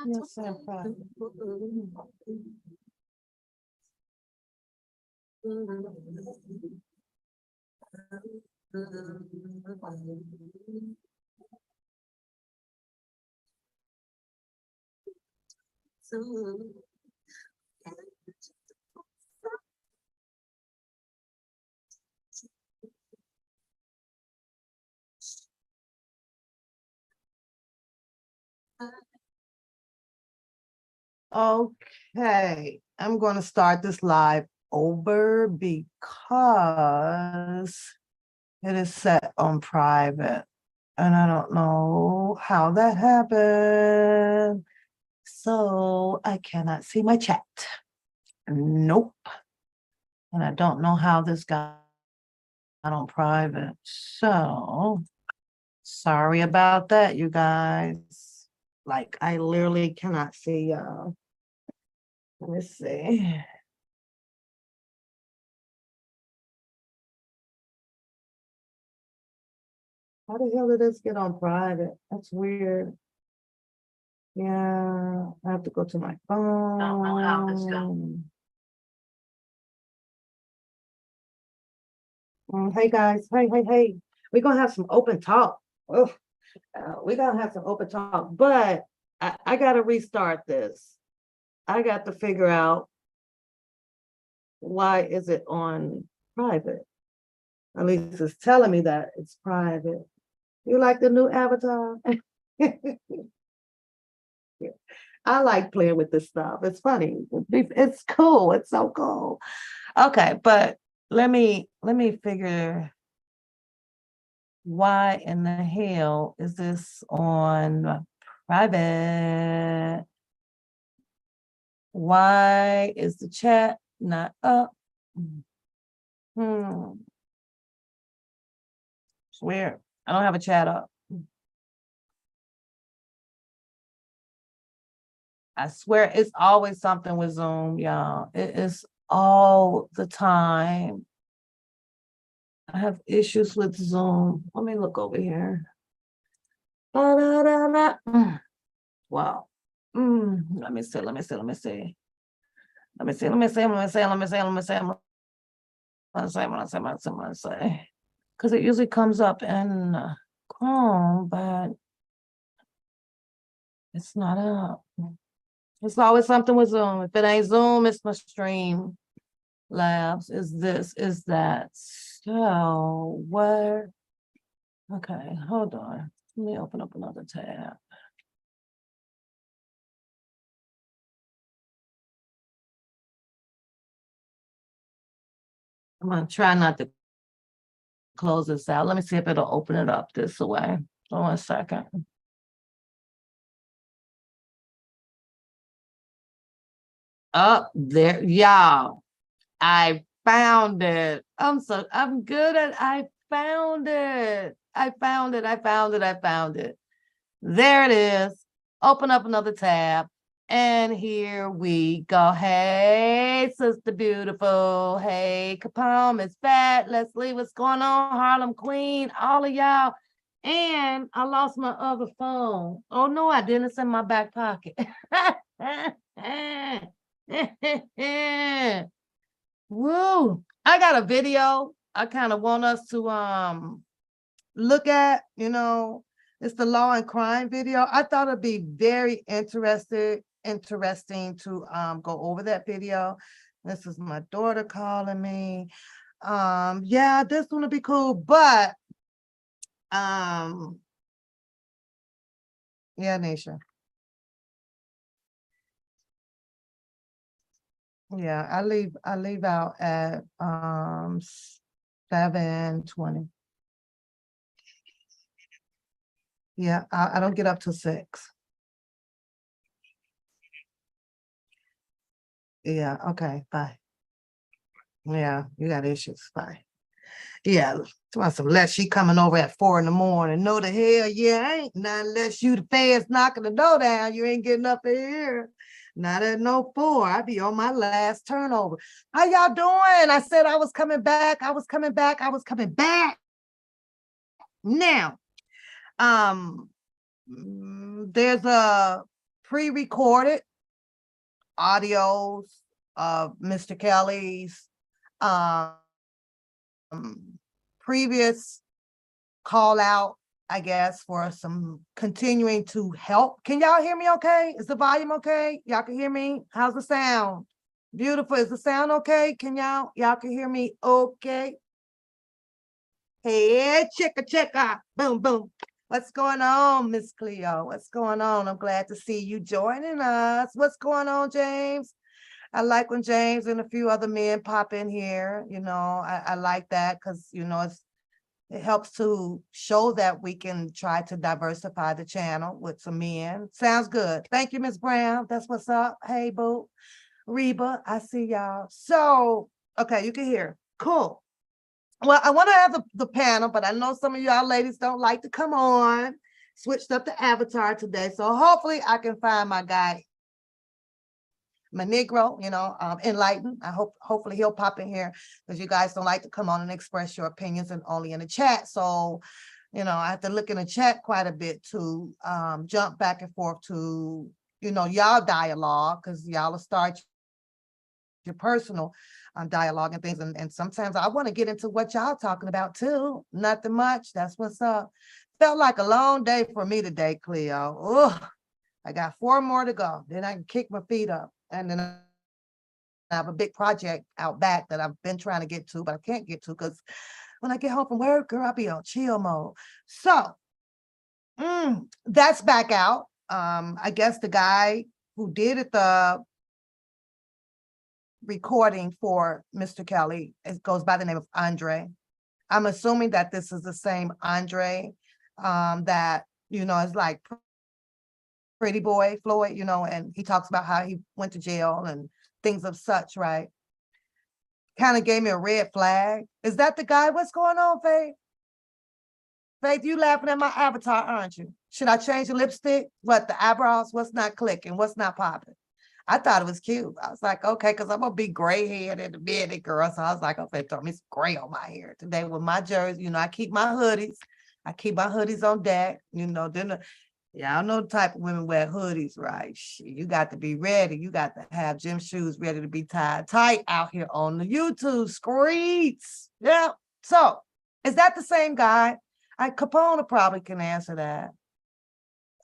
Yes, I'm fine. Okay, I'm going to start this live over because it is set on private and I don't know how that happened. So I cannot see my chat. Nope. And I don't know how this got on private. So sorry about that, you guys. Like I literally cannot see y'all. Let me see. How the hell did this get on private? That's weird. Yeah, I have to go to my phone. Hey guys, hey. We're gonna have some open talk. Oh, we're gonna have some open talk, but I gotta restart this. I got to figure out why is it on private. At least it's telling me that it's private. You like the new avatar? I like playing with this stuff. It's funny. It's cool. It's so cool. Okay, but let me figure why in the hell is this on private? Why is the chat not up? Hmm. It's weird. I don't have a chat up. I swear it's always something with Zoom, y'all. It is all the time. I have issues with Zoom. Let me look over here. Da-da-da-da. Wow. Let me see. Let me see. Let me see. Let me see. Let me see. Let me see. Let me see. Let me see. Let me see. Let me see. Let me see. Let me see. Because it usually comes up in Chrome, but it's not up. It's always something with Zoom. If it ain't Zoom, it's my stream labs. Is this? Is that? So what? Okay, hold on. Let me open up another tab. I'm gonna try not to close this out. Let me see if it'll open it up this way. Hold on a second. Up there, y'all. I found it. I'm good at I found it. I found it. I found it. I found it. There it is. Open up another tab. And here we go. Hey, Sister Beautiful. Hey, Capone, Miss Fat, Leslie, what's going on? Harlem Queen, all of y'all. And I lost my other phone. Oh, no, I didn't. It's in my back pocket. Woo. I got a video I kind of want us to look at, it's the law and crime video. I thought it'd be very interesting to go over that video. This is my daughter calling me. Yeah, this one would be cool, but yeah, Nisha. Yeah, I leave out at 7:20. Yeah, I don't get up till 6. Yeah, okay, bye. Yeah, you got issues. Bye. Yeah, unless she coming over at 4 a.m. No, the hell yeah, ain't. Not unless you the feds knocking the door down, you ain't getting up in here. Not at no 4. I be on my last turnover. How y'all doing? I said I was coming back. I was coming back. I was coming back. Now, there's a pre-recorded audios of Mr. Kelly's um previous call out, I guess, for some continuing to help. Can y'all hear me okay? Is the volume okay? Y'all can hear me? How's the sound? Beautiful. Is the sound okay? Y'all can hear me okay? Hey, checka. Boom, boom. What's going on, Miss Cleo? What's going on? I'm glad to see you joining us. What's going on, James? I like when James and a few other men pop in here. I like that because, it helps to show that we can try to diversify the channel with some men. Sounds good. Thank you, Miss Brown. That's what's up. Hey, boo. Reba, I see y'all. So, okay, you can hear. Cool. Well, I want to have the panel, but I know some of y'all ladies don't like to come on. Switched up the avatar today. So hopefully I can find my guy, my Negro, enlightened. Hopefully he'll pop in here because you guys don't like to come on and express your opinions and only in the chat. So, I have to look in the chat quite a bit to jump back and forth to, y'all dialogue because y'all will start your personal dialogue and things. And sometimes I want to get into what y'all talking about too. Nothing much. That's what's up. Felt like a long day for me today, Cleo. Oh, I got 4 more to go. Then I can kick my feet up. And then I have a big project out back that I've been trying to get to, but I can't get to because when I get home from work, girl, I'll be on chill mode. So that's back out. I guess the guy who did the recording for Mr. Kelly, it goes by the name of Andre. I'm assuming that this is the same Andre that, is like Pretty Boy Floyd, and he talks about how he went to jail and things of such, right? kind of gave me a red flag. Is that the guy? What's going on, Faith? Faith, you laughing at my avatar, aren't you? Should I change the lipstick? What, the eyebrows? What's not clicking? What's not popping? I thought it was cute. I was like, okay, because I'm gonna be gray haired in a minute, girl. So I was like, okay, throw me some gray on my hair today with my jersey. You know, I keep my hoodies. I keep my hoodies on deck. You know, then y'all know the type of women wear hoodies, right? Shit, you got to be ready. You got to have gym shoes ready to be tied tight out here on the YouTube streets. Yeah. So is that the same guy? Capone probably can answer that.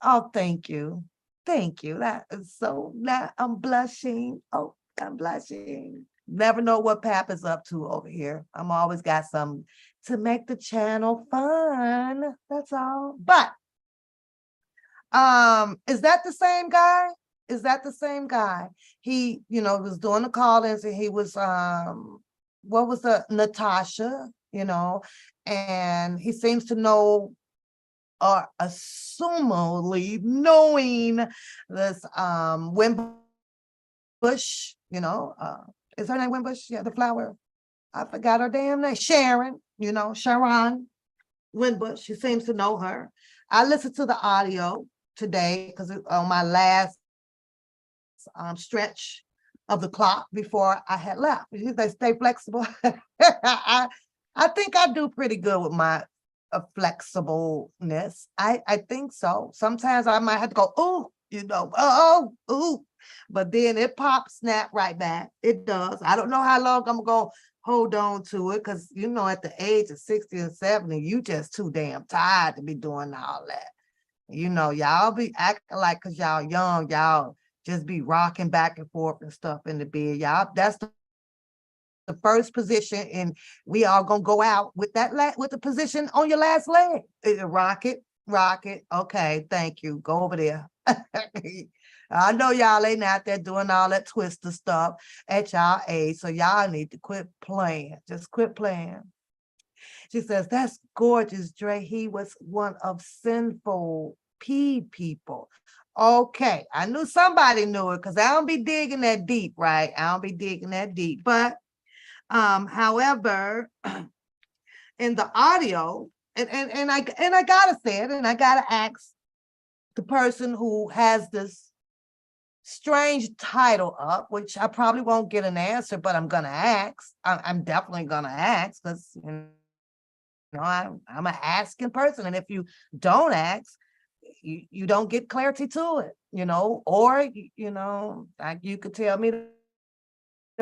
Oh, thank you. Thank you. That is so that I'm blushing. Oh, I'm blushing. Never know what Pap is up to over here. I'm always got some to make the channel fun. That's all. But is that the same guy? Is that the same guy? He, was doing the call-ins and he was what was the Natasha, and he seems to know or assumably knowing this Wimbush, is her name Wimbush? Yeah, the flower. I forgot her damn name. Sharon, Sharon Wimbush. She seems to know her. I listened to the audio today because on my last stretch of the clock before I had left. They stay flexible. I think I do pretty good with my flexibleness. I think so. Sometimes I might have to go, ooh, but then it pops, snap right back. It does. I don't know how long I'm gonna hold on to it because at the age of 60 and 70, you just too damn tired to be doing all that. Y'all be acting like because y'all young, y'all just be rocking back and forth and stuff in the bed. Y'all, that's the first position, and we all gonna go out with with the position on your last leg. Rock it. Okay, thank you. Go over there. I know y'all ain't out there doing all that twister stuff at y'all age, so y'all need to quit playing. Just quit playing. She says, that's gorgeous, Dre. He was one of Sinful P people. Okay, I knew somebody knew it because I don't be digging that deep, right? I don't be digging that deep. But however, in the audio, and I gotta say it, and I gotta ask the person who has this strange title up, which I probably won't get an answer, but I'm gonna ask. I'm definitely gonna ask because I'm an asking person, and if you don't ask, you don't get clarity to it, or like you could tell me to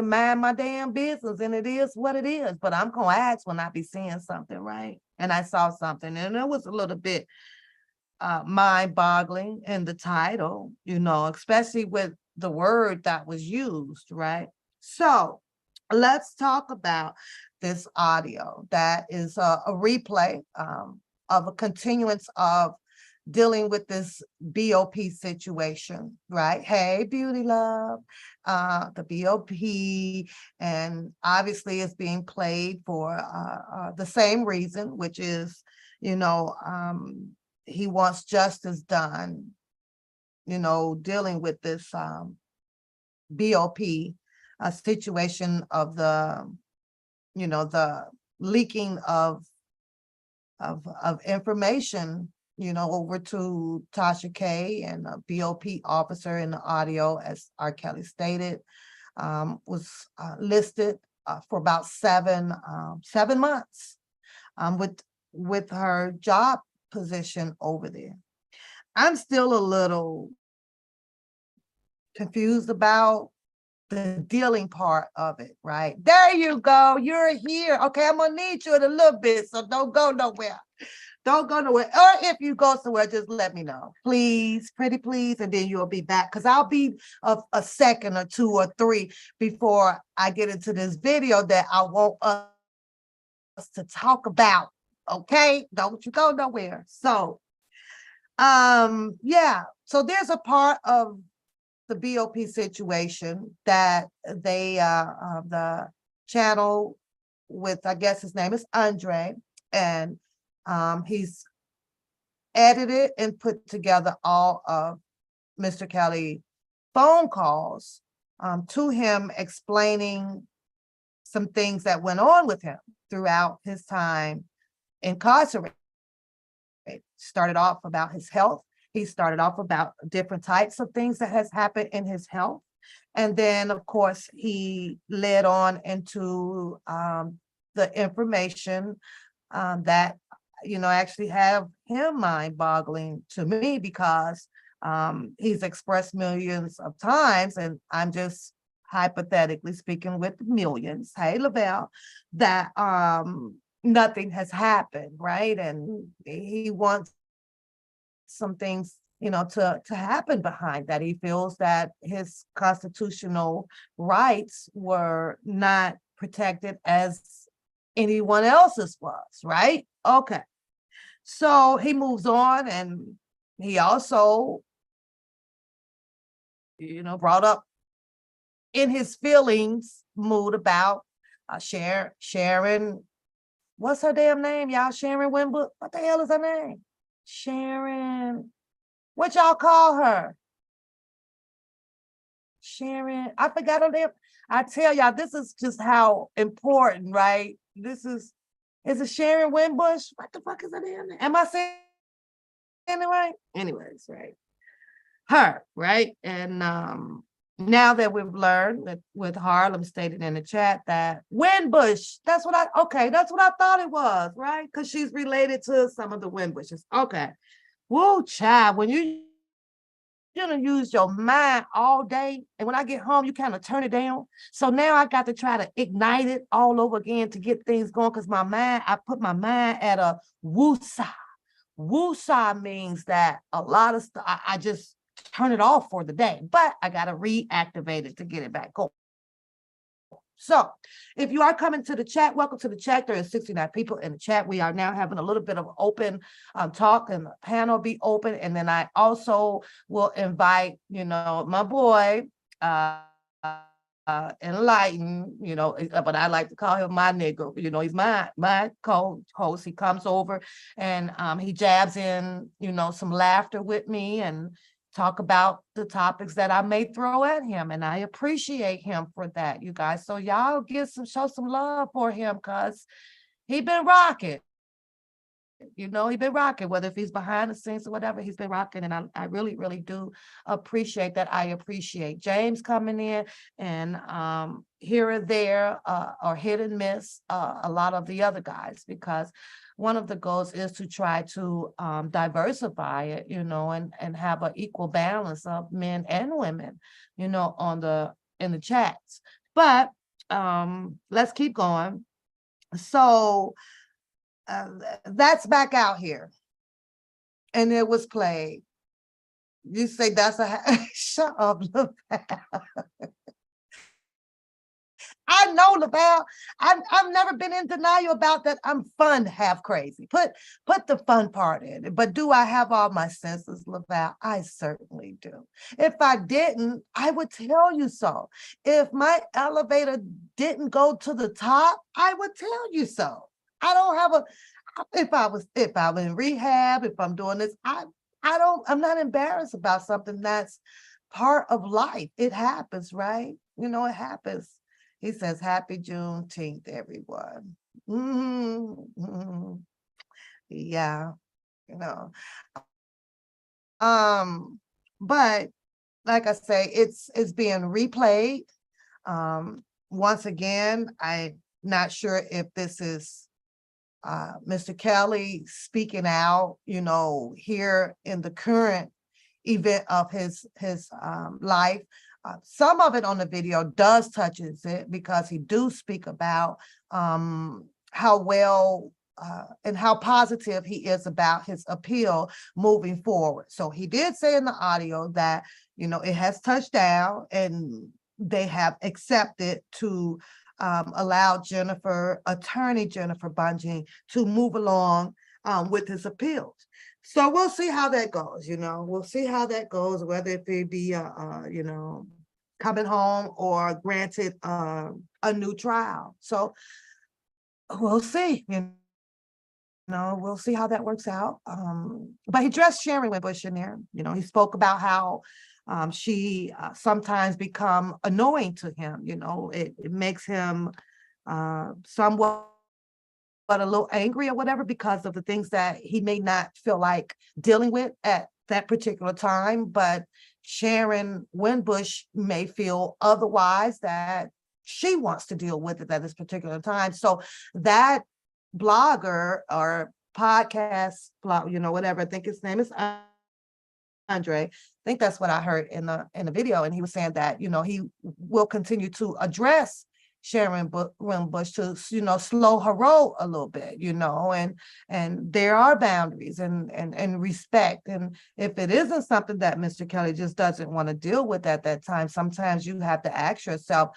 mind my damn business, and it is what it is. But I'm gonna ask when I be seeing something, right? And I saw something, and it was a little bit mind-boggling in the title, especially with the word that was used, right? So let's talk about this audio that is a replay of a continuance of dealing with this BOP situation, right? Hey, beauty love, the BOP, and obviously it's being played for the same reason, which is, he wants justice done, dealing with this BOP situation of the leaking of information, over to Tasha K, and a BOP officer in the audio, as R. Kelly stated, was listed for about 7 months with her job position over there. I'm still a little confused about the dealing part of it, right? There you go. You're here. Okay, I'm gonna need you in a little bit, so don't go nowhere. Don't go nowhere. Or if you go somewhere, just let me know. Please, pretty please, and then you'll be back. Because I'll be a second or 2 or 3 before I get into this video that I want us to talk about. Okay? Don't you go nowhere. So, yeah. So there's a part of the BOP situation that they, the channel with, I guess his name is Andre, and he's edited and put together all of Mr. Kelly phone calls to him explaining some things that went on with him throughout his time incarcerated. Started off about his health. He started off about different types of things that has happened in his health. And then, of course, he led on into the information that, actually have him mind-boggling to me, because he's expressed millions of times, and I'm just hypothetically speaking with millions, hey, Lavelle, that nothing has happened, right? And he wants some things, to happen behind that. He feels that his constitutional rights were not protected as anyone else's was, right? Okay. So he moves on, and he also, brought up in his feelings mood about Sharon, what's her damn name, y'all? Sharon Wimbush. What the hell is her name? Sharon. What y'all call her? Sharon. I forgot her name. I tell y'all, this is just how important, right? Is it Sharon Wimbush? What the fuck is her name? Am I saying it right? Anyways, right. Her, right? And now that we've learned with Harlem stated in the chat that Wimbush, that's what I thought it was, right? Because she's related to some of the Wimbushes. Okay. Whoa, child, when you use your mind all day, and when I get home, you kind of turn it down. So now I got to try to ignite it all over again to get things going, because I put my mind at a woosah. Woosah means that a lot of stuff, I just turn it off for the day, but I got to reactivate it to get it back going. So if you are coming to the chat, welcome to the chat. There are 69 people in the chat. We are now having a little bit of open talk, and the panel will be open. And then I also will invite, my boy, Enlighten, but I like to call him my nigga. He's my co-host. He comes over and he jabs in, some laughter with me and talk about the topics that I may throw at him. And I appreciate him for that, you guys. So y'all show some love for him, because he been rocking. He's been rocking, whether if he's behind the scenes or whatever, he's been rocking. And I really, really do appreciate that. I appreciate James coming in and here or there or hit and miss a lot of the other guys, because one of the goals is to try to diversify it, and have an equal balance of men and women, in the chats. But let's keep going. So that's back out here, and it was played. You say that's shut up, Lavelle. I know, Lavelle. I've never been in denial about that. I'm fun, half crazy. Put the fun part in it. But do I have all my senses, Lavelle? I certainly do. If I didn't, I would tell you so. If my elevator didn't go to the top, I would tell you so. I don't have if I'm in rehab, if I'm doing this, I'm not embarrassed about something that's part of life. It happens, right? It happens. He says, happy Juneteenth, everyone. Mm-hmm. Yeah, but like I say, it's being replayed. Once again, I'm not sure if this is Mr. Kelly speaking out, here in the current event of his life. Some of it on the video does touches it, because he do speak about how well and how positive he is about his appeal moving forward. So he did say in the audio that, it has touched down and they have accepted to allow attorney Jennifer Bunjing to move along with his appeals. So we'll see how that goes, we'll see how that goes, whether it be, coming home or granted a new trial. So we'll see, we'll see how that works out. But he dressed Sharon Wimbush in there. He spoke about how she sometimes become annoying to him. It makes him somewhat a little angry or whatever because of the things that he may not feel like dealing with at that particular time. But Sharon Winbush may feel otherwise, that she wants to deal with it at this particular time. So that blogger or podcast blog, whatever, I think his name is Andre. I think that's what I heard in the video. And he was saying that, he will continue to address Sharon Winbush to, slow her roll a little bit, and there are boundaries and respect. And if it isn't something that Mr. Kelly just doesn't want to deal with at that time, sometimes you have to ask yourself,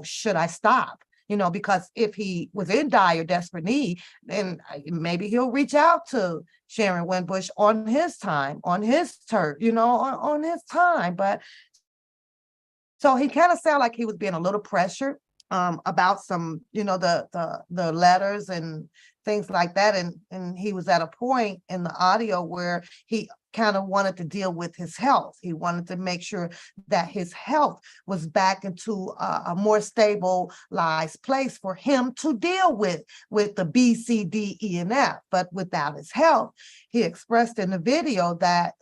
should I stop? Because if he was in dire, desperate need, then maybe he'll reach out to Sharon Winbush on his time, on his turf, on his time. But so he kind of sounded like he was being a little pressured about some, the letters and things like that. And he was at a point in the audio where he kind of wanted to deal with his health. He wanted to make sure that his health was back into a more stabilized place for him to deal with the B, C, D, E, and F. But without his health, he expressed in the video that,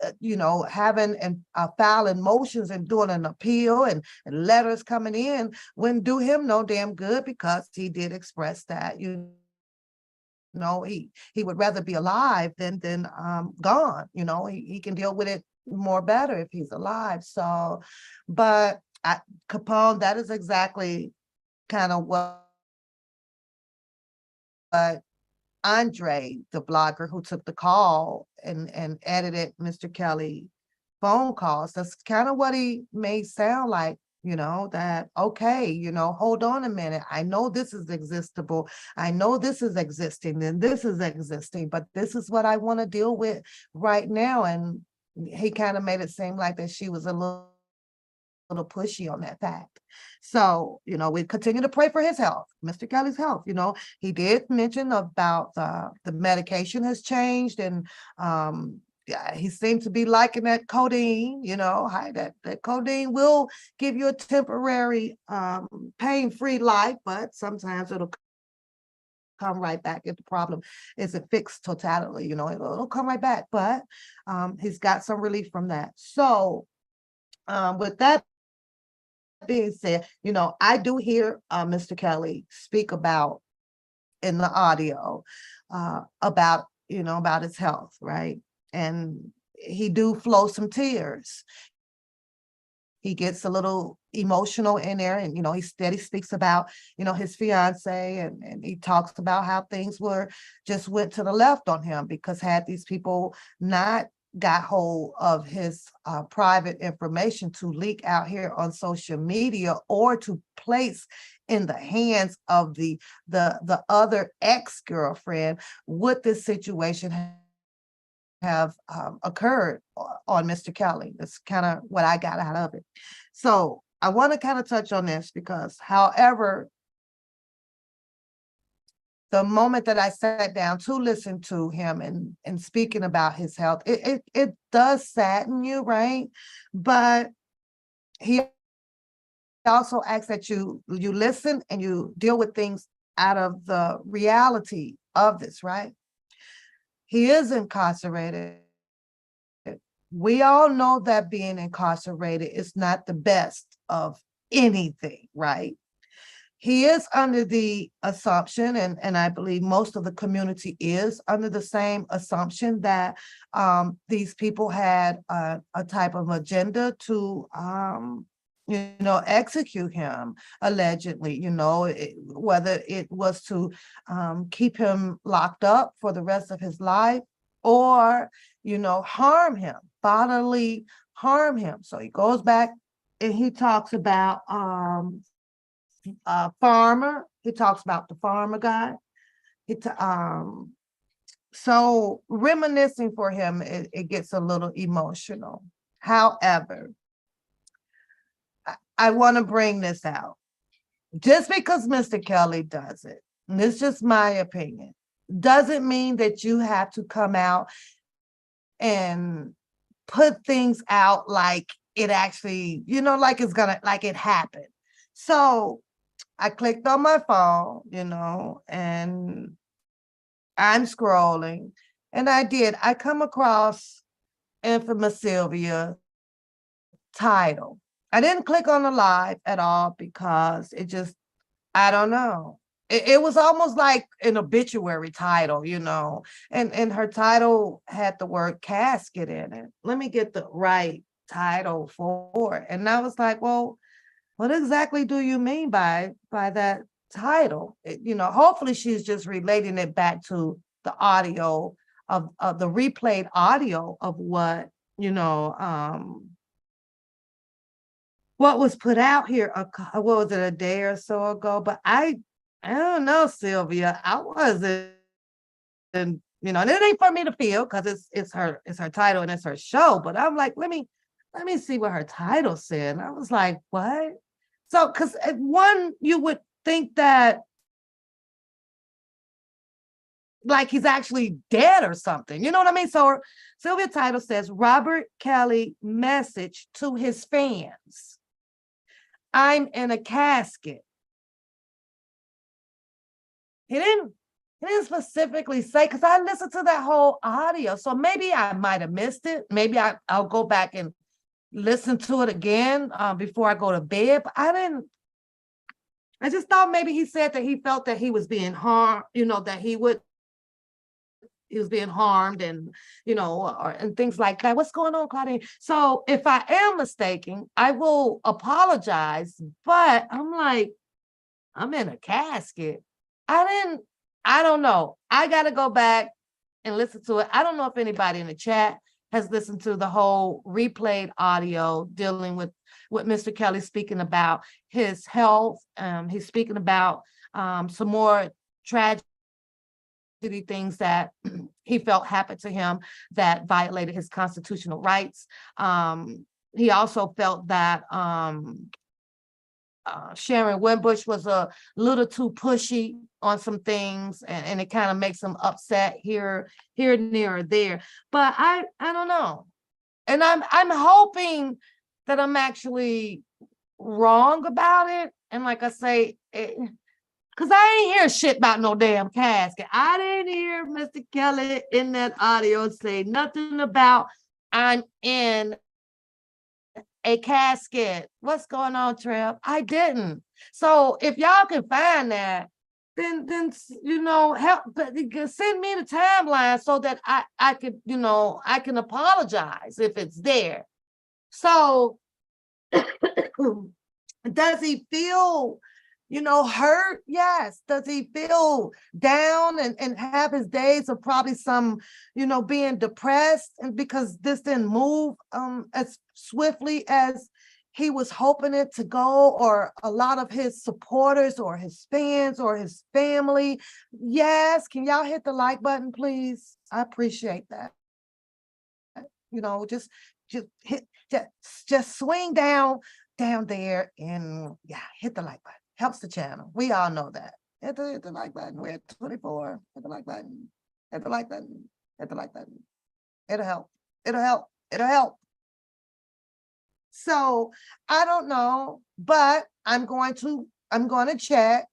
having filing motions and doing an appeal and letters coming in wouldn't do him no damn good, because he did express that, he would rather be alive than gone. He can deal with it more better if he's alive. So, but Capone, that is exactly kind of what Andre, the blogger who took the call and edited Mr. Kelly phone calls, that's kind of what he may sound like, that, okay, hold on a minute. I know this is existable. I know this is existing and this is existing, but this is what I want to deal with right now. And he kind of made it seem like that she was a little pushy on that fact. So, we continue to pray for his health, Mr. Kelly's health. He did mention about the medication has changed, and yeah, he seemed to be liking that codeine, that codeine will give you a temporary pain-free life, but sometimes it'll come right back if the problem isn't fixed totally, it'll come right back. But he's got some relief from that. So with that being said, I do hear Mr. Kelly speak about in the audio about, about his health, right? And he do flow some tears. He gets a little emotional in there, and he steady speaks about, his fiance, and he talks about how things just went to the left on him, because had these people not got hold of his private information to leak out here on social media, or to place in the hands of the other ex-girlfriend, would this situation have occurred on Mr. Kelly? That's kind of what I got out of it. So I want to kind of touch on this, because however, the moment that I sat down to listen to him and speaking about his health, it does sadden you, right? But he also asks that you listen and you deal with things out of the reality of this, right? He is incarcerated. We all know that being incarcerated is not the best of anything, right? He is under the assumption, and I believe most of the community is under the same assumption, that these people had a type of agenda to, execute him, allegedly, whether it was to keep him locked up for the rest of his life, or, harm him, bodily harm him. So he goes back and he talks about farmer. He talks about the farmer guy. So reminiscing for him, it gets a little emotional. However, I want to bring this out. Just because Mr. Kelly does it, and it's just my opinion, doesn't mean that you have to come out and put things out like it actually, like it's gonna, like it happened. So I clicked on my phone, and I'm scrolling, and I come across Infamous Sylvia title. I didn't click on the live at all because I don't know. It was almost like an obituary title, and her title had the word casket in it. Let me get the right title for it. And I was like, well, what exactly do you mean by that title? Hopefully she's just relating it back to the audio of the replayed audio of what was put out here, what was it, a day or so ago? But I don't know, Sylvia. I wasn't, and it ain't for me to feel because it's her title and it's her show. But I'm like, let me see what her title said. And I was like, what? So, because one, you would think that like he's actually dead or something. You know what I mean? So Sylvia title says Robert Kelly message to his fans. I'm in a casket. He didn't specifically say, because I listened to that whole audio. So maybe I might have missed it. Maybe I'll go back and listen to it again before I go to bed. But I just thought maybe he said that he felt that he was being harmed, that he was being harmed and, and things like that. What's going on, Claudine? So if I am mistaken, I will apologize. But I'm like, I'm in a casket. I don't know. I got to go back and listen to it. I don't know if anybody in the chat has listened to the whole replayed audio dealing with Mr. Kelly speaking about his health. He's speaking about some more tragedy things that he felt happened to him that violated his constitutional rights. He also felt that Sharon Winbush was a little too pushy on some things, and it kind of makes him upset here, near, or there. But I don't know, and I'm hoping that I'm actually wrong about it. And like I say, because I ain't hear shit about no damn casket. I didn't hear Mr. Kelly in that audio say nothing about I'm in a casket. What's going on, Trev? I didn't. So if y'all can find that, then help, but send me the timeline so that I could, I can apologize if it's there. So does he feel hurt? Yes. Does he feel down and have his days of probably some, being depressed, and because this didn't move as swiftly as he was hoping it to go, or a lot of his supporters or his fans or his family? Yes. Can y'all hit the like button, please? I appreciate that. Just hit, just swing down there and hit the like button. Helps the channel. We all know that. Hit the like button. We're at 24. Hit the like button. Hit the like button. Hit the like button. It'll help. It'll help. It'll help. So I don't know, but I'm going to check.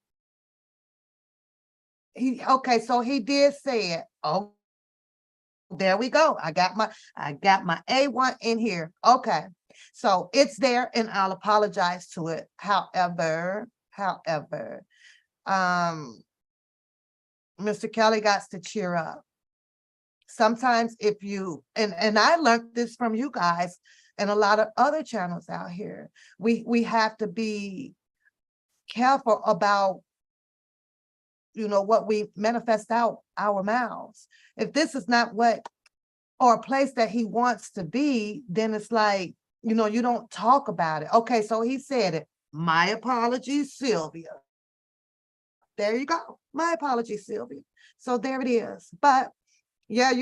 Okay, so he did say it. Oh, there we go. I got my A1 in here. Okay. So it's there, and I'll apologize to it. However, Mr. Kelly got to cheer up. Sometimes if you, and I learned this from you guys and a lot of other channels out here, we have to be careful about, what we manifest out our mouths. If this is not what, or a place that he wants to be, then it's like, you don't talk about it. Okay, so he said it. My apologies, Sylvia. There you go. My apologies, Sylvia. So there it is. But yeah,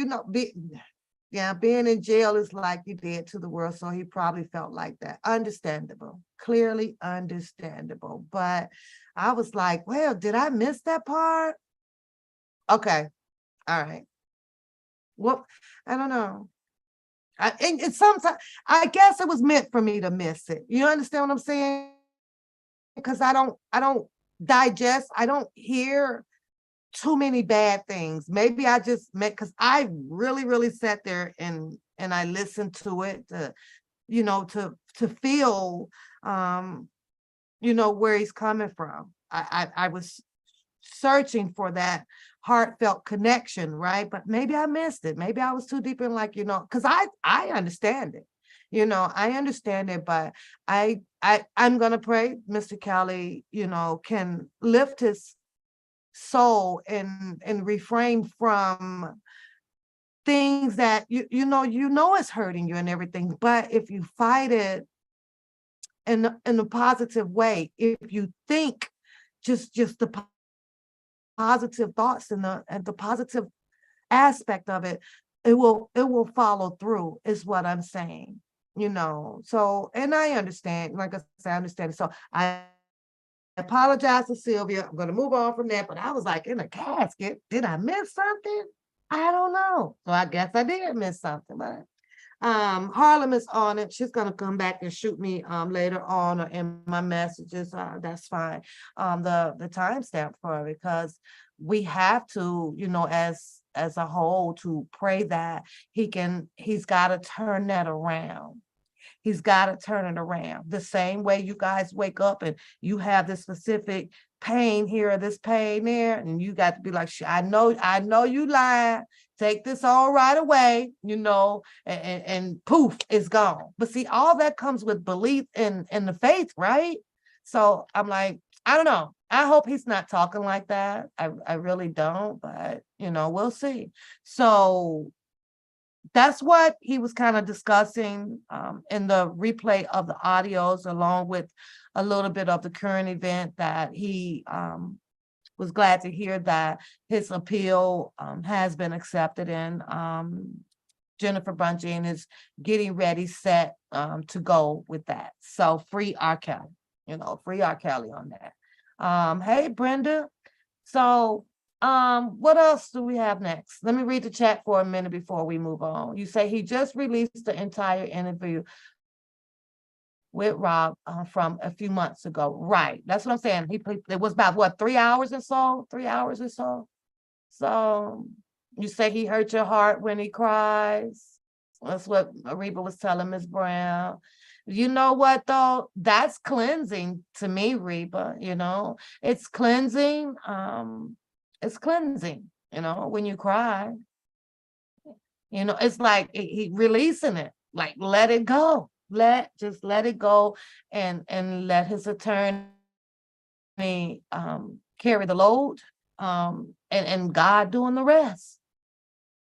being in jail is like you did to the world. So he probably felt like that. Understandable. Clearly understandable. But I was like, well, did I miss that part? Okay. All right. Well, I don't know. And sometimes I guess it was meant for me to miss it. You understand what I'm saying? Because I don't digest. I don't hear too many bad things. Maybe I just meant because I really, really sat there and I listened to it to, to feel where he's coming from. I was searching for that heartfelt connection, right? But maybe I missed it. Maybe I was too deep in, like, because I understand it. I understand it, but I'm gonna pray Mr. Kelly, can lift his soul and refrain from things that you know it's hurting you and everything. But if you fight it in a positive way, if you think just the positive thoughts and the positive aspect of it, it will follow through, is what I'm saying. So, and I understand, like I said, I understand. So I apologize to Sylvia. I'm going to move on from that. But I was like, in a casket, did I miss something? I don't know. So I guess I did miss something. But Harlem is on it. She's gonna come back and shoot me later on or in my messages. That's fine. The timestamp for it, because we have to, as a whole, to pray that he's got to turn that around. He's got to turn it around. The same way you guys wake up and you have this specific pain here or this pain there, and you got to be like, I know you lying. Take this all right away, and poof, it's gone. But see, all that comes with belief in the faith, right? So I'm like, I don't know. I hope he's not talking like that. I really don't, but we'll see. So that's what he was kind of discussing in the replay of the audios, along with a little bit of the current event, that he was glad to hear that his appeal has been accepted, and Jennifer Bunjin is getting ready, set to go with that. So free R. Kelly, free R. Kelly on that. Hey, Brenda. So what else do we have next? Let me read the chat for a minute before we move on. You say he just released the entire interview with Rob from a few months ago. Right. That's what I'm saying. It was about what, 3 hours or so? 3 hours or so. So you say he hurt your heart when he cries. That's what Reba was telling Ms. Brown. You know what though? That's cleansing to me, Reba. It's cleansing. It's cleansing, when you cry. It's like he releasing it, like let it go. Just let it go, and let his attorney carry the load, and God doing the rest.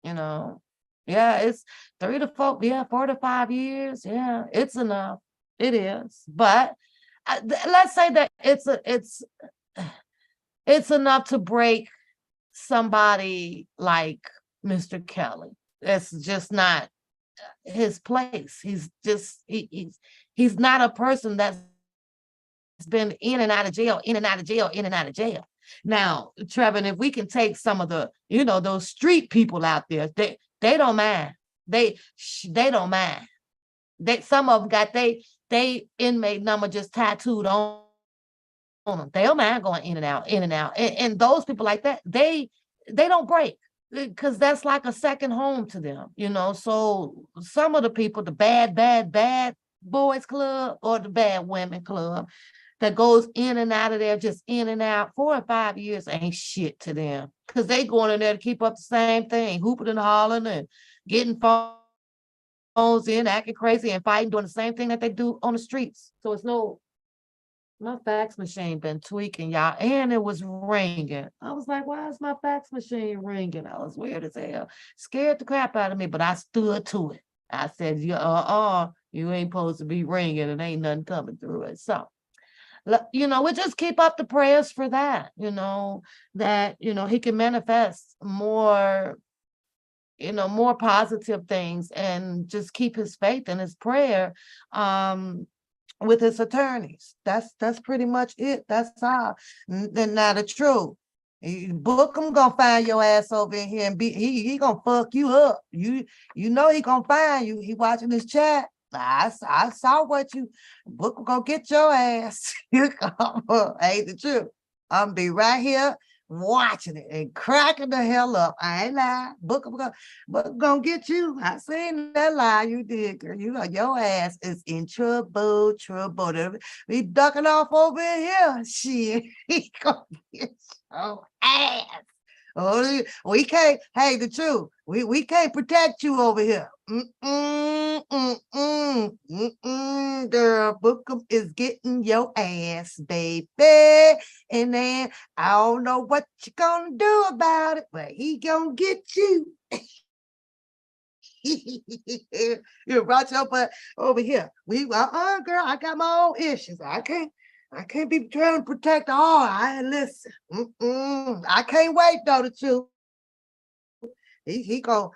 Yeah, it's 3 to 4, yeah, 4 to 5 years. Yeah, it's enough. It is. But let's say that it's enough to break somebody like Mr. Kelly. It's just not his place. He's not a person that's been in and out of jail, in and out of jail, in and out of jail. Now, Trevin, if we can take some of the, those street people out there, they don't mind. They don't mind. Some of them got they inmate number just tattooed on them. They don't mind going in and out, in and out. And those people like that, they don't break, because that's like a second home to them. So some of the people, the bad boys club or the bad women club that goes in and out of there, just in and out, 4 or 5 years ain't shit to them, because they going in there to keep up the same thing, hooping and hollering and getting phones in, acting crazy and fighting, doing the same thing that they do on the streets. So it's my fax machine been tweaking, y'all, and it was ringing. I was like, why is my fax machine ringing? I was weird as hell, scared the crap out of me, but I stood to it. I said, you ain't supposed to be ringing, and ain't nothing coming through it. So, we just keep up the prayers for that, that, he can manifest more, more positive things, and just keep his faith and his prayer with his attorneys. That's pretty much it. That's all. Then now the truth. Book him gonna find your ass over in here and he gonna fuck you up. You know he gonna find you. He watching this chat. I saw what you Book him gonna get your ass. Ain't the truth. I'm be right here watching it and cracking the hell up. I ain't lying. Book gonna get you. I seen that lie you did, girl. Your ass is in trouble. Be ducking off over here. Shit, he gonna get your ass. Oh, we can't. Hey, the truth. We can't protect you over here. Girl, Bookham is getting your ass, baby. And then I don't know what you gonna do about it, but he gonna get you. You brought your butt over here. Girl, I got my own issues. I can't be trying to protect all. I listen. I can't wait though, the truth. He gonna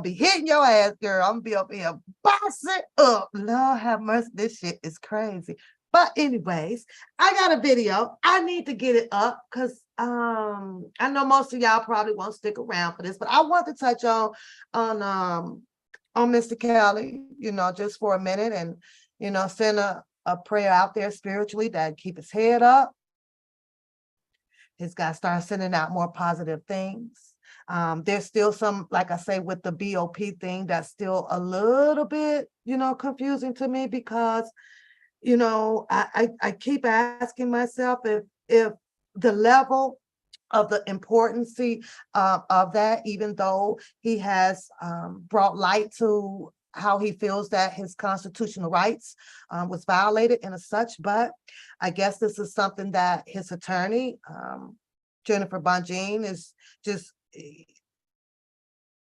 be hitting your ass, girl. I'm gonna be up here bossing up. Lord have mercy, this shit is crazy. But anyways, I got a video. I need to get it up because I know most of y'all probably won't stick around for this, but I want to touch on Mr. Kelly, just for a minute, and send a prayer out there spiritually that keep his head up. He's got to start sending out more positive things. There's still some, like I say, with the BOP thing, that's still a little bit, confusing to me because, I keep asking myself if the level of the importance of that, even though he has brought light to how he feels that his constitutional rights was violated and as such, but I guess this is something that his attorney, Jennifer Bonjean, is just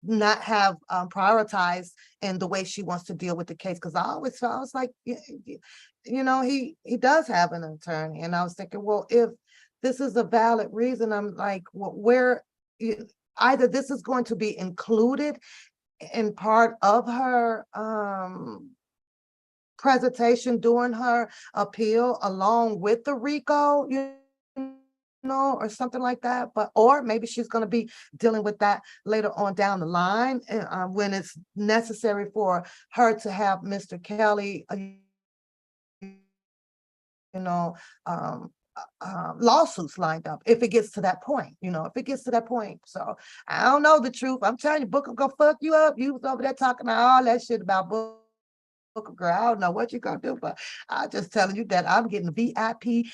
not have prioritized in the way she wants to deal with the case. Because I was like, he does have an attorney, and I was thinking, well, if this is a valid reason, I'm like, well, where either this is going to be included in part of her presentation during her appeal along with the RICO, or something like that, or maybe she's going to be dealing with that later on down the line when it's necessary for her to have Mr. Kelly, lawsuits lined up if it gets to that point, So I don't know the truth. I'm telling you, Booker gonna fuck you up. You was over there talking all that shit about Booker. Girl, I don't know what you're gonna do, but I'm just telling you that I'm getting VIP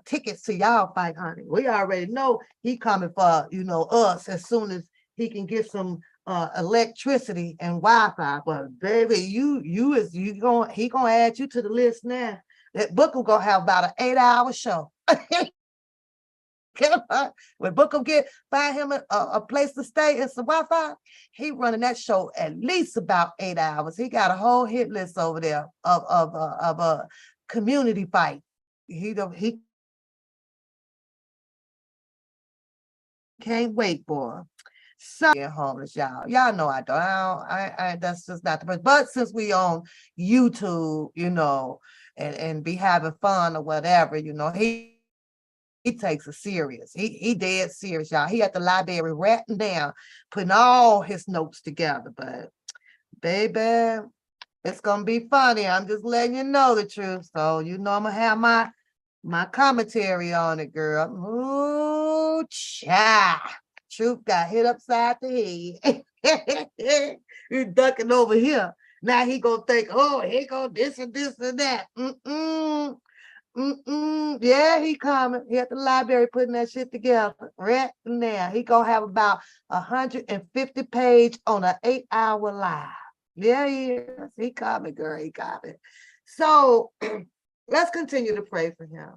tickets to y'all fight, honey. We already know he coming for us as soon as he can get some electricity and Wi-Fi. But baby, he gonna add you to the list now. That Booker gonna have about an 8-hour show. When Booker find him a place to stay and some Wi-Fi, he running that show at least about 8 hours. He got a whole hit list over there of a community fight. He can't wait, boy. So homeless, y'all. Y'all know I don't. I that's just not the best. But since we on YouTube, and be having fun or whatever, he takes it serious. He dead serious, y'all. He at the library writing down, putting all his notes together. But baby, it's gonna be funny. I'm just letting you know the truth. So I'm gonna have my commentary on it, girl. Ooh, child. Truth got hit upside the head. You're ducking over here. Now he gonna think, oh, he gonna this and this and that. Yeah, he coming. He at the library putting that shit together right now. He gonna have about 150 page on an 8-hour live. Yeah, he is. He coming, girl. He coming. So let's continue to pray for him,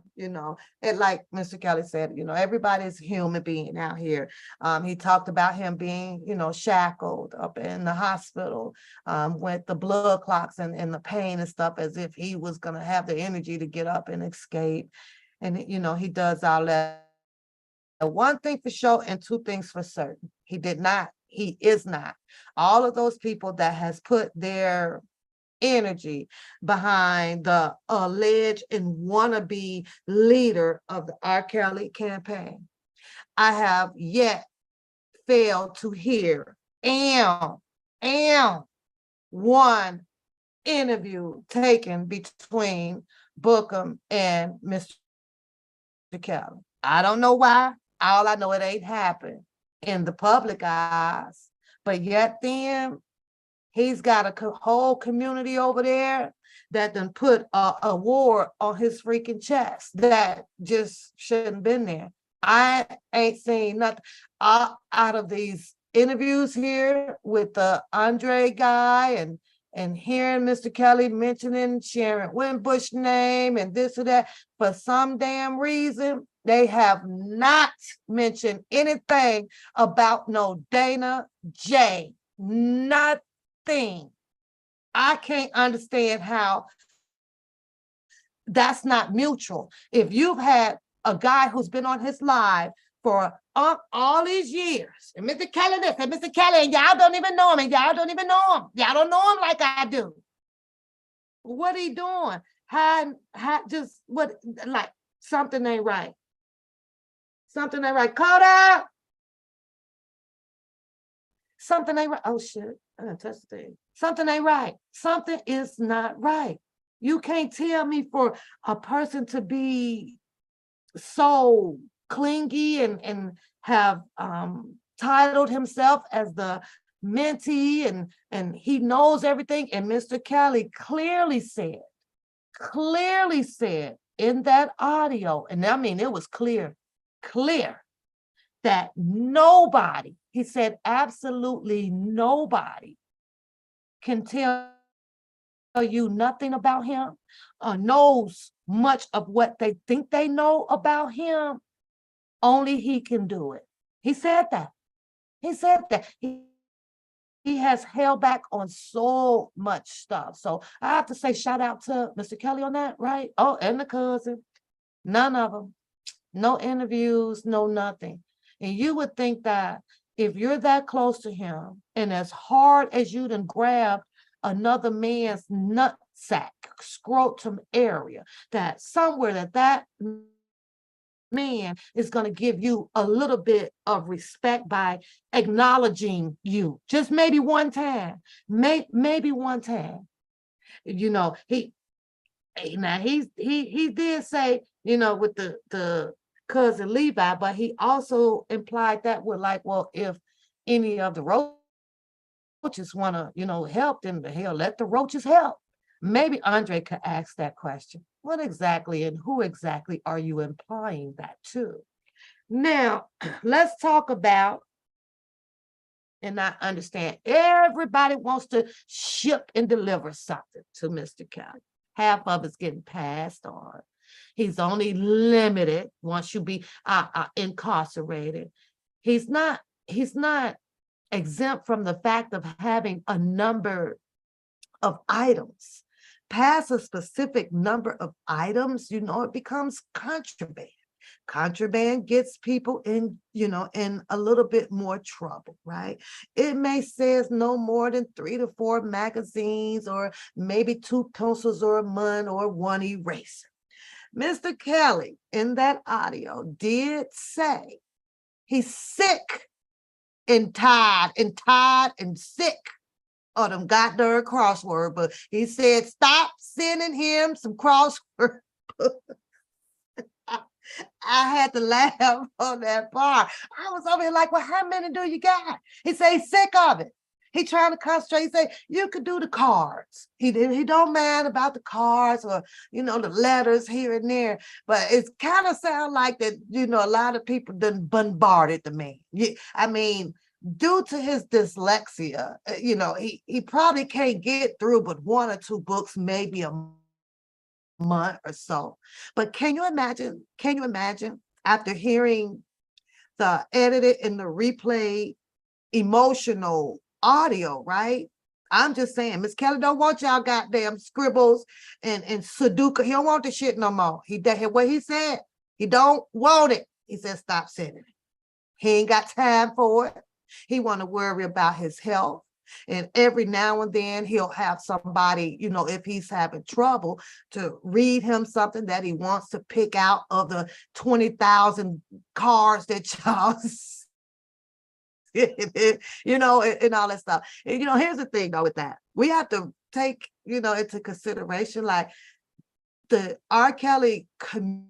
and like Mr. Kelly said, everybody's human being out here. He talked about him being, shackled up in the hospital with the blood clots and the pain and stuff, as if he was going to have the energy to get up and escape. And, he does all that. One thing for sure and two things for certain. He is not. All of those people that has put their energy behind the alleged and wannabe leader of the R. Kelly campaign, I have yet failed to hear one interview taken between Bookham and Mr. Kelly. I don't know why. All I know, it ain't happened in the public eyes. But yet then he's got a whole community over there that done put a award on his freaking chest that just shouldn't been there. I ain't seen nothing out of these interviews here with the Andre guy and hearing Mr. Kelly mentioning Sharon Winbush name and this or that. For some damn reason, they have not mentioned anything about no Dana J. Nothing. I can't understand how that's not mutual. If you've had a guy who's been on his live for all these years, and Mr. Kelly this and Mr. Kelly, and y'all don't even know him, and y'all don't even know him. Y'all don't know him like I do. What he doing? How just what, like, something ain't right. Something ain't right. Caught out. Something ain't right. Oh shit. I didn't touch the thing. Something ain't right. Something is not right. You can't tell me for a person to be so clingy and have titled himself as the mentee and he knows everything. And Mr. Kelly clearly said in that audio, and I mean, it was clear that nobody, he said, absolutely nobody can tell you nothing about him or knows much of what they think they know about him. Only he can do it. He said that. He said that. He has held back on so much stuff. So I have to say shout out to Mr. Kelly on that, right? Oh, and the cousin. None of them. No interviews, no nothing. And you would think that if you're that close to him and as hard as you done grab another man's nutsack, scrotum area, that somewhere that man is going to give you a little bit of respect by acknowledging you. Just maybe one time. Maybe one time. You know, he did say, you know, with the cousin Levi, but he also implied that with like, well, if any of the roaches want to, you know, help, then the hell, let the roaches help. Maybe Andre could ask that question. What exactly and who exactly are you implying that to? Now, let's talk about, and I understand everybody wants to ship and deliver something to Mr. Kelly. Half of it's getting passed on. He's only limited once you be incarcerated. He's not exempt from the fact of having a number of items. Past a specific number of items, you know, it becomes contraband. Contraband gets people in, you know, in a little bit more trouble, right? It may says no more than 3 to 4 magazines or maybe 2 pencils or a mun or 1 eraser. Mr. Kelly in that audio did say he's sick and tired and sick of them goddamn crossword, but he said stop sending him some crossword. I had to laugh on that part. I was over here like, well, how many do you got? He said he's sick of it. He trying to concentrate. He said, you could do the cards. He don't mind about the cards or, you know, the letters here and there. But it's kind of sound like that, you know, a lot of people done bombarded the man. I mean, due to his dyslexia, you know, he probably can't get through but 1 or 2 books, maybe a month or so. But can you imagine after hearing the edited and the replay emotional audio, right? I'm just saying, Miss Kelly don't want y'all goddamn scribbles and Sudoku. He don't want the shit no more. What he said, he don't want it. He said, stop sending it. He ain't got time for it. He want to worry about his health. And every now and then he'll have somebody, you know, if he's having trouble, to read him something that he wants to pick out of the 20,000 cards that y'all you know, and all that stuff. And, you know, here's the thing though with that. We have to take, you know, into consideration, like the R. Kelly community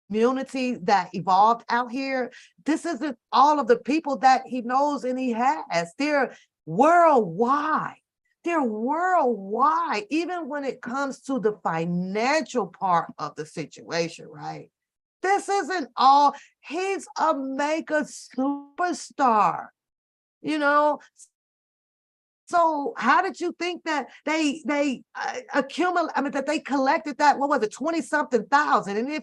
community that evolved out here. This isn't all of the people that he knows and he has. They're worldwide. They're worldwide, even when it comes to the financial part of the situation, right? This isn't all, he's a mega superstar, you know? So how did you think that they accumulate? I mean, that they collected that? What was it, 20 something thousand? And if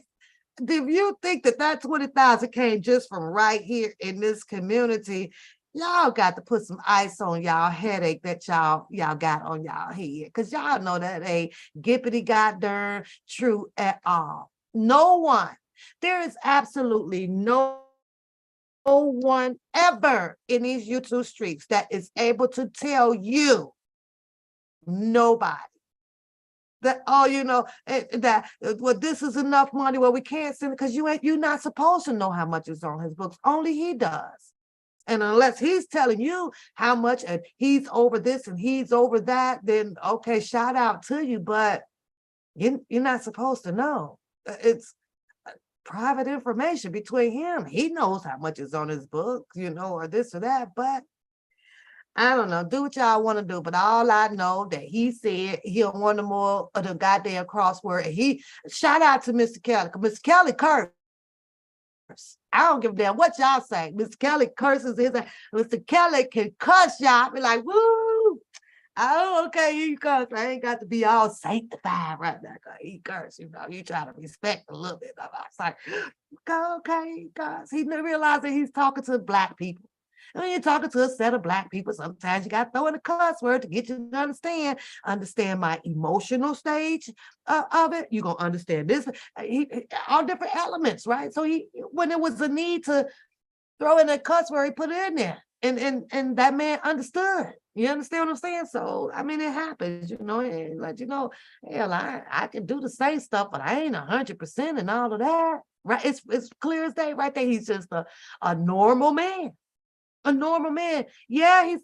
you think that that 20,000 came just from right here in this community, y'all got to put some ice on y'all headache that y'all got on y'all head, because y'all know that ain't gippity goddamn true at all. No one. There is absolutely no one ever in these YouTube streets that is able to tell you, nobody, that, oh, that, well, this is enough money, well, we can't send it, because you're not supposed to know how much is on his books. Only he does. And unless he's telling you how much and he's over this and he's over that, then okay, shout out to you, but you're not supposed to know. It's private information between him. He knows how much is on his book, or this or that, but I don't know, do what y'all want to do. But all I know that he said he'll want no more of the goddamn crossword. And he, shout out to Mr. Kelly, because Mr. Kelly curse. I don't give a damn what y'all say. Mr. Kelly curses his, Mr. Kelly can cuss y'all, be like, woo. Oh, okay, he curse. I ain't got to be all sanctified right now. He curse, you try to respect a little bit of it. It's like, okay, guys. He didn't realize that he's talking to Black people. And when you're talking to a set of Black people, sometimes you got to throw in a cuss word to get you to understand my emotional stage of it. You're going to understand this, all different elements, right? So when there was a need to throw in a cuss word, he put it in there. And that man understood. You understand what I'm saying? So, I mean, it happens, and like, hell, I can do the same stuff, but I ain't 100% and all of that, right? It's clear as day right there. He's just a normal man. A normal man. Yeah, he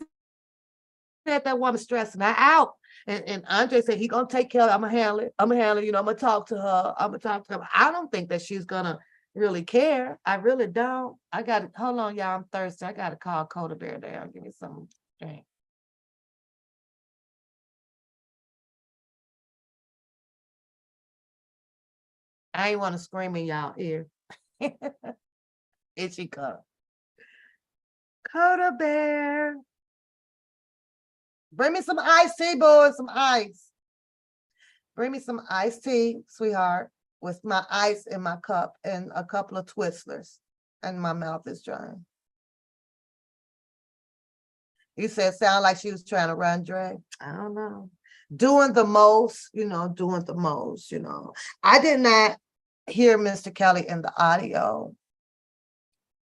said that woman stressing her out. And Andre said he gonna take care of it. I'm gonna handle it. I'm gonna talk to her. I'm gonna talk to her. I don't think that she's gonna really care. I really don't. I gotta hold on, y'all. I'm thirsty. I gotta call Coda Bear down. Give me some drink. I ain't want to scream in y'all ear. Here she comes. Coda Bear. Bring me some iced tea, boys. Some ice. Bring me some iced tea, sweetheart, with my ice in my cup and a couple of Twizzlers. And my mouth is dry. You said sound like she was trying to run, Dre. I don't know. Doing the most, doing the most, I did not hear Mr. Kelly in the audio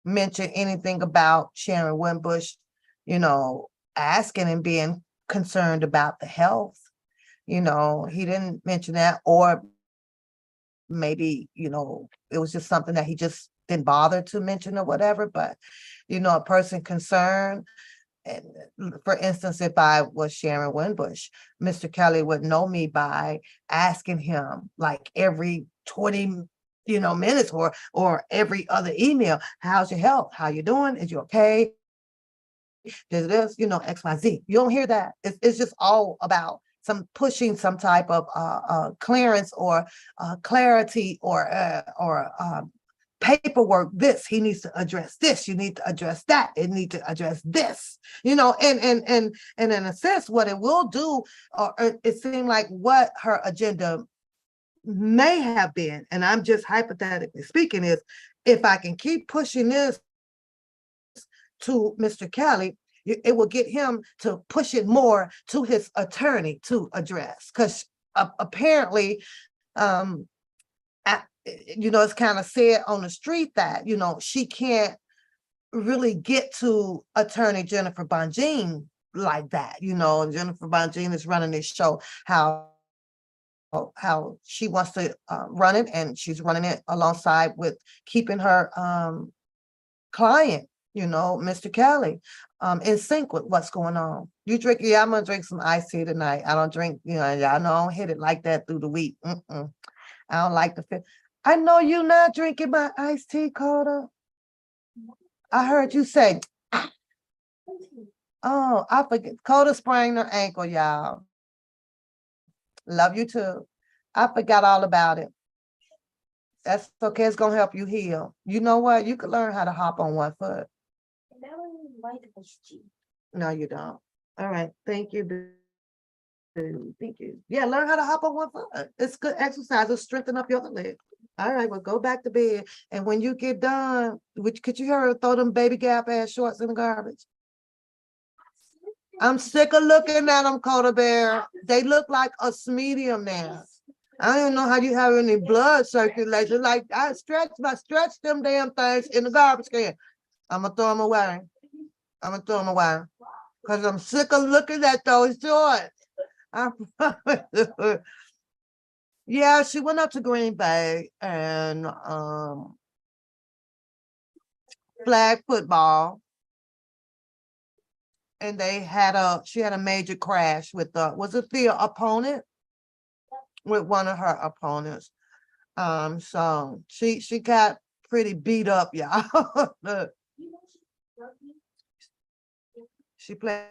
mention anything about Sharon Winbush, asking and being concerned about the health. He didn't mention that, or maybe, it was just something that he just didn't bother to mention or whatever. But, a person concerned, and for instance, if I was Sharon Winbush, Mr. Kelly would know me by asking him like every 20 minutes or every other email, how's your health? How you doing? Is you okay? This, XYZ. You don't hear that. It's just all about some pushing some type of clearance or clarity or paperwork. This, he needs to address this, you need to address that, it need to address this, and in a sense, what it will do, or it seemed like what her agenda may have been, and I'm just hypothetically speaking, is if I can keep pushing this to Mr. Kelly, it will get him to push it more to his attorney to address, because apparently it's kind of said on the street that she can't really get to attorney Jennifer Bonjean like that. Jennifer Bonjean is running this show, how she wants to run it, and she's running it alongside with keeping her client, Mr. Kelly, in sync with what's going on. You drink? Yeah, I'm gonna drink some iced tea tonight. I don't drink, y'all know I don't hit it like that through the week. I don't like the fit. I know you not drinking my iced tea, Coda. I heard you say, oh, I forget. Coda sprained her ankle, y'all. Love you too. I forgot all about it. That's okay. It's gonna help you heal. You know what? You can learn how to hop on one foot. No, you don't. All right. Thank you. Thank you. Yeah, learn how to hop on one foot. It's good exercise. It'll strengthen up your other leg. All right, well, go back to bed. And when you get done, which could you hear her throw them baby Gap ass shorts in the garbage? I'm sick of looking at them, Coda Bear. They look like a medium now. I don't know how you have any blood circulation. Like I stretch them damn things in the garbage can. I'm gonna throw them away. Because I'm sick of looking at those shorts. I promise. Yeah, she went up to Green Bay and flag football. And she had a major crash with was it the opponent? With one of her opponents. So she got pretty beat up, y'all. She plays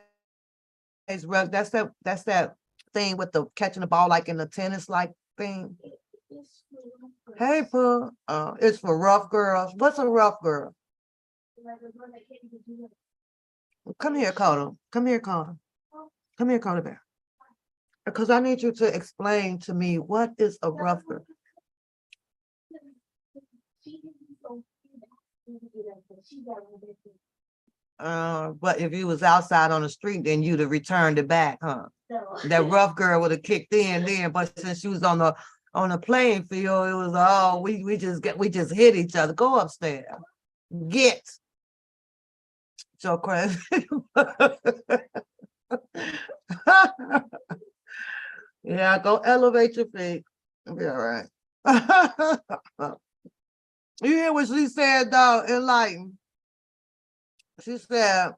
rugby. That's that thing with the catching the ball like in the tennis like thing. Hey, Pooh. It's for rough girls. What's a rough girl? Come here, Coda. Come here, Coda. Come here, Coda Bear. Because I need you to explain to me what is a rough girl. But if you was outside on the street, then you'd have returned it back, huh? That rough girl would have kicked in then, but since she was on the playing field, it was we just hit each other. Go upstairs. Get so crazy. Yeah, go elevate your feet. It'll be all right. You hear what she said though, enlighten. She said,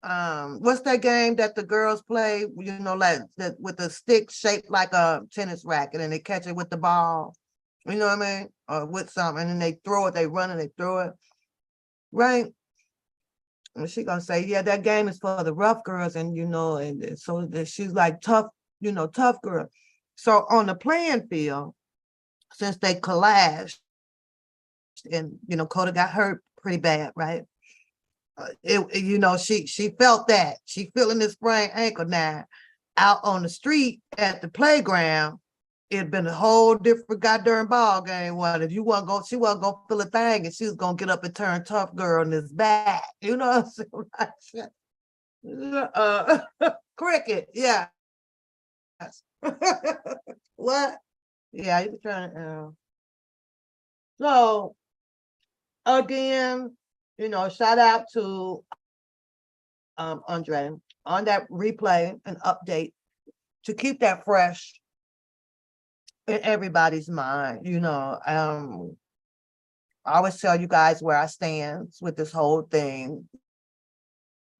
what's that game that the girls play, you know, like that with the stick shaped like a tennis racket and they catch it with the ball, you know what I mean, or with something, and then they throw it, they run and they throw it, right? And she gonna say, yeah, that game is for the rough girls, and you know, and so that she's like tough, you know, tough girl. So on the playing field, since they clashed and you know Coda got hurt pretty bad, right? You know, she felt that. She feeling this sprained ankle now. Out on the street at the playground, it'd been a whole different goddamn ball game. What if you wasn't go, she wasn't gonna feel a thing, and she was gonna get up and turn tough girl in his back. You know what I'm saying? Cricket, yeah. What? Yeah, you trying to. So again, you know, shout out to Andre on that replay and update to keep that fresh in everybody's mind. You know, I always tell you guys where I stand with this whole thing.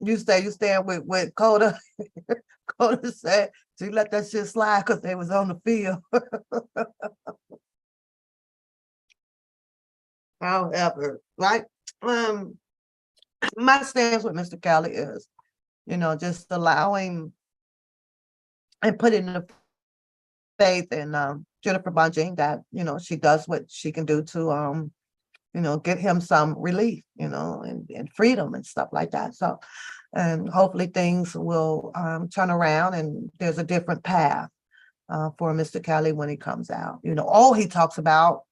You stand with Coda. Coda said she let that shit slide because they was on the field. However, right? My stance with Mr. Kelly is, you know, just allowing and putting the faith in Jennifer Bunting that, you know, she does what she can do to you know, get him some relief, you know, and freedom and stuff like that. So, and hopefully things will turn around and there's a different path for Mr. Kelly when he comes out. You know, all he talks about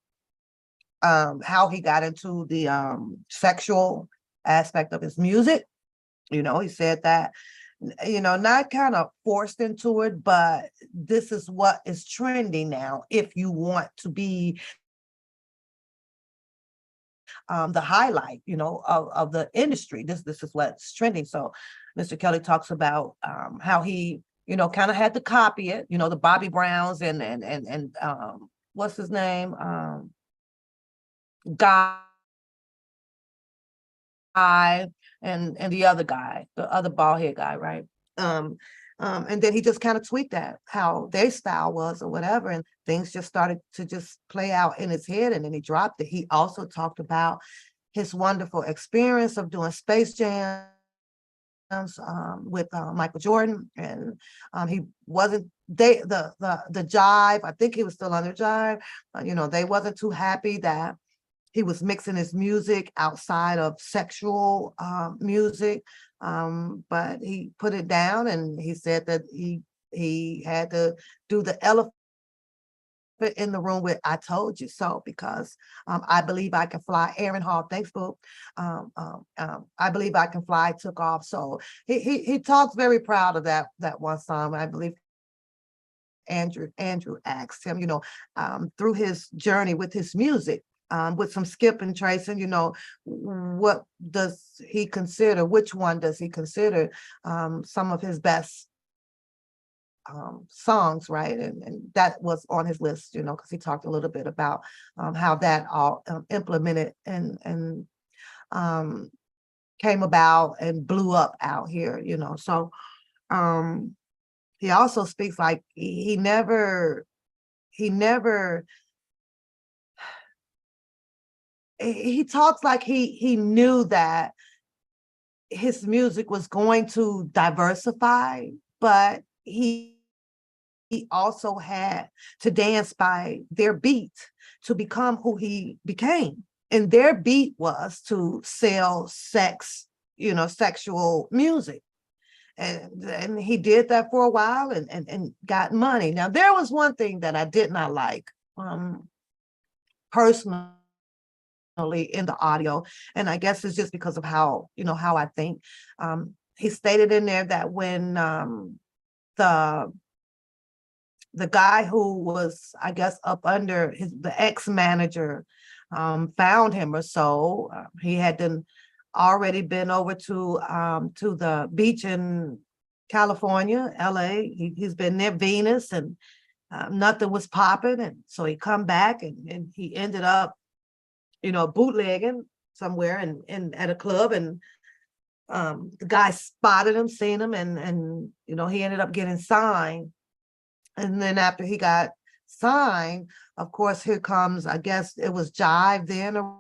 how he got into the sexual aspect of his music. You know, he said that, you know, not kind of forced into it, but this is what is trending now. If you want to be the highlight, you know, of the industry, this is what's trending. So Mr. Kelly talks about how he, you know, kind of had to copy it, you know, the Bobby Browns and what's his name? Guy and the other guy, the other bald head guy, right? And then he just kind of tweaked that, how their style was or whatever. And things just started to just play out in his head. And then he dropped it. He also talked about his wonderful experience of doing Space Jam with Michael Jordan, and he wasn't the Jive. I think he was still under Jive. They wasn't too happy that he was mixing his music outside of sexual music, but he put it down, and he said that he had to do the elephant in the room with "I told you so," because I believe I can fly. Aaron Hall, thanks, boo. I believe I can fly took off. So he talks very proud of that one song. I believe Andrew asked him, through his journey with his music, with some skip and tracing, what does he consider? Which one does he consider some of his best songs, right? And that was on his list, because he talked a little bit about how that all implemented and came about and blew up out here, So he also speaks like he never he talks like he knew that his music was going to diversify, but he also had to dance by their beat to become who he became. And their beat was to sell sexual music. And he did that for a while and got money. Now, there was one thing that I did not like personally in the audio, and I guess it's just because of how I think. He stated in there that when the guy who was, I guess, up under the ex-manager found him or so, he had already been over to the beach in California, LA. He's been near Venus, and nothing was popping, and so he come back and he ended up bootlegging somewhere and at a club, and the guy spotted him, seen him, and he ended up getting signed. And then after he got signed, of course, here comes, I guess it was Jive then or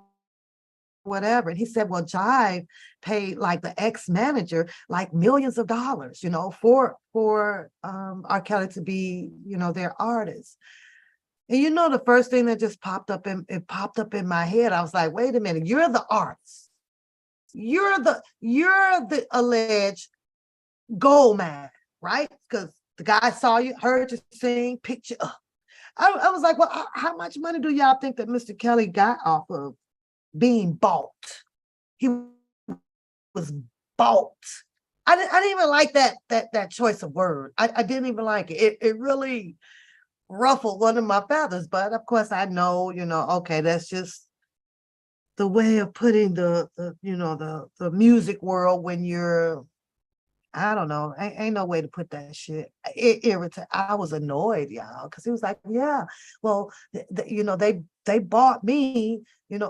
whatever. And he said, well, Jive paid like the ex-manager like millions of dollars, for R. Kelly to be, their artist. And the first thing that just popped up in my head, I was like, wait a minute, you're the artist. You're the alleged gold man, right? Because the guy saw you, heard you sing, picked you up. I was like, well, how much money do y'all think that Mr. Kelly got off of being bought? He was bought. I didn't even like that choice of word. I didn't even like it. It really ruffled one of my feathers. But of course, I know, okay, that's just the way of putting the music world when you're, I don't know. Ain't no way to put that shit. It irritated. I was annoyed, y'all, because he was like, "Yeah, well, they bought me,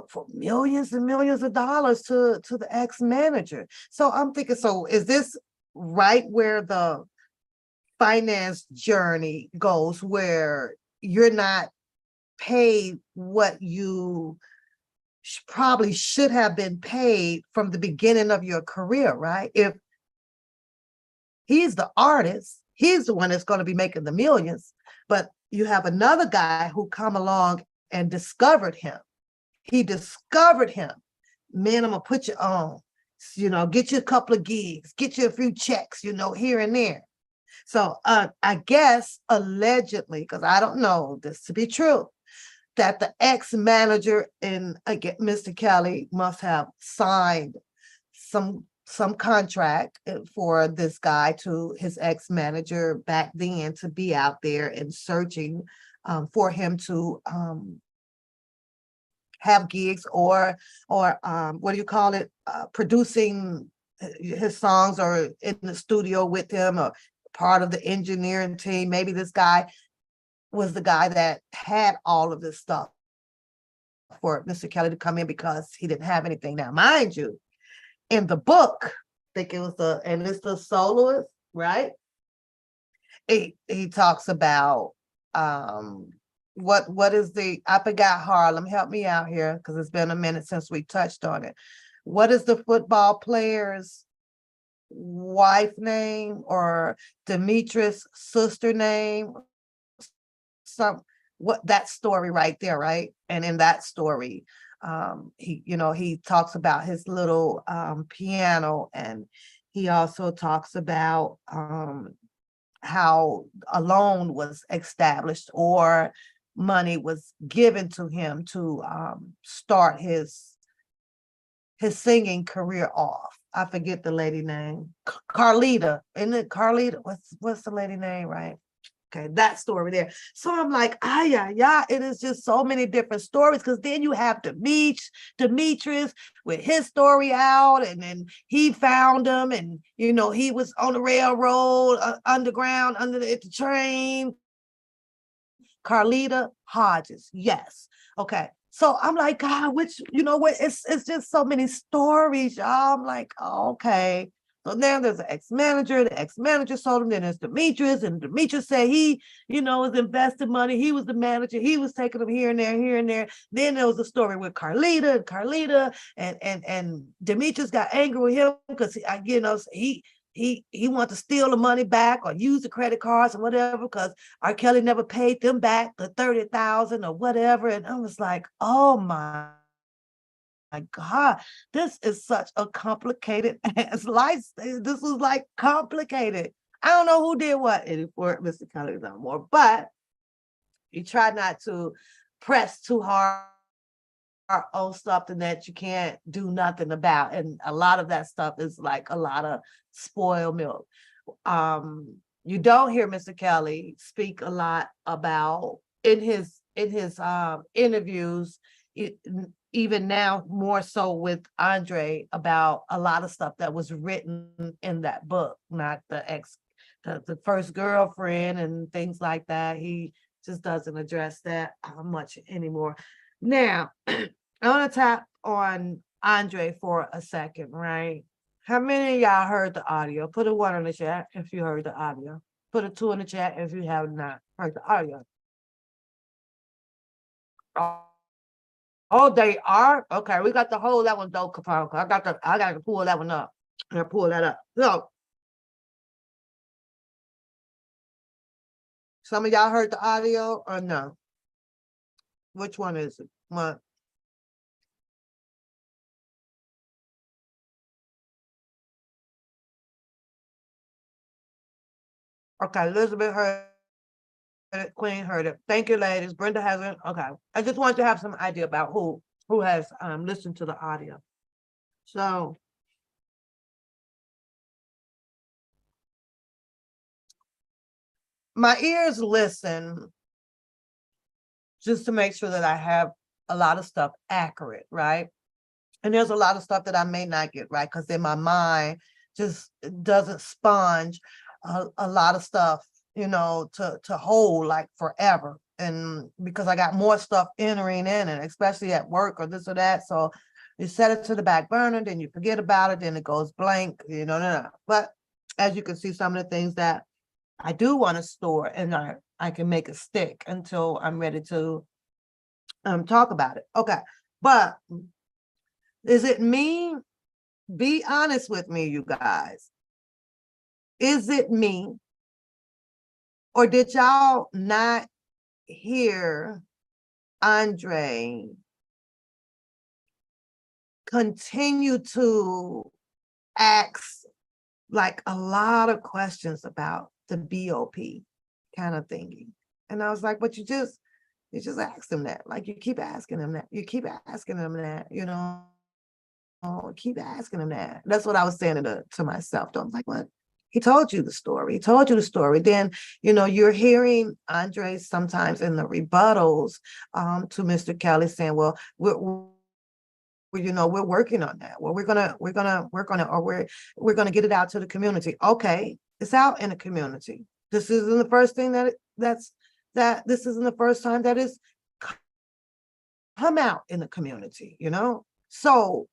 for millions and millions of dollars to the ex-manager." So I'm thinking, so is this right where the finance journey goes, where you're not paid what you probably should have been paid from the beginning of your career, right? If he's the artist, he's the one that's going to be making the millions, but you have another guy who come along and discovered him. He discovered him. Man, I'm gonna put you on, get you a couple of gigs, get you a few checks, here and there. So I guess allegedly, because I don't know this to be true, that the ex-manager and again, Mr. Kelly must have signed some contract for this guy to his ex-manager back then to be out there and searching for him to have gigs or what do you call it, producing his songs or in the studio with him or part of the engineering team. Maybe this guy was the guy that had all of this stuff for Mr. Kelly to come in because he didn't have anything. Now, mind you, in the book, I think it was and it's the soloist, right? he talks about what is the, I forgot, Harlem, help me out here because it's been a minute since we touched on it. What is the football player's wife name, or Demetrius' sister name? Some, what, that story right there, right? And in that story, he talks about his little piano, and he also talks about how a loan was established, or money was given to him to start his singing career off. I forget the lady name. Carlita, isn't it Carlita? What's the lady name, right? Okay, that story there. So I'm like, yeah, it is just so many different stories, because then you have Demetrius with his story out, and then he found him, and he was on the railroad, underground, under the train. Carlita Hodges, yes. Okay. So I'm like, God, which, what, it's just so many stories, y'all. I'm like, oh, okay. So now there's an ex-manager. The ex-manager sold him. Then there's Demetrius, and Demetrius said he, was investing money. He was the manager. He was taking them here and there, here and there. Then there was a story with Carlita, and Demetrius got angry with him because he wanted to steal the money back or use the credit cards or whatever, because R. Kelly never paid them back the 30,000 or whatever. And I was like, oh my God, this is such a complicated ass life. This was like complicated. I don't know who did what for Mr. Kelly no more, but you try not to press too hard on something that you can't do nothing about. And a lot of that stuff is like a lot of spoiled milk. You don't hear Mr. Kelly speak a lot about in his interviews, even now more so with Andre, about a lot of stuff that was written in that book, not the first girlfriend and things like that. He just doesn't address that much anymore. Now, I want to tap on Andre for a second, right? How many of y'all heard the audio? Put a 1 in the chat if you heard the audio. Put a 2 in the chat if you have not heard the audio. Oh, they are? Okay, we got to hold that one though, Capone. I got to pull that one up. I pull that up. So, some of y'all heard the audio or no? Which one is it? What? Okay, Elizabeth heard it, Queen heard it. Thank you, ladies. Brenda hasn't. Okay. I just want to have some idea about who has listened to the audio. So my ears listen just to make sure that I have a lot of stuff accurate, right? And there's a lot of stuff that I may not get right, because in my mind just doesn't sponge a lot of stuff, to hold like forever. And because I got more stuff entering in, and especially at work or this or that. So you set it to the back burner, then you forget about it, then it goes blank, no. But as you can see, some of the things that I do want to store, and I can make it stick until I'm ready to talk about it. Okay. But is it me? Be honest with me, you guys. Is it me? Or did y'all not hear Andre continue to ask like a lot of questions about the BOP kind of thingy? And I was like, but you just asked him that. Like, you keep asking him that. You keep asking him that, keep asking him that. That's what I was saying to myself. I was like, what? He told you the story. He told you the story. Then, you're hearing Andre sometimes in the rebuttals to Mr. Kelly saying, well, we're working on that. Well, we're gonna work on it, or we're gonna get it out to the community. Okay, it's out in the community. This isn't the first thing this isn't the first time that it's come out in the community, So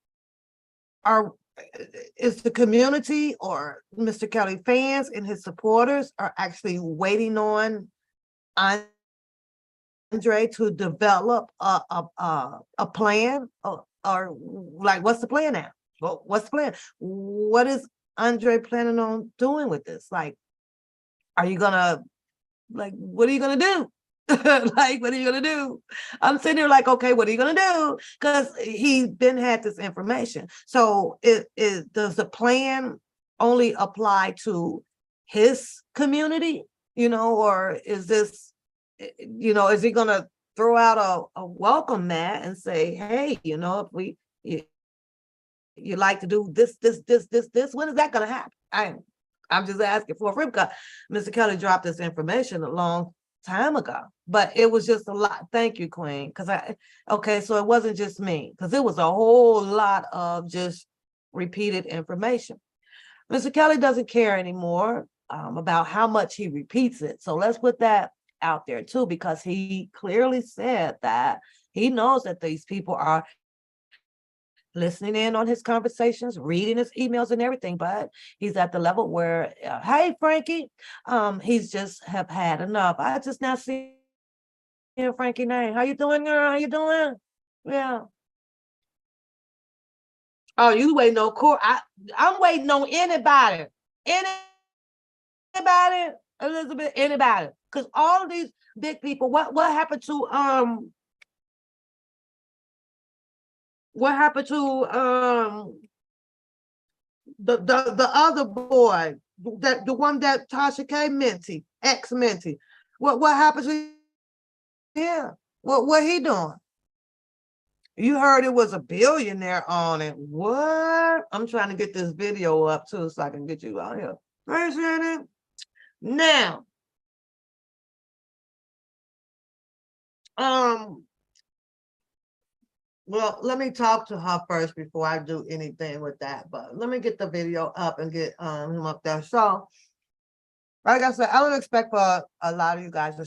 is the community or Mr. Kelly fans and his supporters are actually waiting on Andre to develop a plan, or like, what's the plan now? What's the plan? What is Andre planning on doing with this? Like, are you gonna, like, what are you gonna do? Like, what are you gonna do? I'm sitting here like, okay, what are you gonna do? Because he been had this information. So does the plan only apply to his community, or is this, is he gonna throw out a welcome mat and say, hey, if you like to do this, when is that gonna happen? I'm just asking for a friend, because Mr. Kelly dropped this information a long time ago, but it was just a lot. Thank you, Queen. Okay, so it wasn't just me, because it was a whole lot of just repeated information. Mr. Kelly doesn't care anymore about how much he repeats it. So let's put that out there too, because he clearly said that he knows that these people are listening in on his conversations, reading his emails and everything, but he's at the level where, hey, Frankie, he's just have had enough. I just now see Frankie name. How you doing, girl? How you doing? Yeah. Oh, you waiting on court? I'm waiting on anybody. Anybody, Elizabeth, anybody. Because all of these big people, what happened to the other boy, that the one that Tasha K Minty, ex Minty. What happened to him? What he doing? You heard it was a billionaire on it. What? I'm trying to get this video up too, so I can get you out here. Where's it? Now, well, let me talk to her first before I do anything with that. But let me get the video up and get him up there. So, like I said, I would expect for a lot of you guys to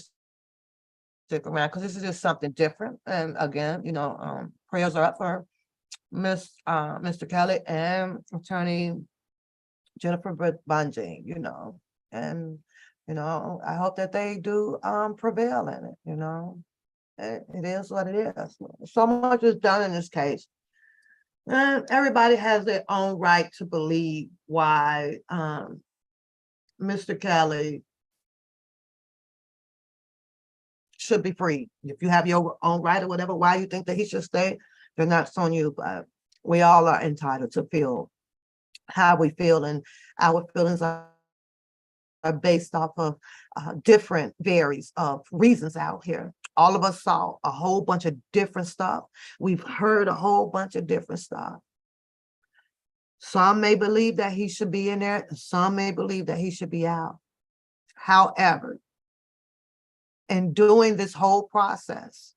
stick around, because this is just something different. And again, prayers are up for Mr. Kelly and attorney Jennifer Bungie, and I hope that they do prevail in it. It is what it is. So much is done in this case. And everybody has their own right to believe why Mr. Kelly should be free. If you have your own right or whatever, why you think that he should stay, they're not on you, but we all are entitled to feel how we feel, and our feelings are based off of different varies of reasons out here. All of us saw a whole bunch of different stuff. We've heard a whole bunch of different stuff. Some may believe that he should be in there. Some may believe that he should be out. However, in doing this whole process,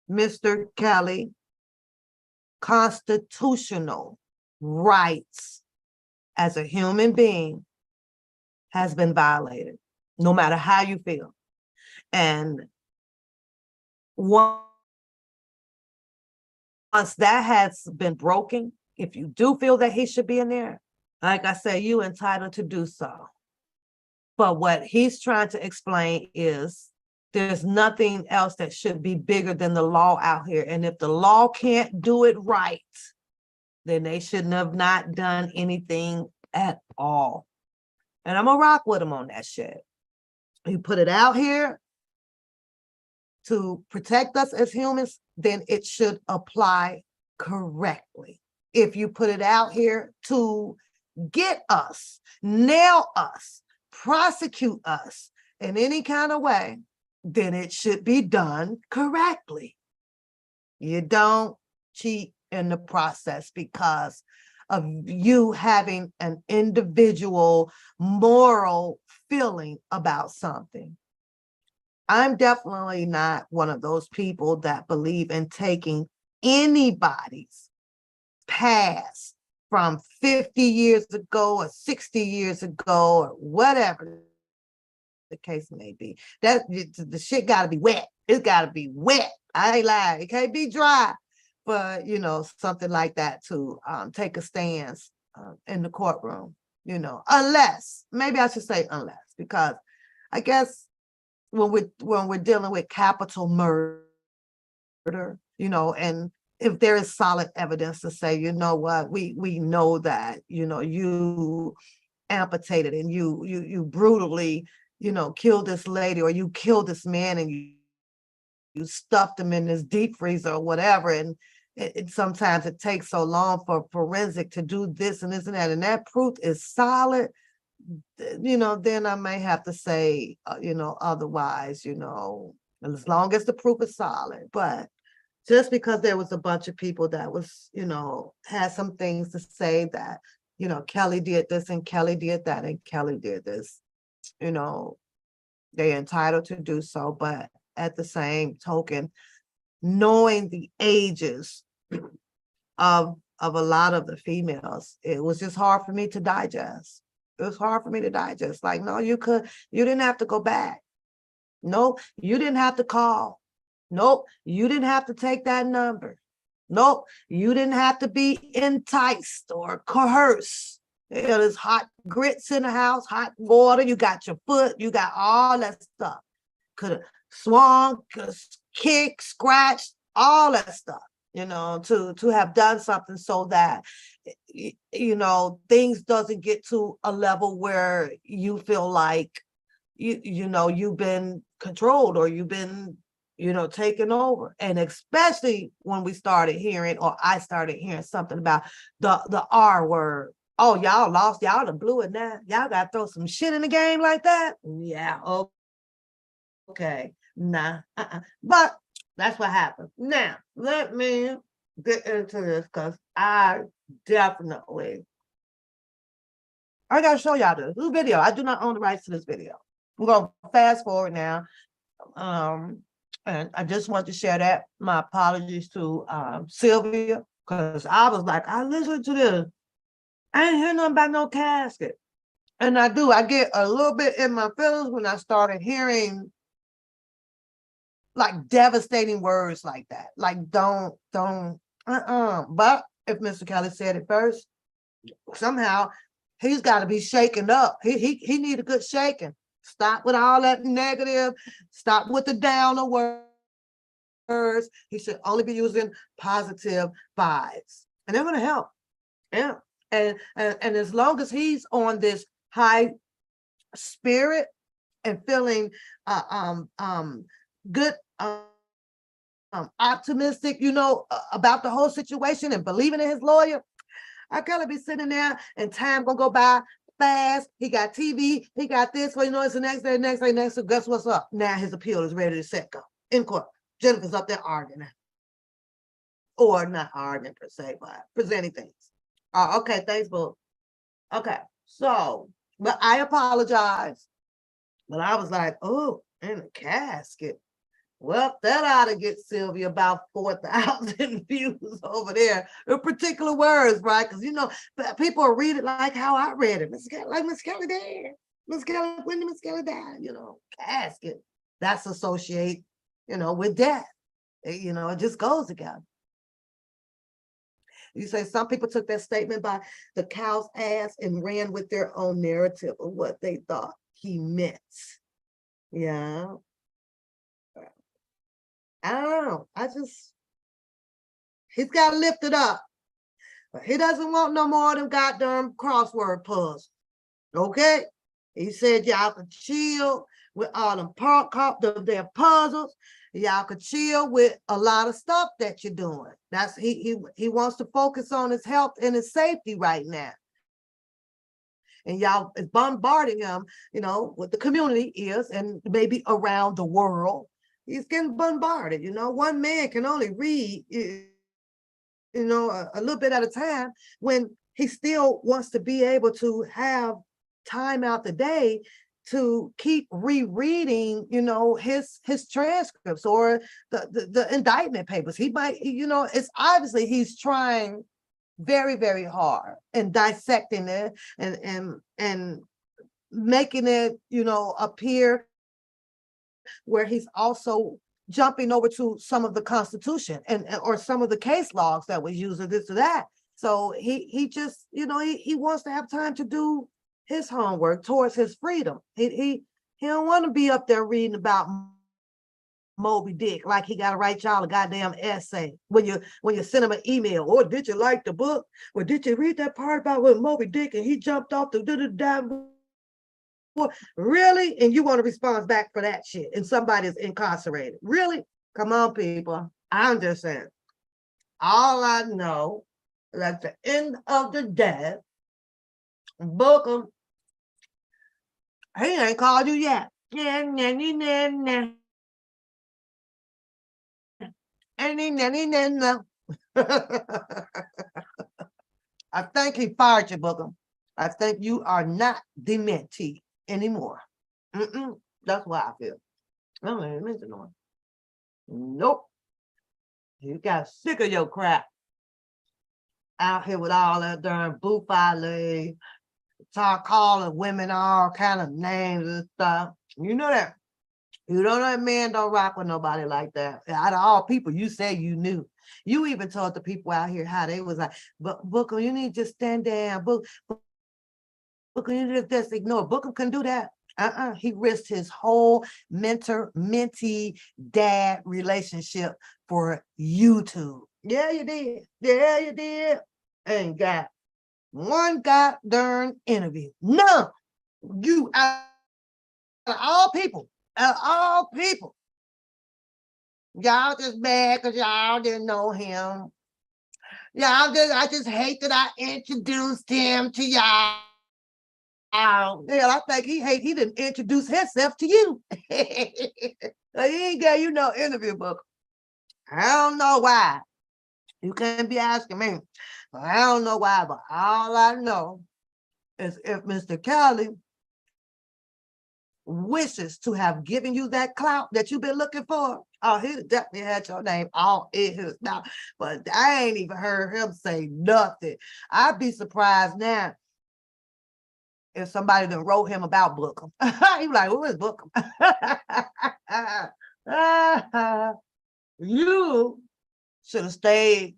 Mr. Kelly, constitutional rights as a human being has been violated, no matter how you feel. And once that has been broken, if you do feel that he should be in there, like I said, you're entitled to do so. But what he's trying to explain is there's nothing else that should be bigger than the law out here. And if the law can't do it right, then they shouldn't have not done anything at all. And I'm gonna rock with him on that shit. You put it out here to protect us as humans, then it should apply correctly. If you put it out here to get us, nail us, prosecute us in any kind of way, then it should be done correctly. You don't cheat in the process because of you having an individual moral feeling about something. I'm definitely not one of those people that believe in taking anybody's past from 50 years ago or 60 years ago or whatever the case may be. That the shit got to be wet. It's got to be wet. I ain't lying. It can't be dry. for, something like that to take a stance in the courtroom, unless, maybe I should say unless, because I guess when we're dealing with capital murder, and if there is solid evidence to say, you know what, we know that, you amputated and you brutally, killed this lady, or you killed this man, and you stuffed him in this deep freezer or whatever, and sometimes it takes so long for forensic to do this and this and that, and that proof is solid, then I may have to say, otherwise, as long as the proof is solid. But just because there was a bunch of people that was, had some things to say that, Kelly did this and Kelly did that and Kelly did this, they're entitled to do so. But at the same token, knowing the ages of a lot of the females, it was just hard for me to digest. It was hard for me to digest. Like, no, you didn't have to go back. Nope, you didn't have to call. Nope, you didn't have to take that number. Nope, you didn't have to be enticed or coerced. There's hot grits in the house, hot water, you got your foot, you got all that stuff. Could have swung, could have kicked, scratched, all that stuff, to have done something so that, things doesn't get to a level where you feel like, you've been controlled or you've been, taken over. And especially when we started hearing, or I started hearing something about the R word. Oh, y'all lost, y'all done blew it now. Y'all got to throw some shit in the game like that? Yeah, okay, nah. But that's what happened. Now, let me get into this, because I got to show y'all this video. I do not own the rights to this video. We're going to fast forward now. And I just want to share that. My apologies to Sylvia, because I was like, I listened to this. I ain't hear nothing about no casket. And I get a little bit in my feelings when I started hearing like devastating words like that. Like, don't. But if Mr. Kelly said it first, somehow he's got to be shaken up. He need a good shaking. Stop with all that negative. Stop with the downer words. He should only be using positive vibes, and they're going to help. Yeah, and as long as he's on this high spirit and feeling good, optimistic, about the whole situation, and believing in his lawyer, I gotta be sitting there, and time gonna go by fast. He got TV, he got this. Well, it's the next day. So guess what's up? Now his appeal is ready to set go in court. Jennifer's up there arguing, or not arguing per se, but presenting things. Okay, thanks, boo. Okay, so, but I apologize. But I was like, oh, in a casket. Well, that ought to get Sylvia about 4,000 views over there. In particular words, right? Because, people read it like how I read it. Miss Kelly, like Miss Kelly died. Miss Kelly, when did Miss Kelly die? Casket. That's associate, with death. It just goes together. You say some people took that statement by the cow's ass and ran with their own narrative of what they thought he meant. Yeah. I don't know. He's got to lift it up. But he doesn't want no more of them goddamn crossword puzzles. Okay? He said y'all could chill with all them their puzzles. Y'all could chill with a lot of stuff that you're doing. That's he wants to focus on his health and his safety right now. And y'all is bombarding him, what the community is, and maybe around the world. He's getting bombarded. One man can only read, a little bit at a time, when he still wants to be able to have time out the day to keep rereading, his transcripts or the indictment papers. He might, it's obviously he's trying very, very hard and dissecting it and making it, appear where he's also jumping over to some of the Constitution and or some of the case logs that was used or this or that. So he just, he wants to have time to do his homework towards his freedom. He don't want to be up there reading about Moby Dick like he got to write y'all a goddamn essay when you send him an email. Or did you like the book? Or did you read that part about when Moby Dick and he jumped off the really? And you want a response back for that shit? And somebody's incarcerated. Really? Come on, people. I'm just saying. All I know is at the end of the day, Booker, he ain't called you yet. I think he fired you, Booker. I think you are not the mentee anymore. That's why I feel. I don't even mention no one. Nope. You got sick of your crap. Out here with all that darn buffalo, start calling women all kind of names and stuff. You know that. You know that man don't rock with nobody like that. Out of all people, you say you knew. You even told the people out here how they was like, but Booker, you need to just stand down. Booker, you need to just ignore. Booker can do that. He risked his whole mentee dad relationship for YouTube. Yeah, you did. Yeah, you did. Ain't got one goddamn interview. None. You out of all people. Y'all just mad because y'all didn't know him. I just hate that I introduced him to y'all. Hell, I think he didn't introduce himself to you. He ain't gave you no interview book. I don't know why. You can't be asking me. I don't know why, but all I know is if Mr. Kelly wishes to have given you that clout that you've been looking for, oh, he definitely had your name all in his mouth. But I ain't even heard him say nothing. I'd be surprised now if somebody done wrote him about Booker. He was like, who is Booker? You should have stayed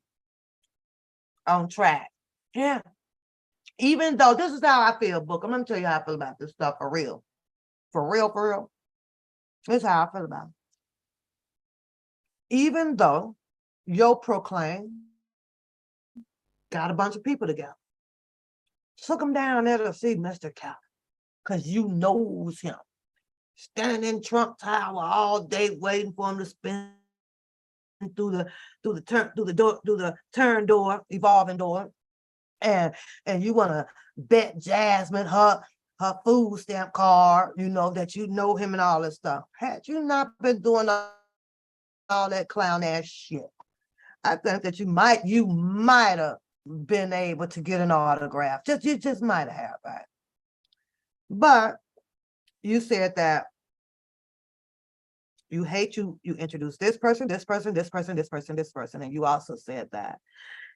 on track. Yeah. Even though this is how I feel, Booker. I'm gonna tell you how I feel about this stuff for real. For real, for real. This is how I feel about it. Even though Yo Proclaim got a bunch of people together, took him down there to see Mr. Kelly, because you knows him. Standing in Trump Tower all day waiting for him to spin through the turn door, evolving door. And you want to bet Jasmine her food stamp card, that you know him and all this stuff. Had you not been doing all that clown ass shit, I think that you might have been able to get an autograph. You just might have, right? But you said that you introduced this person, and you also said that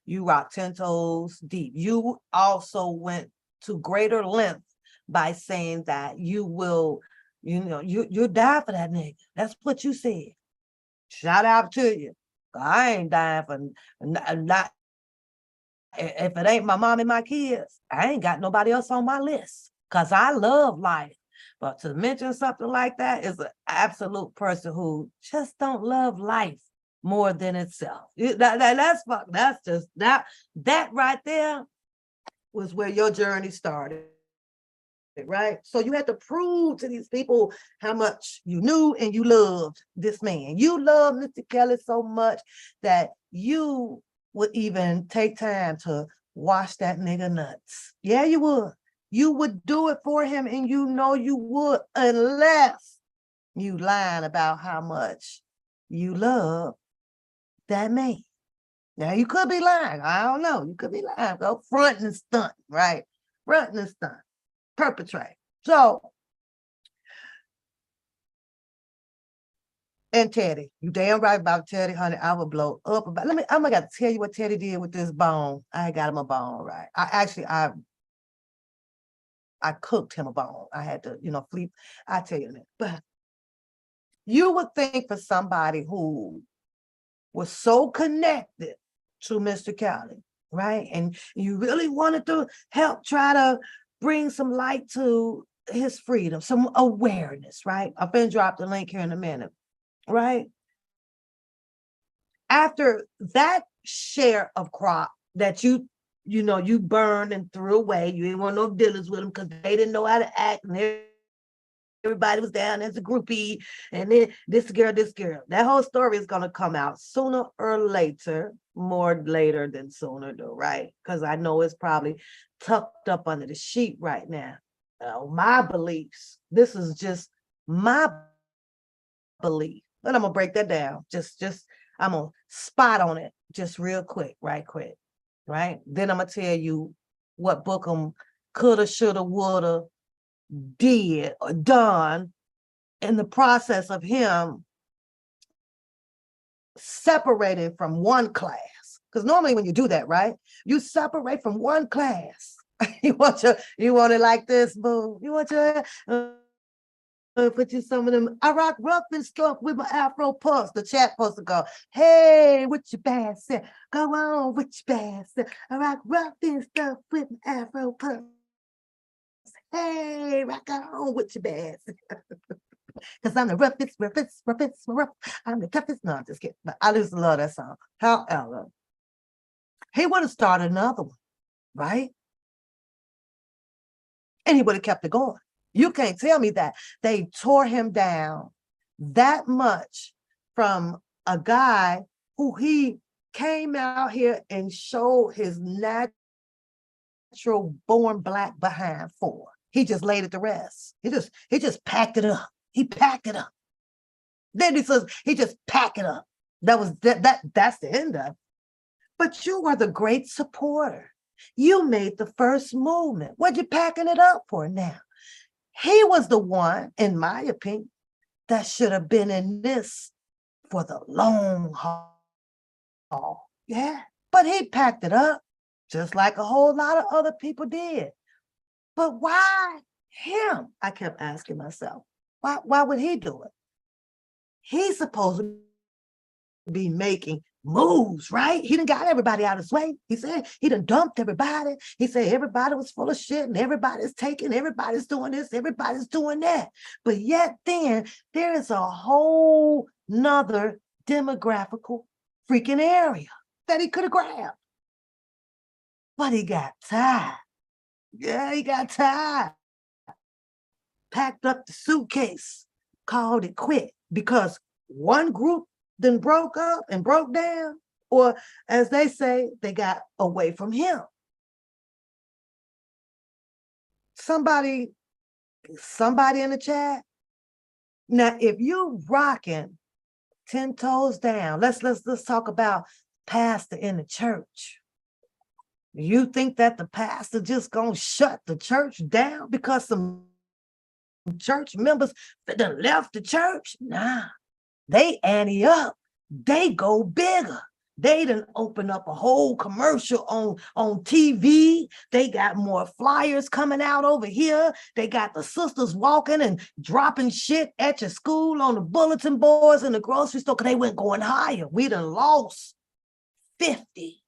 you rock 10 toes deep. You also went to greater length by saying that you will, you die for that nigga. That's what you said. Shout out to you. I ain't dying for not. If it ain't my mom and my kids, I ain't got nobody else on my list because I love life. But to mention something like that is an absolute person who just don't love life more than itself. That's just that right there was where your journey started, right? So you had to prove to these people how much you knew and you loved this man. You love Mr. Kelly so much that you would even take time to wash that nigga nuts. Yeah, you would. You would do it for him, and you know you would, unless you lying about how much you love that man. Now you could be lying. I don't know. You could be lying. Go front and stunt, right? Front and stunt. Perpetrate. So, and Teddy, you damn right about Teddy, honey. I would blow up about. I'm gonna got to tell you what Teddy did with this bone. I got him a bone, right? I cooked him a bone. I had to, flip. I tell you that. But You would think for somebody who was so connected to Mr. Kelly, right? And you really wanted to help try to bring some light to his freedom, some awareness, right? I'm going to drop the link here in a minute, right? After that share of crop that you burned and threw away, you didn't want no dealers with them because they didn't know how to act, and everybody was down as a groupie, and then this girl. That whole story is going to come out sooner or later, more later than sooner, though, right? Because I know it's probably tucked up under the sheet right now. My beliefs. This is just my belief, and I'm gonna break that down. Just I'm gonna spot on it just real quick, right quick, right? Then I'm gonna tell you what Bookham coulda, shoulda, woulda did or done in the process of him separating from one class. Because normally when you do that, right, you separate from one class. you want it like this, boo. You want your put you some of them. I rock rough and stuff with my Afro puffs. The chat supposed to go, hey, what your bad self? Go on with your bad self. I rock rough and stuff with my Afro puffs. Hey, rock on with your bad self. Because I'm the roughest. I'm the toughest. No, I'm just kidding. But I just love that song. However, he would have started another one, right? And he would have kept it going. You can't tell me that they tore him down that much from a guy who he came out here and showed his natural born black behind for. He just laid it to rest. He just packed it up. He packed it up. Then he says he just packed it up. That's the end of it. But you were the great supporter. You made the first movement. What you packing it up for now? He was the one, in my opinion, that should have been in this for the long haul. Yeah. But he packed it up just like a whole lot of other people did. But why him? I kept asking myself, why would he do it? He's supposed to be making moves, right? He done got everybody out of his way. He said he done dumped everybody. He said everybody was full of shit and everybody's taking, everybody's doing this, everybody's doing that. But yet then there is a whole nother demographical freaking area that he could have grabbed. But he got tired. Yeah, he got tired. Packed up the suitcase, called it quit because one group then broke up and broke down, or as they say, they got away from him. Somebody in the chat. Now, if you rocking 10 toes down, let's talk about pastor in the church. You think that the pastor just gonna shut the church down because some church members that left the church? Nah, they ante up. They go bigger. They done open up a whole commercial on TV. They got more flyers coming out over here. They got the sisters walking and dropping shit at your school on the bulletin boards in the grocery store because they went going higher. We done lost 50.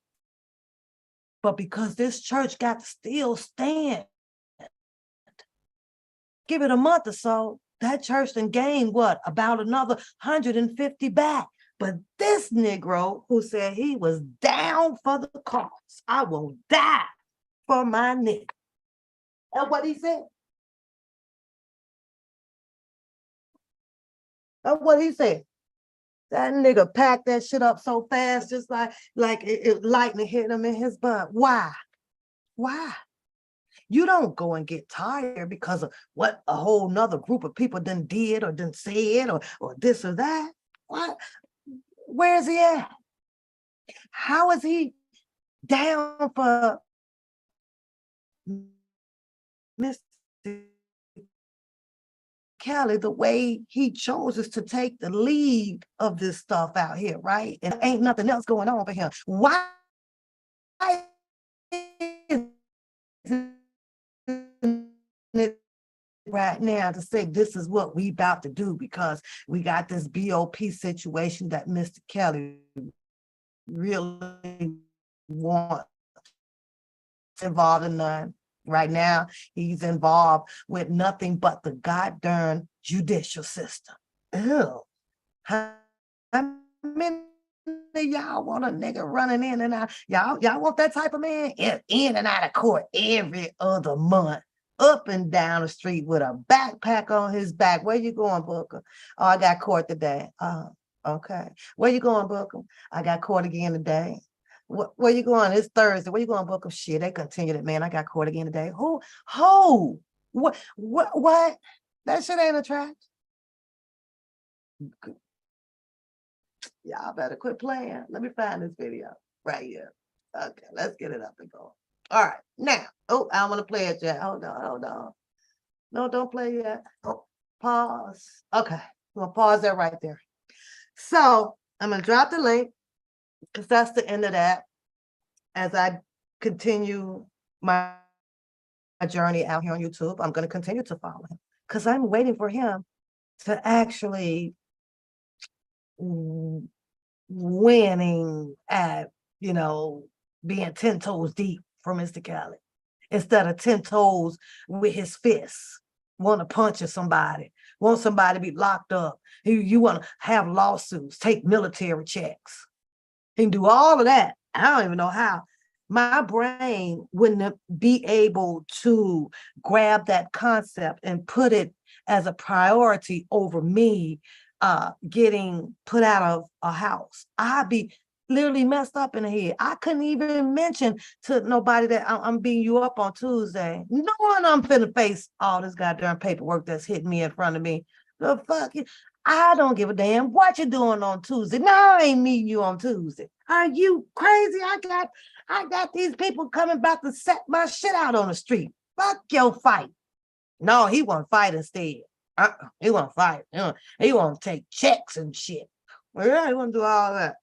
But because this church got to still stand, give it a month or so, that church done gained what? About another 150 back. But this Negro who said he was down for the cause, I will die for my nigga. That's what he said. That's what he said. That nigga packed that shit up so fast, just like lightning hit him in his butt. Why? Why? You don't go and get tired because of what a whole nother group of people done did or done said or this or that. What? Where's he at? How is he down for Mr. Kelly the way he chooses to take the lead of this stuff out here, right? And ain't nothing else going on for him. Why is it right now to say this is what we about to do because we got this BOP situation that Mr. Kelly really wants involved in none. Right now, he's involved with nothing but the goddamn judicial system. Ew. How many of y'all want a nigga running in and out? Y'all want that type of man? In and out of court every other month, up and down the street with a backpack on his back. Where you going, Booker? Oh, I got court today. Okay. Where you going, Booker? I got court again today. Where you going? It's Thursday. Where you going, Booker? Shit, they continued it, man. I got court again today. Who? What? That shit ain't attractive. Y'all better quit playing. Let me find this video right here. Okay, let's get it up and go. All right, now. Oh, I don't want to play it yet. Hold on. No, don't play yet. Oh, pause. Okay, I'm gonna pause that right there. So I'm gonna drop the link because that's the end of that. As I continue my journey out here on YouTube, I'm gonna continue to follow him because I'm waiting for him to actually winning at, being 10 toes deep for Mr. Kelly instead of 10 toes with his fists, want to punch at somebody, want somebody to be locked up. You want to have lawsuits, take military checks. He can do all of that. I don't even know how. My brain wouldn't be able to grab that concept and put it as a priority over me getting put out of a house. I'd be literally messed up in the head. I couldn't even mention to nobody that I'm beating you up on Tuesday. Knowing I'm finna face all this goddamn paperwork that's hitting me in front of me. The fuck? I don't give a damn what you're doing on Tuesday. No, I ain't meeting you on Tuesday. Are you crazy? I got these people coming about to set my shit out on the street. Fuck your fight. No, he want to fight instead. He want to fight. He want to take checks and shit. Well, yeah, he want to do all that.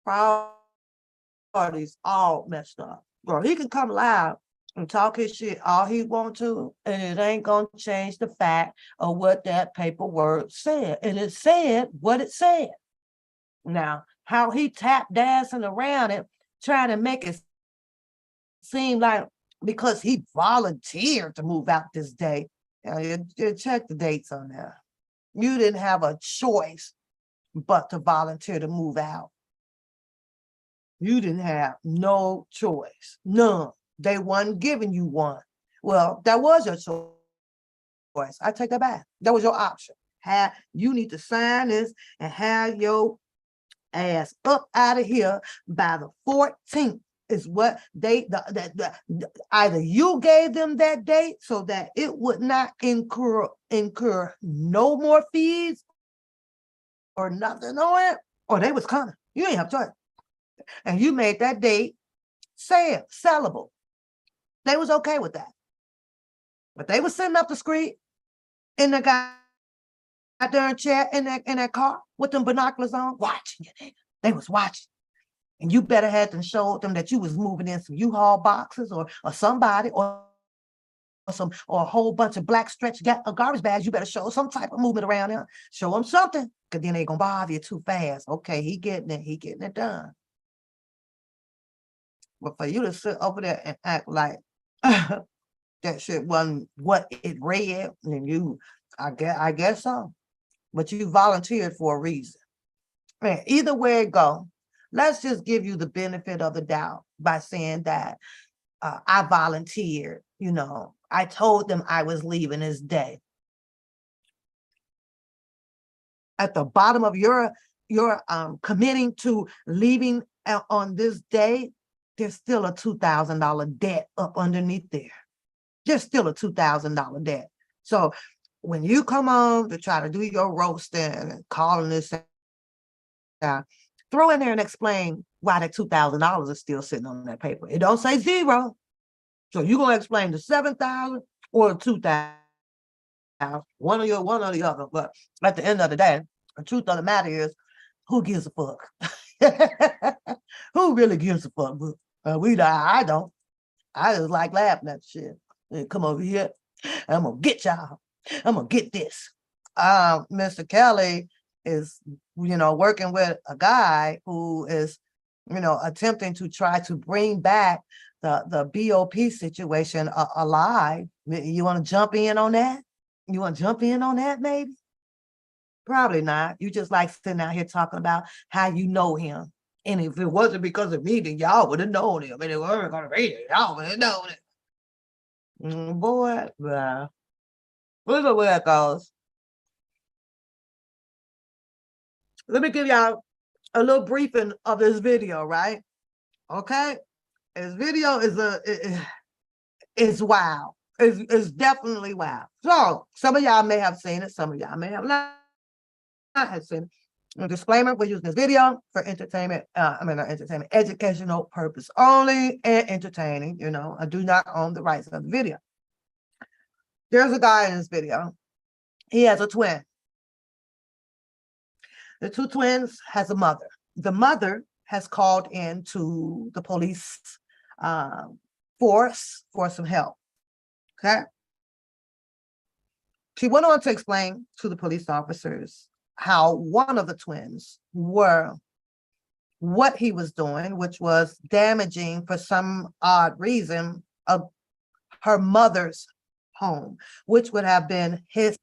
Priorities all messed up. Bro, he can come loud and talk his shit all he want to, and it ain't gonna change the fact of what that paperwork said. And it said what it said. Now, how he tap dancing around it, trying to make it seem like because he volunteered to move out this day. You check the dates on there. You didn't have a choice but to volunteer to move out. You didn't have no choice, none. They wasn't giving you one. Well, that was your choice. I take that back. That was your option. You need to sign this and have your ass up out of here by the 14th. Is what either you gave them that date so that it would not incur no more fees or nothing on it, or they was coming. You ain't have choice. And you made that date sellable. They was okay with that. But they was sitting up the street in the goddamn chair in that car with them binoculars on, watching you. They was watching. And you better had to show them that you was moving in some U-Haul boxes or somebody or a whole bunch of black stretch garbage bags. You better show some type of movement around there. Show them something, because then they gonna bother you too fast. Okay, he getting it done. But for you to sit over there and act like that shit wasn't what it read, and I guess so. But you volunteered for a reason. Man, either way it go, let's just give you the benefit of the doubt by saying that I volunteered. I told them I was leaving this day. At the bottom of your committing to leaving on this day, there's still a $2,000 debt up underneath there. There's still a $2,000 debt. So when you come on to try to do your roasting and calling this out, throw in there and explain why that $2,000 is still sitting on that paper. It don't say zero. So you're going to explain the 7,000 or the 2,000. One or the other. But at the end of the day, the truth of the matter is, who gives a fuck? Who really gives a fuck? I don't. I just like laughing at shit. Come over here, I'm gonna get y'all. I'm gonna get this. Mr. Kelly is, working with a guy who is, attempting to try to bring back the BOP situation alive. You want to jump in on that? You want to jump in on that, maybe? Probably not. You just like sitting out here talking about how you know him. And if it wasn't because of me, then y'all would have known him. And it weren't gonna be it. Y'all would have known it. Boy, blah. Look at where that goes. Let me give y'all a little briefing of this video, right? Okay. This video is wild. It's definitely wild. So some of y'all may have seen it, some of y'all may have not have seen it. A disclaimer: we're using this video for entertainment, not entertainment, educational purpose only and entertaining. I do not own the rights of the video. There's a guy in this video. He has a twin. The two twins has a mother. The mother has called in to the police force for some help. Okay. She went on to explain to the police officers how one of the twins what he was doing, which was damaging for some odd reason of her mother's home, which would have been his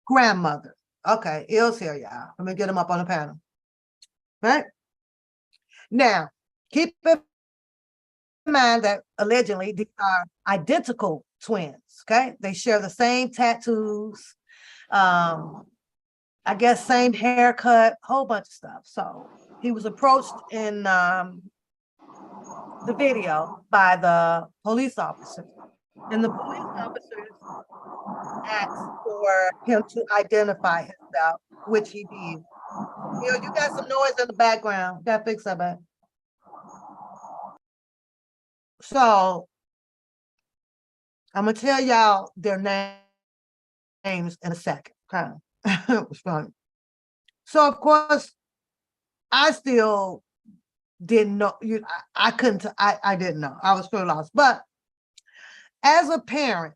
grandmother. Okay, Il's here, y'all. Let me get him up on the panel. Right? Now, keep in mind that allegedly these are identical twins, okay? They share the same tattoos, I guess same haircut, whole bunch of stuff. So he was approached in the video by the police officer, and the police officers asked for him to identify himself, which he did. You got some noise in the background. Gotta fix that, man. So I'm gonna tell y'all their names in a second. Okay. It was funny. So of course, I still didn't know. I couldn't. I didn't know. I was still lost. But as a parent,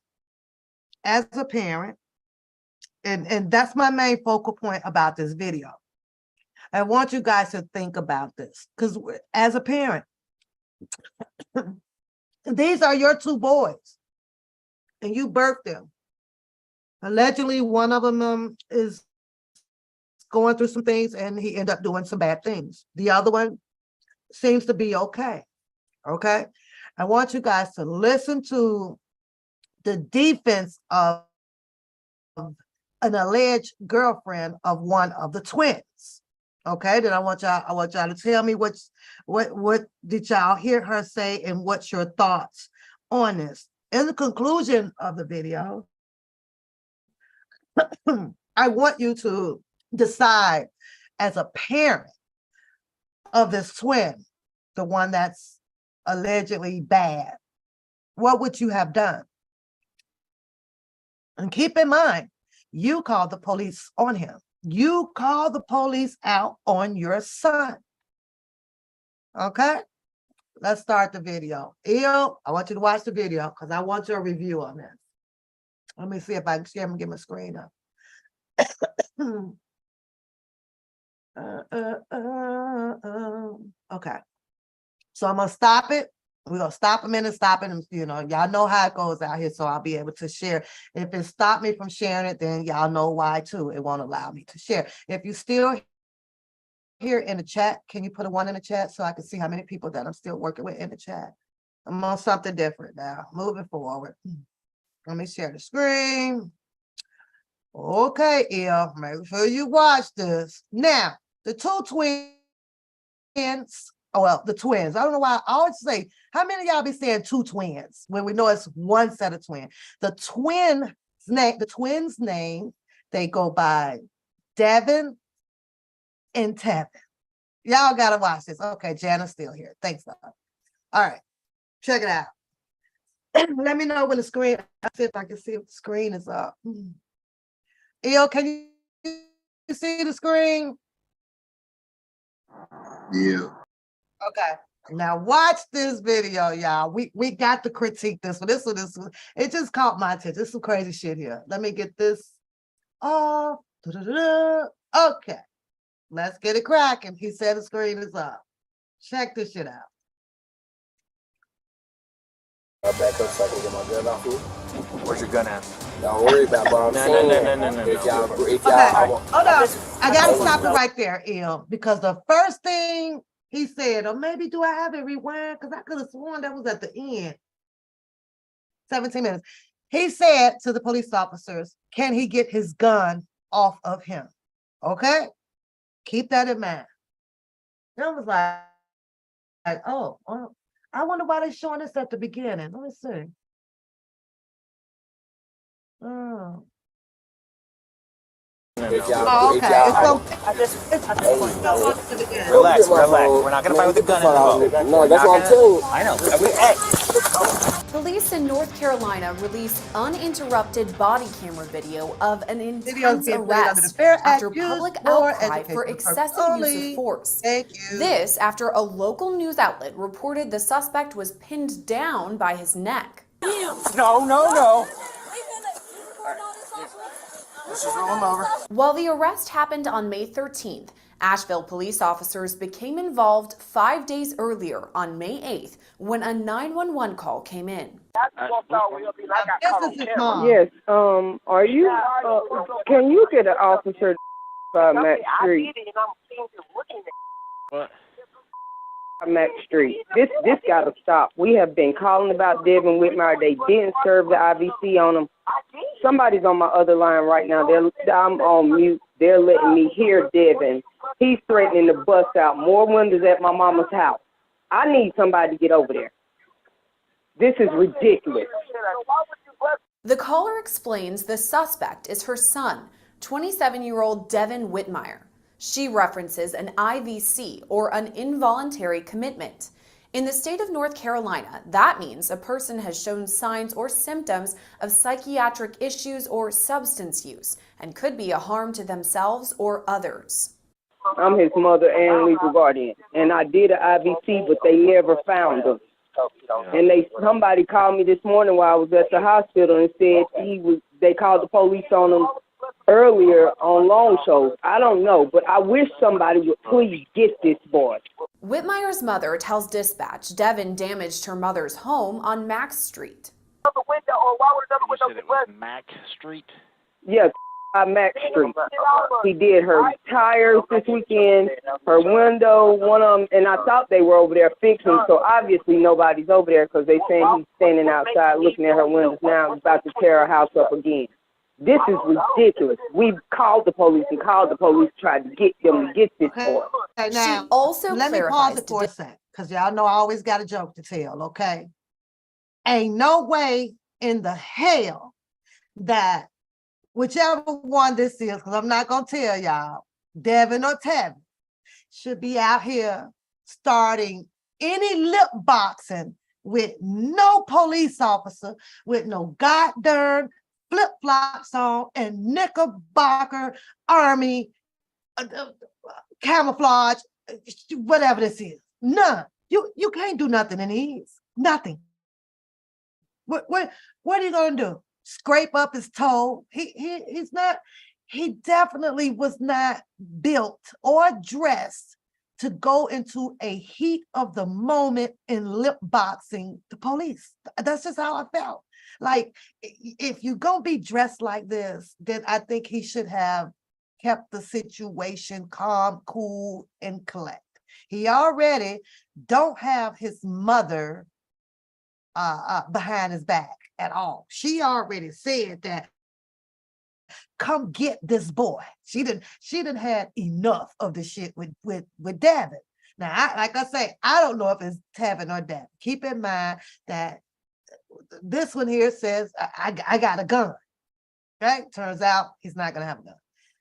and that's my main focal point about this video. I want you guys to think about this, because as a parent, these are your two boys, and you birthed them. Allegedly, one of them is going through some things, and he ended up doing some bad things. The other one seems to be okay. Okay, I want you guys to listen to the defense of an alleged girlfriend of one of the twins. Okay, then I want y'all to tell me what did y'all hear her say, and what's your thoughts on this. In the conclusion of the video, I want you to decide, as a parent of this twin, the one that's allegedly bad, what would you have done? And keep in mind, you called the police on him. You called the police out on your son. Okay, let's start the video. Il, I want you to watch the video because I want your review on this. Let me see if I can share and get my screen up. Okay, so I'm gonna stop it. We're gonna stop a minute, stop it, and y'all know how it goes out here, so I'll be able to share. If it stopped me from sharing it, then y'all know why too. It won't allow me to share. If you still here in the chat, can you put a 1 in the chat so I can see how many people that I'm still working with in the chat? I'm on something different now, moving forward. Let me share the screen. Okay, Il, make sure you watch this. Now, the two twins, the twins. I don't know why I always say, how many of y'all be saying two twins when we know it's one set of twins? The twins' name, they go by Devin and Tevin. Y'all gotta watch this. Okay, Jana's still here. Thanks, God. All right, check it out. Let me know when the screen, I see if I can see if the screen is up. Il, can you see the screen? Yeah. Okay. Now watch this video, y'all. We got to critique this one. This one, it just caught my attention. There's some crazy shit here. Let me get this off. Okay, let's get it cracking. He said the screen is up. Check this shit out. I'll back up so I can get my gun off here. Where's your gun at? Don't worry about it, but I'm saying No. if y'all, Hold on. I gotta stop it right there, Il, because the first thing he said, or maybe do I have it rewind? Because I could have sworn that was at the end. 17 minutes. He said to the police officers, can he get his gun off of him? Okay? Keep that in mind. That was like, oh, I wonder why they're showing this at the beginning. Let me see. Oh. Oh, okay. Relax. We're not gonna fight with the gun in the boat. No, that's what I'm telling you. I know. Hey. Police in North Carolina released uninterrupted body camera video of an intense being played under the arrest Fair Act after used public for outcry for educational excessive purposes use of force. Thank you. This after a local news outlet reported the suspect was pinned down by his neck. No. Let's just roll him over. While the arrest happened on May 13th, Asheville police officers became involved 5 days earlier on May 8th when a 911 call came in. This is his mom. Yes. Are you? Can you get an officer Mac Street? What? Mac Street. This gotta stop. We have been calling about Devin Whitmire. They didn't serve the IVC on him. Somebody's on my other line right now. I'm on mute. They're letting me hear Devin. He's threatening to bust out more windows at my mama's house. I need somebody to get over there. This is ridiculous. The caller explains the suspect is her son, 27-year-old Devin Whitmire. She references an IVC, or an involuntary commitment. In the state of North Carolina, that means a person has shown signs or symptoms of psychiatric issues or substance use and could be a harm to themselves or others. I'm his mother and legal guardian, and I did an IVC, but they never found him. And somebody called me this morning while I was at the hospital and said they called the police on him earlier on long shows. I don't know, but I wish somebody would please get this boy. Whitmire's mother tells dispatch Devin damaged her mother's home on Max Street. You said it was Mac Street? Yes, on Max Street. He did her tires this weekend, her window, one of them, and I thought they were over there fixing, so obviously nobody's over there because they saying he's standing outside looking at her windows now, about to tear her house up again. This is ridiculous. We've called the police and called the police, tried to get them to get this boy. Okay, now, She also let me clarifies pause it for a sec, because y'all know I always got a joke to tell, okay? Ain't no way in the hell that whichever one this is, because I'm not going to tell y'all, Devin or Tevin, should be out here starting any lip boxing with no police officer, with no goddamn flip-flops on and Knickerbocker Army camouflage, whatever this is. None. You can't do nothing in these. Nothing. What are you gonna do? Scrape up his toe? He's not. He definitely was not built or dressed to go into a heat of the moment in lip boxing the police. That's just how I felt. Like, if you're gonna be dressed like this, then I think he should have kept the situation calm, cool, and collect. He already don't have his mother behind his back at all. She already said that, come get this boy. She didn't had enough of the shit with Devin. Now, like I say, I don't know if it's Tevin or Devin. Keep in mind that this one here says, I got a gun. Okay, turns out he's not gonna have a gun.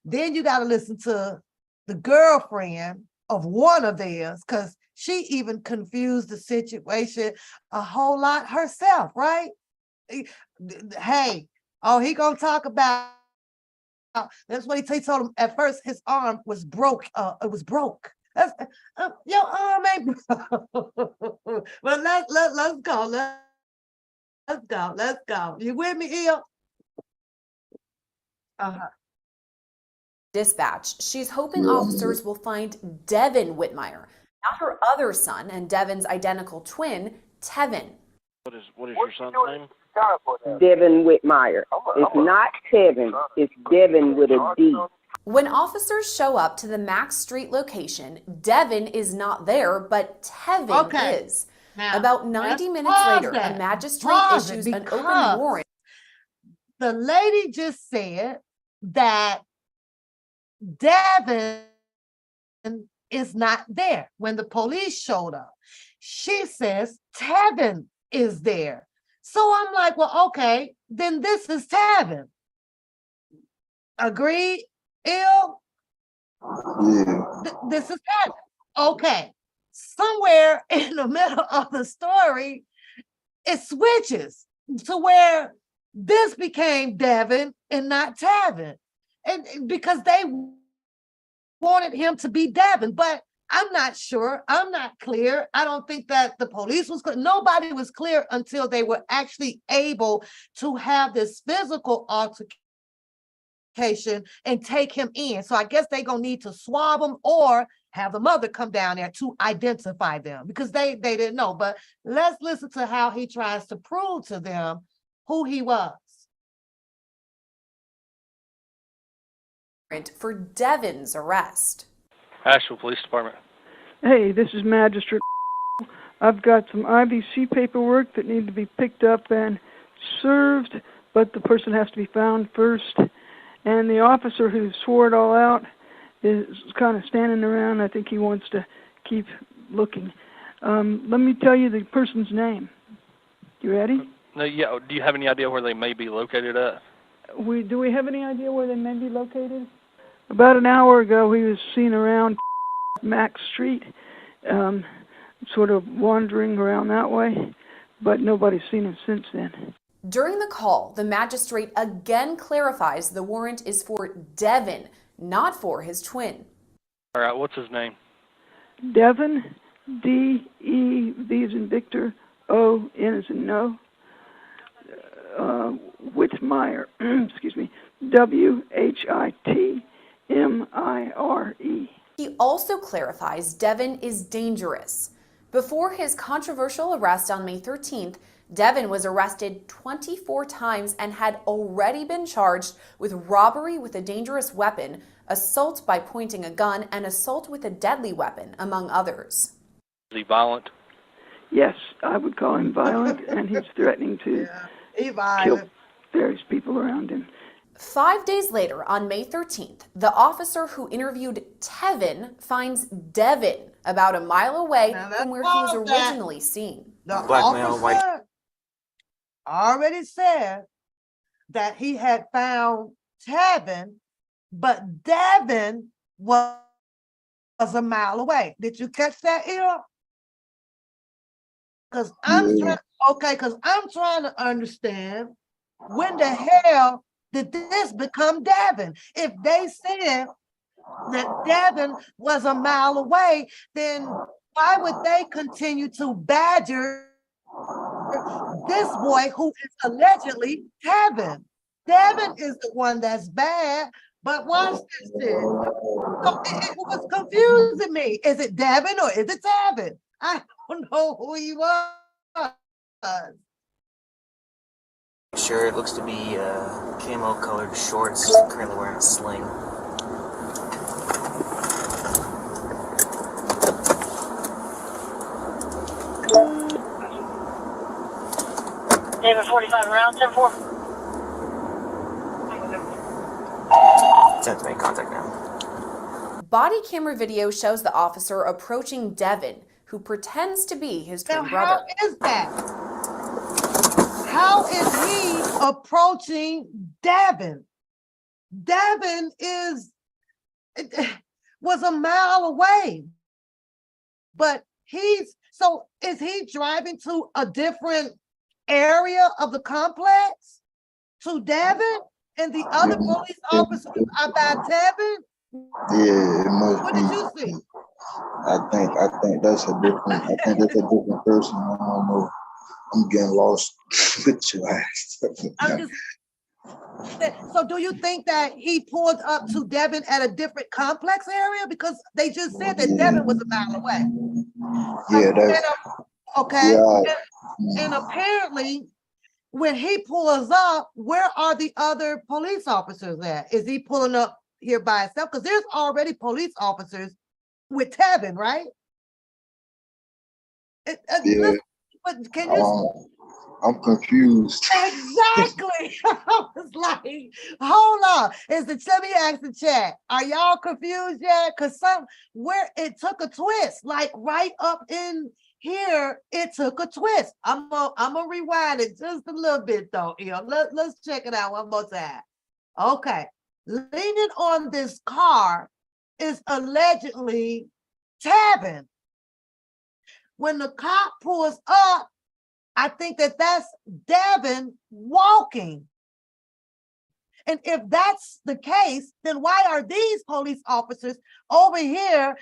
Then you gotta listen to the girlfriend of one of theirs, because she even confused the situation a whole lot herself, right? Hey, oh, he gonna talk about, that's what he told him at first, his arm was broke. It was broke. Your arm ain't. But let's go. Let's go. You with me, here? Dispatch, she's hoping officers will find Devin Whitmire, not her other son and Devin's identical twin, Tevin. What is your son's name? Devin Whitmire. It's not Tevin. It's Devin with a D. When officers show up to the Mack Street location, Devin is not there, but Tevin is. Now, About 90 minutes later, a magistrate issues an open warrant. The lady just said that Devin is not there when the police showed up. She says Tevin is there. So I'm like, well, okay, then this is Tevin. Agreed, Ill? Yeah. This is Tevin. Okay. Somewhere in the middle of the story, it switches to where this became Devin and not Tevin. And because they wanted him to be Devin, but I'm not sure. I'm not clear. I don't think that the police was clear. Nobody was clear until they were actually able to have this physical altercation and take him in. So I guess they're going to need to swab him or have the mother come down there to identify them because they didn't know. But let's listen to how he tries to prove to them who he was. For Devin's arrest. Asheville Police Department. Hey, this is Magistrate. I've got some IVC paperwork that need to be picked up and served, but the person has to be found first. And the officer who swore it all out is kind of standing around. I think he wants to keep looking. Let me tell you the person's name. You ready? No, yeah. Do you have any idea where they may be located at? Do we have any idea where they may be located? About an hour ago, he was seen around Mack Street, sort of wandering around that way, but nobody's seen him since then. During the call, the magistrate again clarifies the warrant is for Devin, not for his twin. All right, what's his name? Devin, D-E, V as in Victor, O, N as in no, Whitmire, excuse me, W-H-I-T-M-I-R-E. He also clarifies Devin is dangerous. Before his controversial arrest on May 13th, Devin was arrested 24 times and had already been charged with robbery with a dangerous weapon, assault by pointing a gun, and assault with a deadly weapon, among others. Is he violent? Yes, I would call him violent, and he's threatening to kill various people around him. 5 days later, on May 13th, the officer who interviewed Tevin finds Devin about a mile away from where he was originally seen. The Black male, officer white. already said that he had found Tevin, but Devin was a mile away. Did you catch that, Ira? Because I'm trying to understand when the hell did this become Devin? If they said that Devin was a mile away, then why would they continue to badger this boy who is allegedly Tevin? Devin is the one that's bad, but watch this shit. So it was confusing me. Is it Devin or is it Tevin? I don't know who he was. Shirt looks to be camo colored shorts, currently wearing a sling. David 45 around 10-4. Attempt to make contact now. Body camera video shows the officer approaching Devin, who pretends to be his twin brother. How is that? How is he approaching Devin? Devin was a mile away, but is he driving to a different area of the complex to Devin and the other police officers are by Devin? Yeah, it must What be. did you see? I think that's a different. I think that's a different person. I don't know. I'm getting lost with your ass. So do you think that he pulled up to Devin at a different complex area? Because they just said that Devin was a mile away. Yeah, that's okay. yeah. And apparently, when he pulls up, where are the other police officers at? Is he pulling up here by himself? Because there's already police officers with Tevin, right? Yeah. But can you? I'm confused. Exactly. I was like, hold on. Let me ask the chat. Are y'all confused yet? Because where it took a twist, like right up in here, it took a twist. I'm gonna rewind it just a little bit though. Let's check it out one more time. Okay. Leaning on this car is allegedly Tevin. When the cop pulls up, I think that's Devin walking. And if that's the case, then why are these police officers over here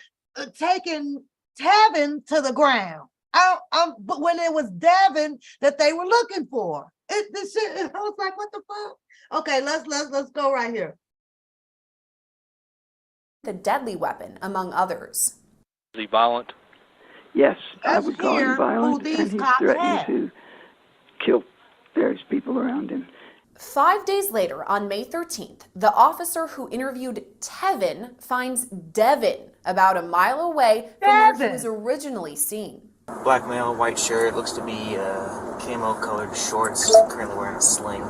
taking Tevin to the ground? But when it was Devin that they were looking for, I was like, what the fuck? Okay, let's go right here. The deadly weapon, among others. Is he violent? Yes, I Let's would call hear him violent, who these and he's cops threatening had. to kill various people around him. 5 days later, on May 13th, the officer who interviewed Tevin finds Devin about a mile away from where he was originally seen. Black male, white shirt, looks to be camo colored shorts, currently wearing a sling.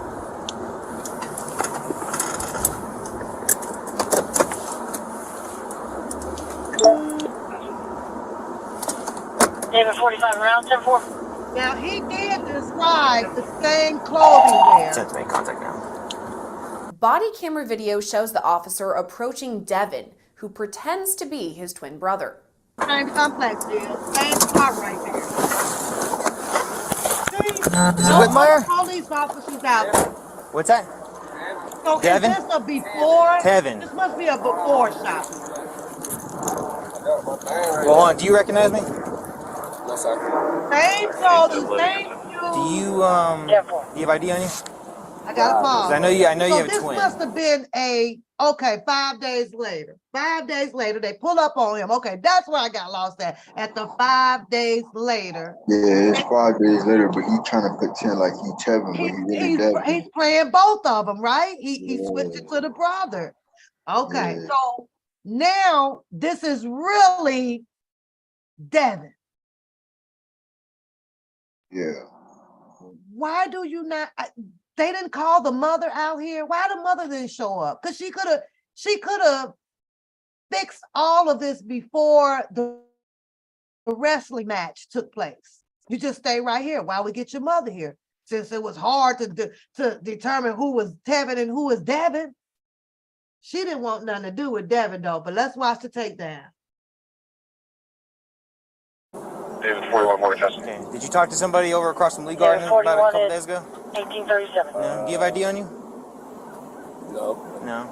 David 45 around 10-4. Now he did describe the same clothing wear. Attempt to make contact now. Body camera video shows the officer approaching Devin, who pretends to be his twin brother. Same complex, dude. Same car right there. Whitmire? Police officers out there. What's that? So Devin? is this a before? Tevin. This must be a before shot. Well, hold on. Do you recognize me? No, sir. Same clothing, same shoes. Do you have ID on you? I got a phone. 'Cause I know you have a this twin. must have been 5 days later. 5 days later, they pull up on him. Okay, that's where I got lost at the 5 days later. Yeah, it's 5 days later, but he trying to pretend like he Tevin, but he really Devin. He's playing both of them, right? He switched it to the brother. Okay, so now this is really Devin. Yeah. Why do you not? They didn't call the mother out here. Why the mother didn't show up? Because she could have fixed all of this before the wrestling match took place. You just stay right here while we get your mother here. Since it was hard to determine who was Tevin and who was Devin. She didn't want nothing to do with Devin though, but let's watch the takedown. David 41 more testing. Okay. Did you talk to somebody over across from Lee Garden about a couple days ago? 1837. No. Do you have ID on you? No. No.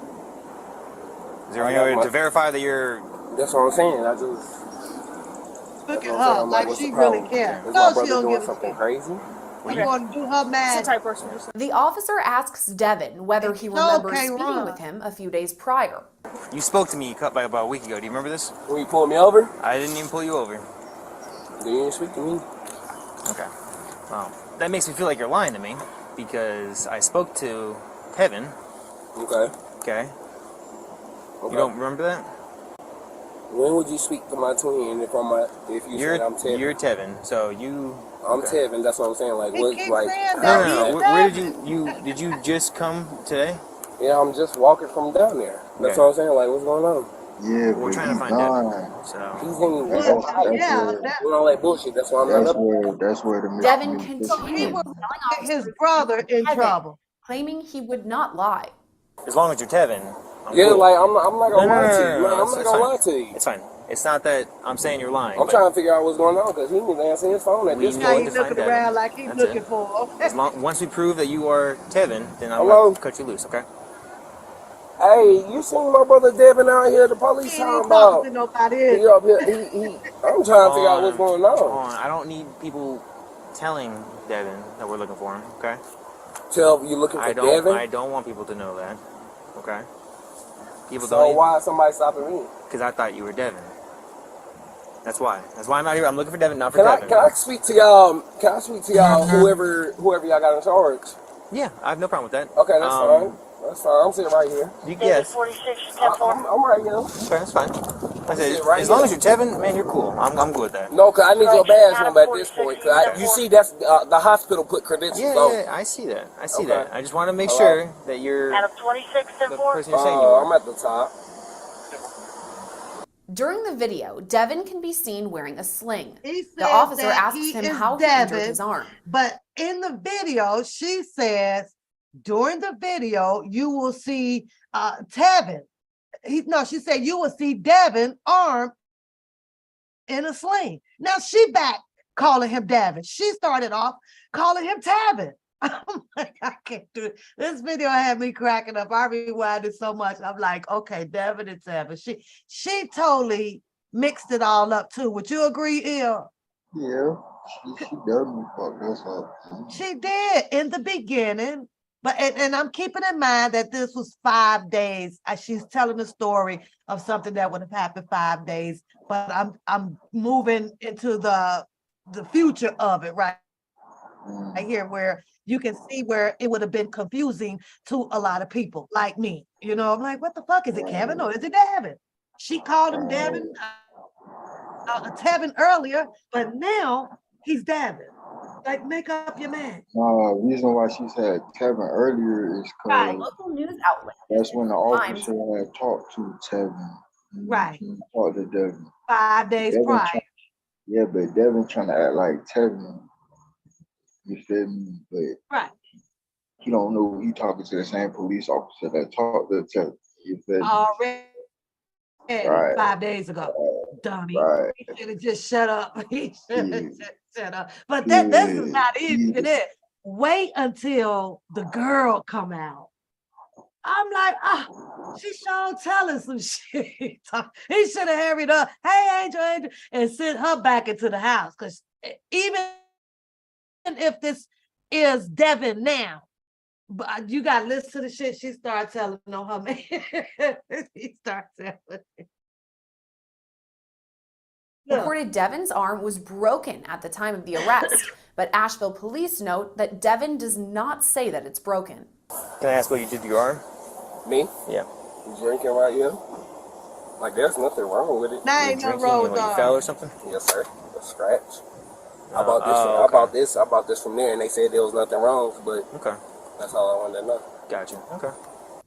Is there any way to verify that you're... That's what I'm saying. I just... Look at her, like she really cares. Is No, my she brother don't doing give a something fuck. crazy? She's going to do her magic. The officer asks Devin whether he remembers speaking with him a few days prior. You spoke to me about a week ago. Do you remember this? When you pulled me over? I didn't even pull you over. You didn't speak to me? Okay. Well, that makes me feel like you're lying to me because I spoke to Tevin. Okay. Okay. You don't remember that? When would you speak to my twin if you said I'm Tevin? You're Tevin, so you... I'm Tevin, that's what I'm saying. Like, what, like... No. Where did you just come today? Yeah, I'm just walking from down there. That's what I'm saying. Like, what's going on? Yeah, we're trying to find out. So he's in all that bullshit. That's why I'm not. That's where the Devin continued Get his brother in trouble, claiming he would not lie. As long as you're Tevin. Yeah, cool. Like I'm not gonna lie to you. No, I'm not gonna lie to you. It's fine. It's not that I'm saying you're lying. I'm trying to figure out what's going on because he didn't answer his phone at this point. He's looking around like he's looking for. Once we prove that you are Tevin, then I'm gonna cut you loose. Okay. Hey, you seen my brother Devin out here? The police He talking ain't about. talking to nobody. He up here. I'm trying to figure out what's going on. I don't need people telling Devin that we're looking for him. Okay. Tell you looking for Devin? I don't want people to know that. Okay. People So don't. why is somebody stopping me? Because I thought you were Devin. That's why. That's why I'm out here. I'm looking for Devin, not for Can Devin. I speak to y'all? Can I speak to y'all? Whoever y'all got in charge. Yeah, I have no problem with that. Okay, that's fine. That's fine. I'm sitting right here. Yes. 46, I'm right here. Okay, that's fine. Like I said, Right as long here. as you're Tevin, man, you're cool. I'm good with that. No, cause I need your badge number at this point. Cause you see, that's the hospital put credentials on. Yeah, I see that. I see Okay. that. I just want to make All sure that you're Adam 26, the 10-4. person you're saying you are. I'm at the top. During the video, Devin can be seen wearing a sling. He The says officer that asks he him is how he injured Devin, his arm. but in the video, she says during the video you will see Tevin. She said you will see Devin armed in a sling. Now she back calling him Devin. She started off calling him Tevin. I'm like, I can't do it. This video had me cracking up. I rewound it so much. I'm like, okay, Devin and Tevin. She totally mixed it all up too. Would you agree, Il? Yeah, she definitely fucked us up. She did in the beginning, but and I'm keeping in mind that this was 5 days. She's telling the story of something that would have happened 5 days, but I'm moving into the future of it right here, where you can see where it would have been confusing to a lot of people like me. You know, I'm like, what the fuck is it, Kevin, or is it Devin? She called him Devin, Tevin earlier, but now he's Devin. Like, make up your mind. Reason why she said Tevin earlier is because Local news outlet. that's when the officer had talked to Tevin. Right. He talked to Devin. 5 days Devin prior. Yeah, but Devin trying to act like Tevin. You feel me? But right. He don't know he talking to the same police officer that talked to Tevin. You feel me? Already. Right. 5 days ago. Dummy. Right. He should have just shut up. He should have just shut up. But this is not even it. Wait until the girl come out. I'm like, she sure telling some shit. He should have hurried up. Hey, Angel, and sent her back into the house. Because even if this is Devin now, but you got to listen to the shit she started telling on her man. He started telling. Reported Devin's arm was broken at the time of the arrest, but Asheville police note that Devin does not say that it's broken. Can I ask what you did to your arm? Me? Yeah. Drinking right here. Like, there's nothing wrong with it. Nah, ain't no road You fell or something? Yes, sir. A scratch. I bought this from there, and they said there was nothing wrong, but okay. That's all I wanted to know. Gotcha. Okay.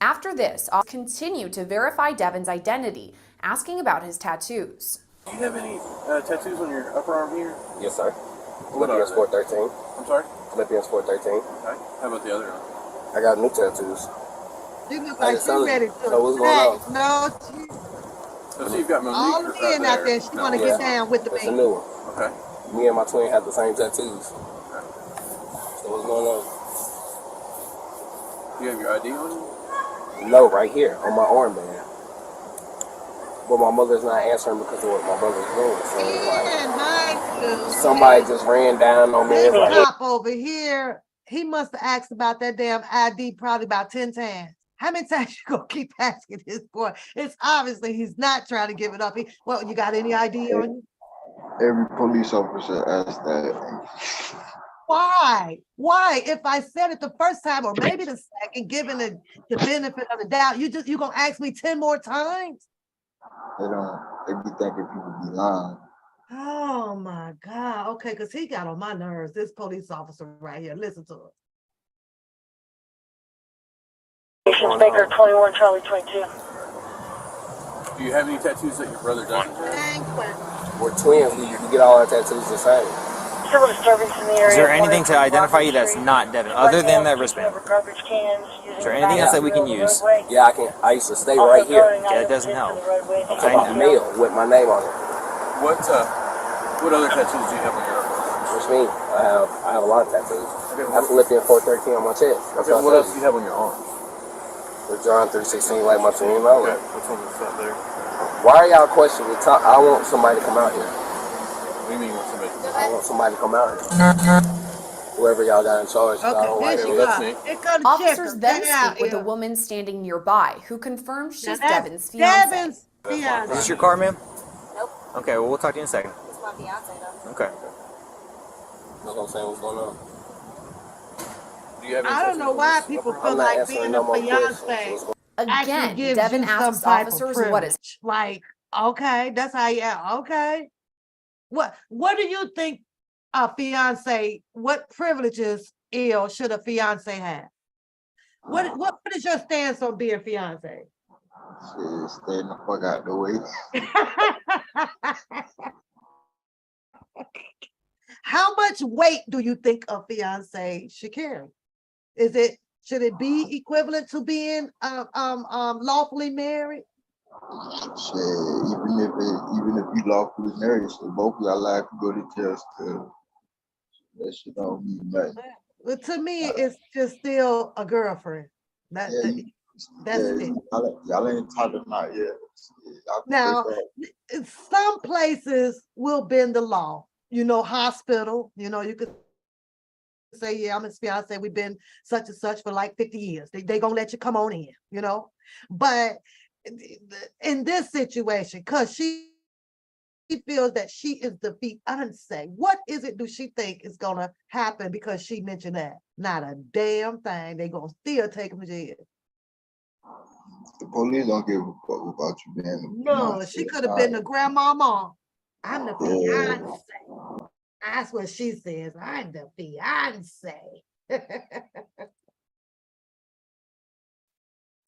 After this, I'll continue to verify Devin's identity, asking about his tattoos. Do you have any tattoos on your upper arm here? Yes, sir. What Philippians 4:13. I'm sorry? Philippians 4:13. Okay. How about the other arm? I got new tattoos. You look like she's ready to So what's going on? No, So you've got Monique all the men out there, she want to get down with the That's a baby. new one. Okay. Me and my twin have the same tattoos. So what's going on? Do you have your ID on you? No, right here on my armband. But my mother's not answering because of what my brother's doing. So it's like somebody just ran down on me. This Like, cop over here, he must have asked about that damn ID probably about 10 times. How many times you gonna keep asking this boy? It's obviously he's not trying to give it up. Well, you got any ID on you? Every police officer asked that. Why? Why? If I said it the first time or maybe the second, given the benefit of the doubt, you gonna ask me 10 more times? They be thinking people be lying. Oh my God. Okay, because he got on my nerves. This police officer right here. Listen to it. Baker 21, Charlie 22. Do you have any tattoos that your brother doesn't have? we're twins. We get all our tattoos the same. Civil disturbance in the area. Is there anything to identify you that's not Devin, other than that wristband? Is there anything else that we can use? Yeah, I used to stay right here. Yeah, it doesn't help. Okay, my mail with my name on it. What other tattoos do you have on your arm? Which means I have a lot of tattoos. I have Philippians 4:13 on my chest. That's Okay, what else do you have on your arm? The John 3:16 like my team. All right. What's on this up there? Why are y'all questioning me? I want somebody to come out here. What do you mean you want somebody? I want somebody to come out here. Whoever y'all got in charge. I don't like it. Officers then speak with a woman standing nearby who confirms she's Devin's fiance. Is this your car, ma'am? Nope. Okay, well, we'll talk to you in a second. It's my fiance though. Okay. That's what I'm saying. What's going on? Do you have any I don't know why people feel like being a fiance. Again, gives Devin you some asks type of officers what is privilege. Like, okay, that's how you okay. What do you think a fiance, what privileges should a fiance have? What is your stance on being fiance? Shit, stay the fuck out the way. How much weight do you think a fiance should carry? Should it be equivalent to being lawfully married? Shit, even if you lawfully married, so both of y'all life could go to jail still. That shit don't mean nothing. Well, to me, it's just still a girlfriend. That's it. Y'all ain't talking about yet. Now, some places will bend the law. Hospital. You could say, yeah, I'm his fiance. We've been such and such for like 50 years. They gonna let you come on in. But in this situation, because she feels that she is the fiance, what is it do she think is gonna happen because she mentioned that? Not a damn thing. They gonna still take him to jail. The police don't give a fuck about you being a No, fiance. she could have been the grandmama. I'm the fiance. That's what she says. I'm the fiance. It's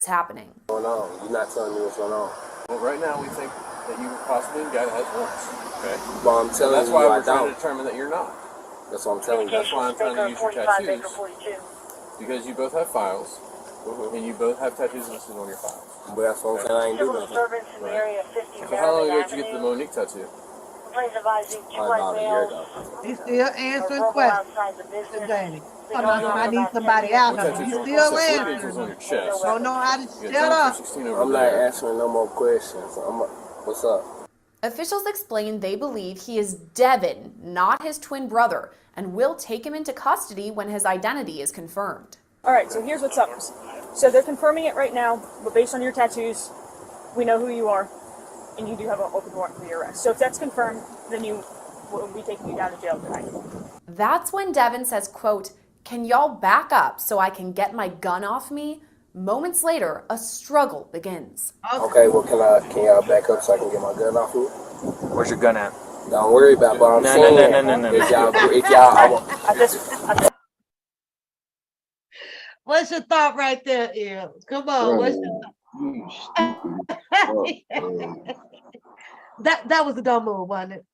happening. What's going on? You're not telling me what's going on. Well, right now we think that you possibly the guy that has warrants. Okay. But I'm telling that's you, why I we're trying to don't. determine that you're not. That's what I'm telling you. That's why I'm trying to use your 45 tattoos. Baker 42. Because you both have files, and you both have tattoos listed on your files. But that's what I'm saying. I ain't Civil doing nothing. disturbance in the area of 50 So how long ago did you Avenue. get the Monique tattoo? Complaints advising two Probably white about a year males ago. He's still answering are questions. outside the business. Danny. Been I going on need about somebody 10 out What here. tattoos He's on still on your answering. chest? Don't know how to You shut got up. John 3:16 over I'm not there. answering no more questions. What's up? Officials explain they believe he is Devin, not his twin brother, and will take him into custody when his identity is confirmed. All right, so here's what's up. So they're confirming it right now, but based on your tattoos, we know who you are, and you do have an open warrant for your arrest. So if that's confirmed, then you will be taking you down to jail tonight. That's when Devin says, quote, "Can y'all back up so I can get my gun off me?" Moments later, a struggle begins. Okay, well, can y'all back up so I can get my gun off you? Where's your gun at? Don't worry about what I'm saying. No. If y'all, What's your thought right there, Earl? Come on, what's your thought? That was a dumb move, wasn't it?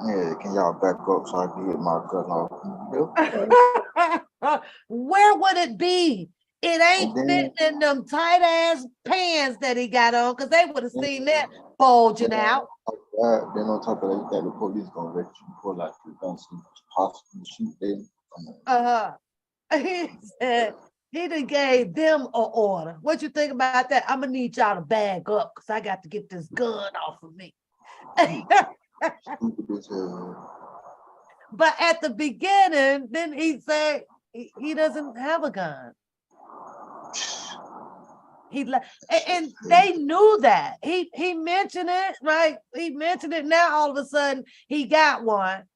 Yeah, can y'all back up so I can get my gun off? Where would it be? It ain't fitting in them tight ass pants that he got on, because they would have seen that bulging out. Then on top of that, the police gonna let you pull out your gun so you possibly shoot them. He said he done gave them an order. What you think about that? I'm gonna need y'all to bag up because I got to get this gun off of me. But at the beginning, then he said he doesn't have a gun. And they knew that. He mentioned it, right? He mentioned it. Now all of a sudden he got one.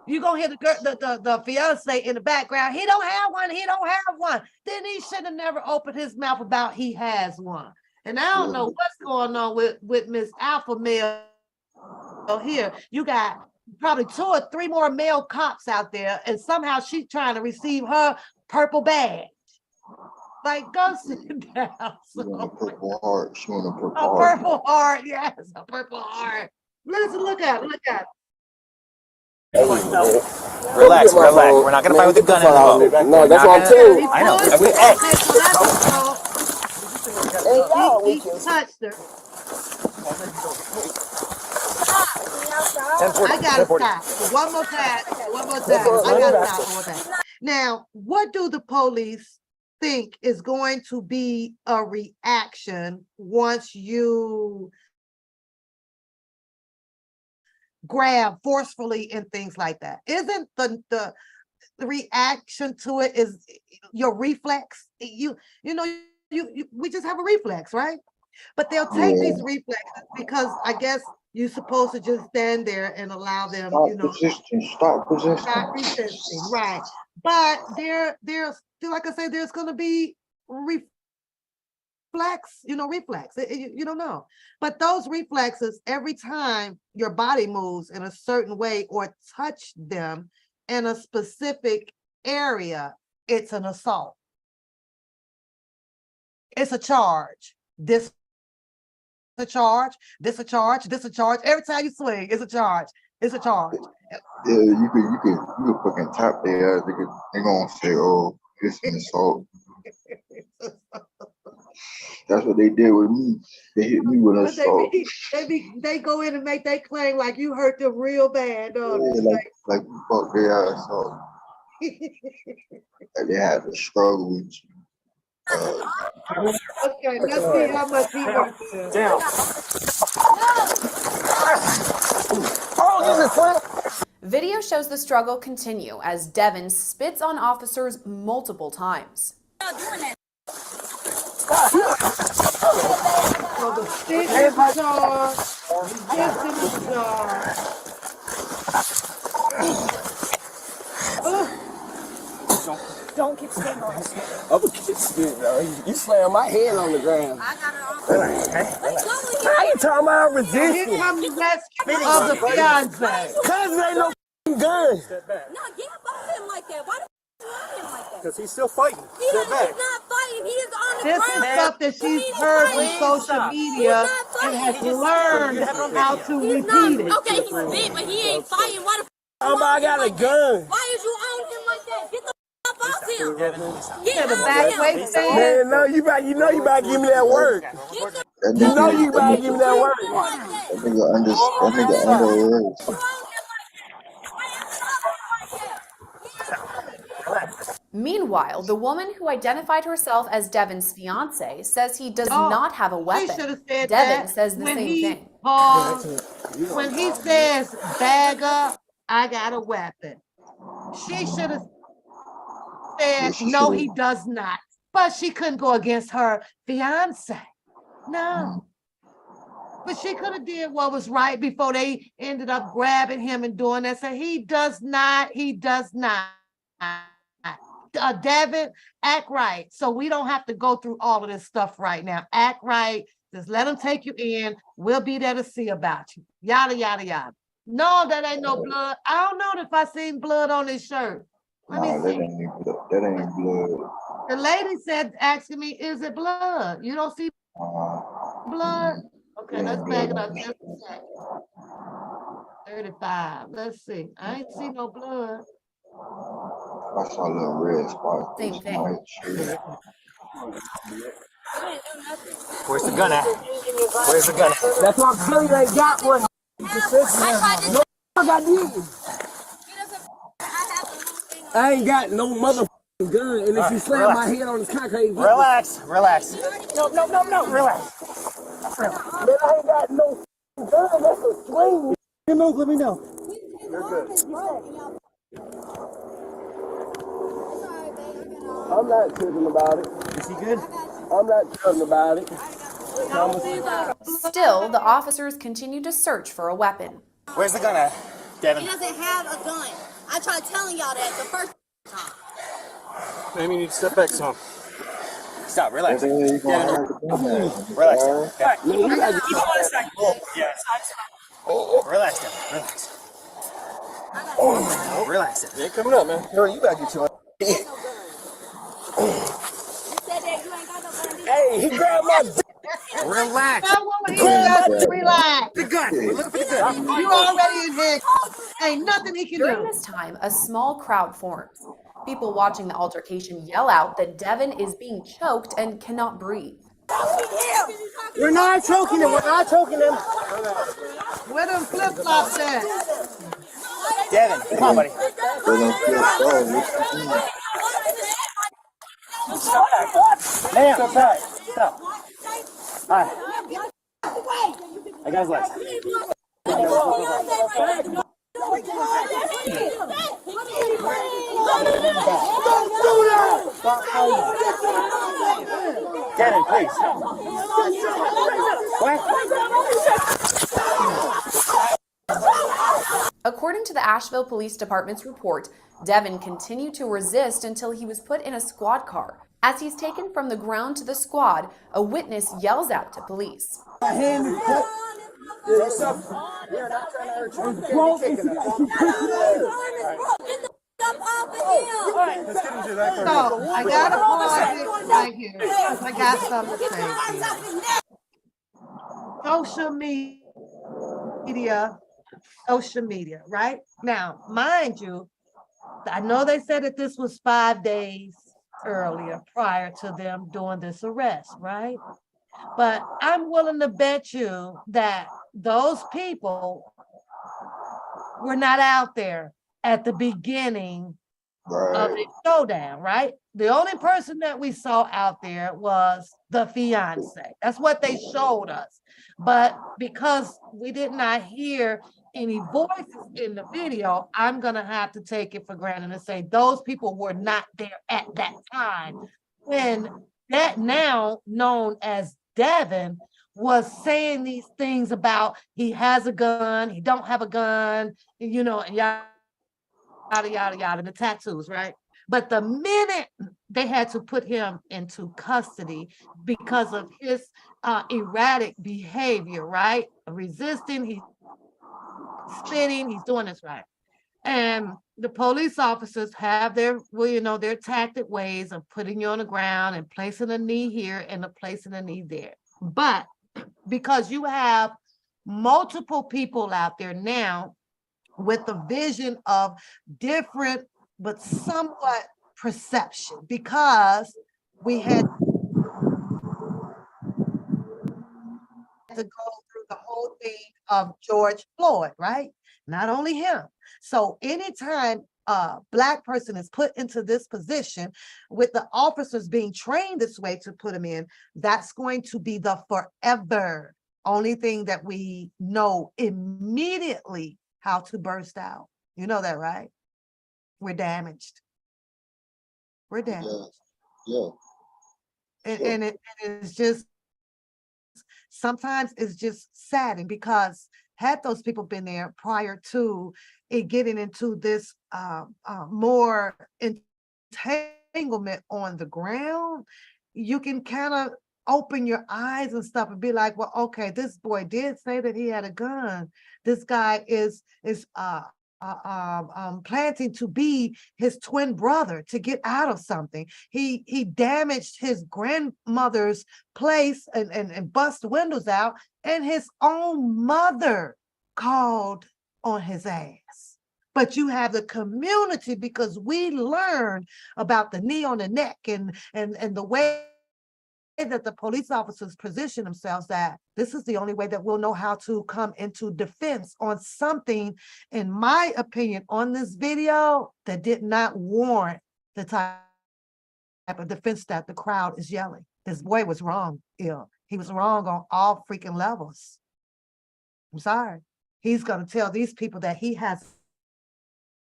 You gonna hear the fiance in the background. He don't have one. He don't have one. Then he should have never opened his mouth about he has one. And I don't know what's going on with Miss Alpha Male here. You got probably 2 or 3 more male cops out there, and somehow she's trying to receive her purple badge. Like, go sit down. She want a purple heart. She want a purple A heart. purple heart, yes, a purple heart. Listen, look at it. Relax. We're not gonna fight with the gun involved. No, that's what I'm telling you. I know. He touched her. I gotta stop. One more time. I gotta stop one more time. Now, what do the police think is going to be a reaction once you grab forcefully and things like that? Isn't the reaction to it is your reflex? You know, we just have a reflex, right? But they'll take these reflexes because I guess you're supposed to just stand there and allow them, Stop you know, stop resisting. not resisting, right? But there's like I said, there's going to be reflex, reflex. You don't know, but those reflexes, every time your body moves in a certain way or touch them in a specific area, it's an assault. It's a charge. This a charge, this a charge, this a charge. Every time you swing, it's a charge. It's a charge. Yeah, you could fucking tap their ass. They gonna say, "Oh, it's an assault." That's what they did with me. They hit me with an assault. They go in and make their claim like you hurt them real bad. Yeah, like you fucked their ass up. Like they had to struggle with you. Okay, let's see how much he works. Down. Video shows the struggle continue as Devin spits on officers multiple times. So the stick is a charge, this is a charge. Don't keep standing on us. I'm gonna get spit, though. You slam my head on the ground. I got it on. How you talking about resisting? Here comes the rescue of the fiance. Cause there ain't no gun. No, get above him like that. Why the you on him like that? Because he's still fighting. He's not fighting. He is on the This ground. is stuff that she's heard from social media and has learned how to repeat it. Okay, he's big, but he ain't fighting. Why the I got a gun. Why is you on him like that? Get the up off him. Yeah, the back way stand. Man, no, you about to give me that work. You know you about to give me that work. That nigga underage. Meanwhile, the woman who identified herself as Devin's fiance says he does not have a weapon. Should have said Devin that says the when same he thing. when he says bag up, I got a weapon. She should have said no, he does not. But she couldn't go against her fiance. No. But she could have did what was right before they ended up grabbing him and doing that. So he does not. Devin, act right. So we don't have to go through all of this stuff right now. Act right. Just let them take you in. We'll be there to see about you. Yada, yada, yada. No, that ain't no blood. I don't know if I seen blood on his shirt. Let me see. That ain't blood. The lady said, asking me, is it blood? You don't see blood? Okay, let's back it up just a second. 35. Let's see. I ain't see no blood. I saw a little red spot. Same thing. Where's the gun at? Where's the gun at? That's why I'm telling you, they got one. No, I did. I ain't got no motherfucking gun, and if you slam my head on this concrete, Relax. No, relax. Man, I ain't got no gun. That's a swing. You know, let me know. You're good. I'm not tripping about it. Is he good? I'm not tripping about it. Still, the officers continue to search for a weapon. Where's the gun at, Devin? He doesn't have a gun. I tried telling y'all that the first time. Maybe you need to step back some. Stop, relax. Devin, relax. Relax, Devin, relax. Relax, Devin. You ain't coming up, man. Hurry, you gotta get your You said that you ain't got no gun. Hey, he grabbed my dick. Relax. Relax. The gun. We're looking for the gun. You already in here. Ain't nothing he can During do. this time, a small crowd forms. People watching the altercation yell out that Devin is being choked and cannot breathe. We're not choking him. We're not choking him. Where them flip-flops at? Devin, come on, buddy. Hey, stop. Stop. All right. I got his legs. Devin, please. According to the Asheville Police Department's report, Devin continued to resist until he was put in a squad car. As he's taken from the ground to the squad, a witness yells out to police. So I gotta pause it right here. I got something to say. Social media, right? Now, mind you, I know they said that this was 5 days earlier prior to them doing this arrest, right? But I'm willing to bet you that those people were not out there at the beginning of the showdown, right? The only person that we saw out there was the fiance. That's what they showed us. But because we did not hear any voices in the video, I'm gonna have to take it for granted and say those people were not there at that time when that now known as Devin was saying these things about he has a gun, he don't have a gun, you know, and yada, yada, yada, the tattoos, right? But the minute they had to put him into custody because of his erratic behavior, right? Resisting, he's spitting, he's doing this, right? And the police officers have their, well, you know, their tactic ways of putting you on the ground and placing a knee here and placing a knee there. But because you have multiple people out there now with the vision of different but somewhat perception, because we had to go through the whole thing of George Floyd, right? Not only him. So anytime a Black person is put into this position with the officers being trained this way to put them in, that's going to be the forever only thing that we know immediately how to burst out. You know that, right? We're damaged. We're damaged. Yeah. And it is just, sometimes it's just saddening because had those people been there prior to it getting into this more entanglement on the ground, you can kind of open your eyes and stuff and be like, well, okay, this boy did say that he had a gun. This guy is planting to be his twin brother to get out of something. He damaged his grandmother's place and bust windows out, and his own mother called on his ass. But you have the community, because we learned about the knee on the neck and the way that the police officers position themselves, that this is the only way that we'll know how to come into defense on something, in my opinion, on this video that did not warrant the type of defense that the crowd is yelling. This boy was wrong, ill. He was wrong on all freaking levels. I'm sorry. He's gonna tell these people that he has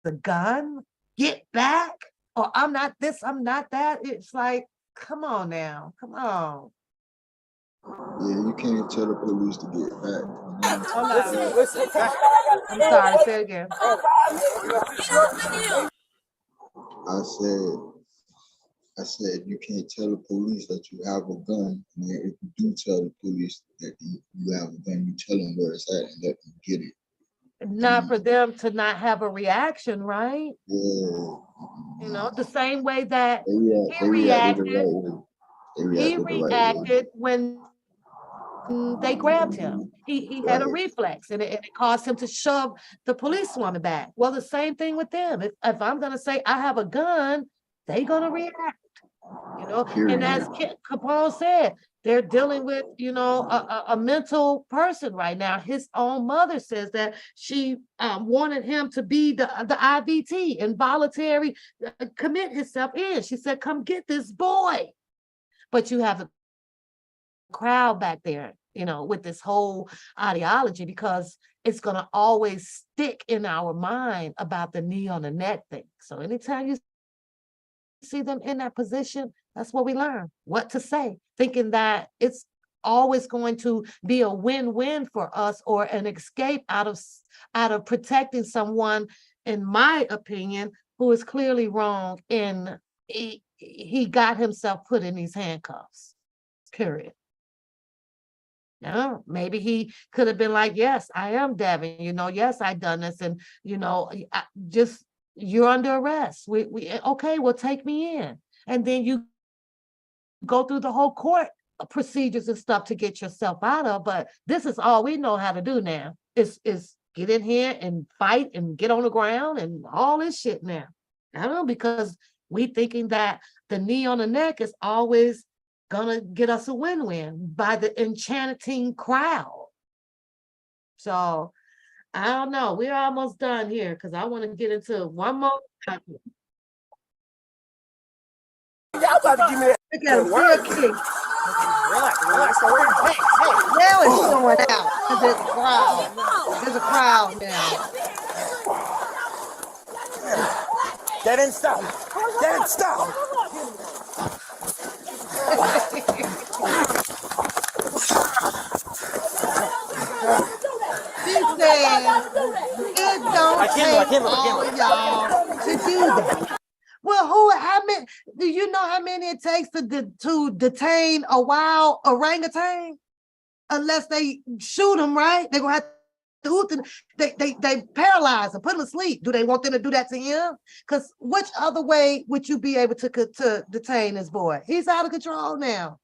the gun, get back, or I'm not this, I'm not that. It's like, come on now, come on. Yeah, you can't tell the police to get back. Listen. I'm sorry, say it again. I said, you can't tell the police that you have a gun. And if you do tell the police that you have a gun, you tell them where it's at and let them get it. Not for them to not have a reaction, right? Yeah. You know, the same way that He reacted when they grabbed him. He had a reflex, and it caused him to shove the policewoman back. Well, the same thing with them. If I'm gonna say I have a gun, they gonna react. You know, and as Capone said, they're dealing with, you know, a mental person right now. His own mother says that she wanted him to be the IVT, involuntary commit himself in. She said, come get this boy. but you have a crowd back there, with this whole ideology, because it's going to always stick in our mind about the knee on the neck thing. So anytime you see them in that position, that's what we learn, what to say, thinking that it's always going to be a win-win for us, or an escape out of protecting someone, in my opinion, who is clearly wrong, and he got himself put in these handcuffs, period. No, maybe he could have been like, yes, I am Devin, yes, I done this, and you're under arrest. We okay, well, take me in. And then you go through the whole court procedures and stuff to get yourself out of. But this is all we know how to do now, is get in here and fight and get on the ground and all this shit now. I don't know, because we thinking that the knee on the neck is always gonna get us a win-win by the enchanting crowd. So I don't know. We're almost done here, because I want to get into one more topic. Y'all about to give me that. Look at him, real kick. Relax. Hey. Now it's going out, because there's a crowd. There's a crowd now. Devin, stop. Devin, stop. She said it don't take all y'all to do that. Well, do you know how many it takes to detain a wild orangutan? Unless they shoot them, right? They're gonna have to shoot them. They paralyze them, put them to sleep. Do they want them to do that to him? Because which other way would you be able to detain this boy? He's out of control now.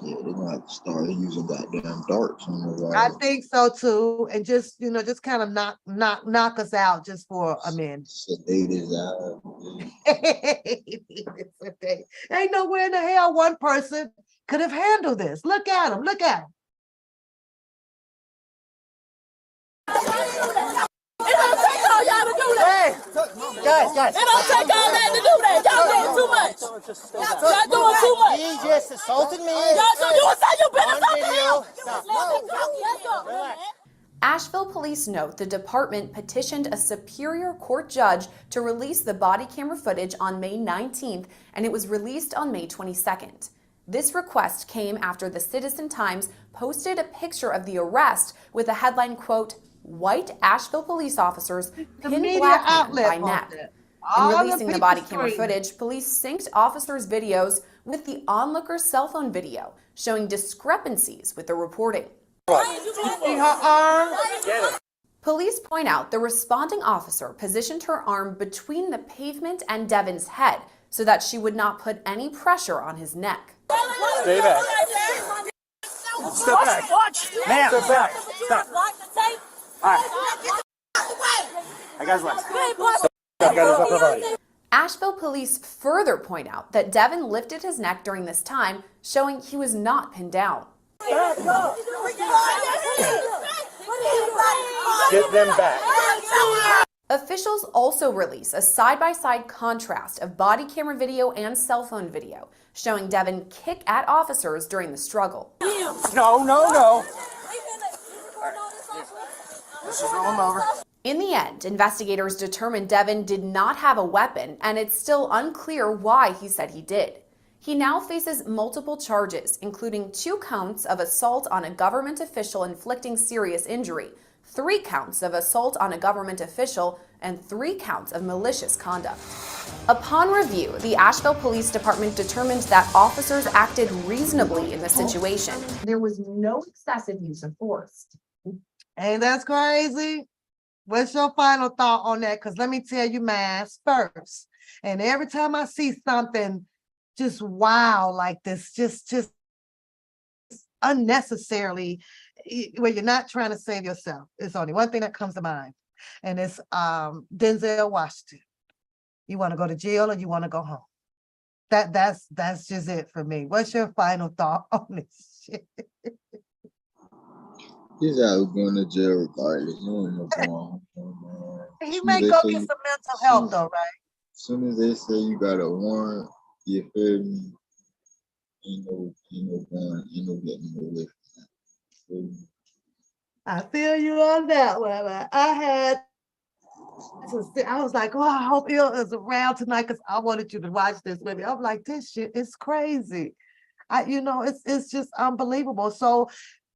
Yeah, they're gonna have to start using goddamn darts on the I think so too, and just kind of knock us out just for a minute. Sedate his out. Ain't nowhere in the hell one person could have handled this. Look at him. Look at him. It don't take all y'all to do that. Hey, guys. It don't take all that to do that. Y'all doing too much. Y'all doing too much. He just assaulted me. You say you been On assaulted. video. Let's go. Relax. Asheville police note the department petitioned a Superior Court judge to release the body camera footage on May 19th, and it was released on May 22nd. This request came after the Citizen Times posted a picture of the arrest with the headline, quote, "White Asheville police officers pin black man by neck." In releasing the body camera footage, police synced officers' videos with the onlooker's cell phone video, showing discrepancies with the reporting. See her arm? Police point out the responding officer positioned her arm between the pavement and Devin's head so that she would not put any pressure on his neck. Stay back. Step back. Ma'am, step back. Stop. All right. I got his last. I got his upper body. Asheville police further point out that Devin lifted his neck during this time, showing he was not pinned down. Get them back. Officials also release a side-by-side contrast of body camera video and cell phone video, showing Devin kick at officers during the struggle. No. Let's just roll him over. In the end, investigators determined Devin did not have a weapon, and it's still unclear why he said he did. He now faces multiple charges, including 2 counts of assault on a government official inflicting serious injury, 3 counts of assault on a government official, and 3 counts of malicious conduct. Upon review, the Asheville Police Department determined that officers acted reasonably in the situation. There was no excessive use of force. Ain't that crazy? What's your final thought on that? Because let me tell you mine first. And every time I see something just wow like this, just unnecessarily, where you're not trying to save yourself, it's only one thing that comes to mind, and it's Denzel Washington. You want to go to jail or you want to go home? That's just it for me. What's your final thought on this shit? He's out going to jail regardless. He ain't no going home, man. He may go get some mental help though, right? As soon as they say you got a warrant, you feel me? ain't no going, ain't no getting away from that. I feel you on that one. I had I was like, oh, I hope Il is around tonight because I wanted you to watch this with me. I'm like, this shit is crazy. It's just unbelievable. So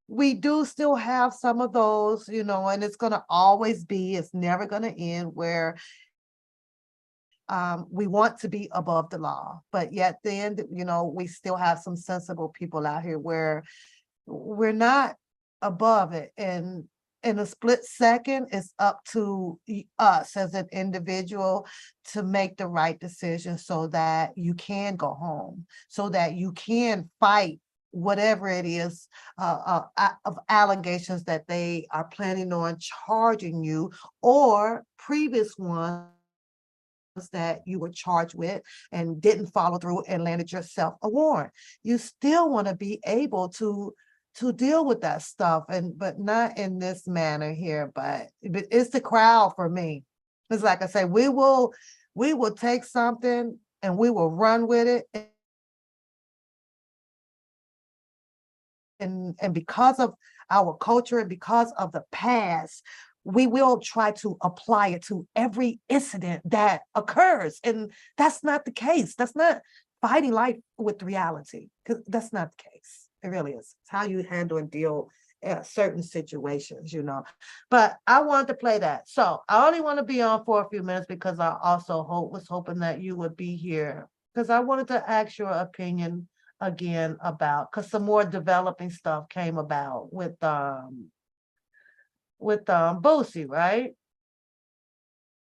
we do still have some of those, and it's gonna always be, it's never gonna end where we want to be above the law, but yet then, we still have some sensible people out here where we're not above it. And in a split second, it's up to us as an individual to make the right decision so that you can go home, so that you can fight whatever it is of allegations that they are planning on charging you, or previous ones that you were charged with and didn't follow through and landed yourself a warrant. You still want to be able to deal with that stuff, but not in this manner here. But it's the crowd for me. It's like I say, we will take something and we will run with it. And because of our culture and because of the past, we will try to apply it to every incident that occurs. And that's not the case. That's not fighting life with reality, because that's not the case. It really is. It's how you handle and deal certain situations, But I wanted to play that. So I only want to be on for a few minutes because I also was hoping that you would be here, because I wanted to ask your opinion again about, because some more developing stuff came about with Boosie, right?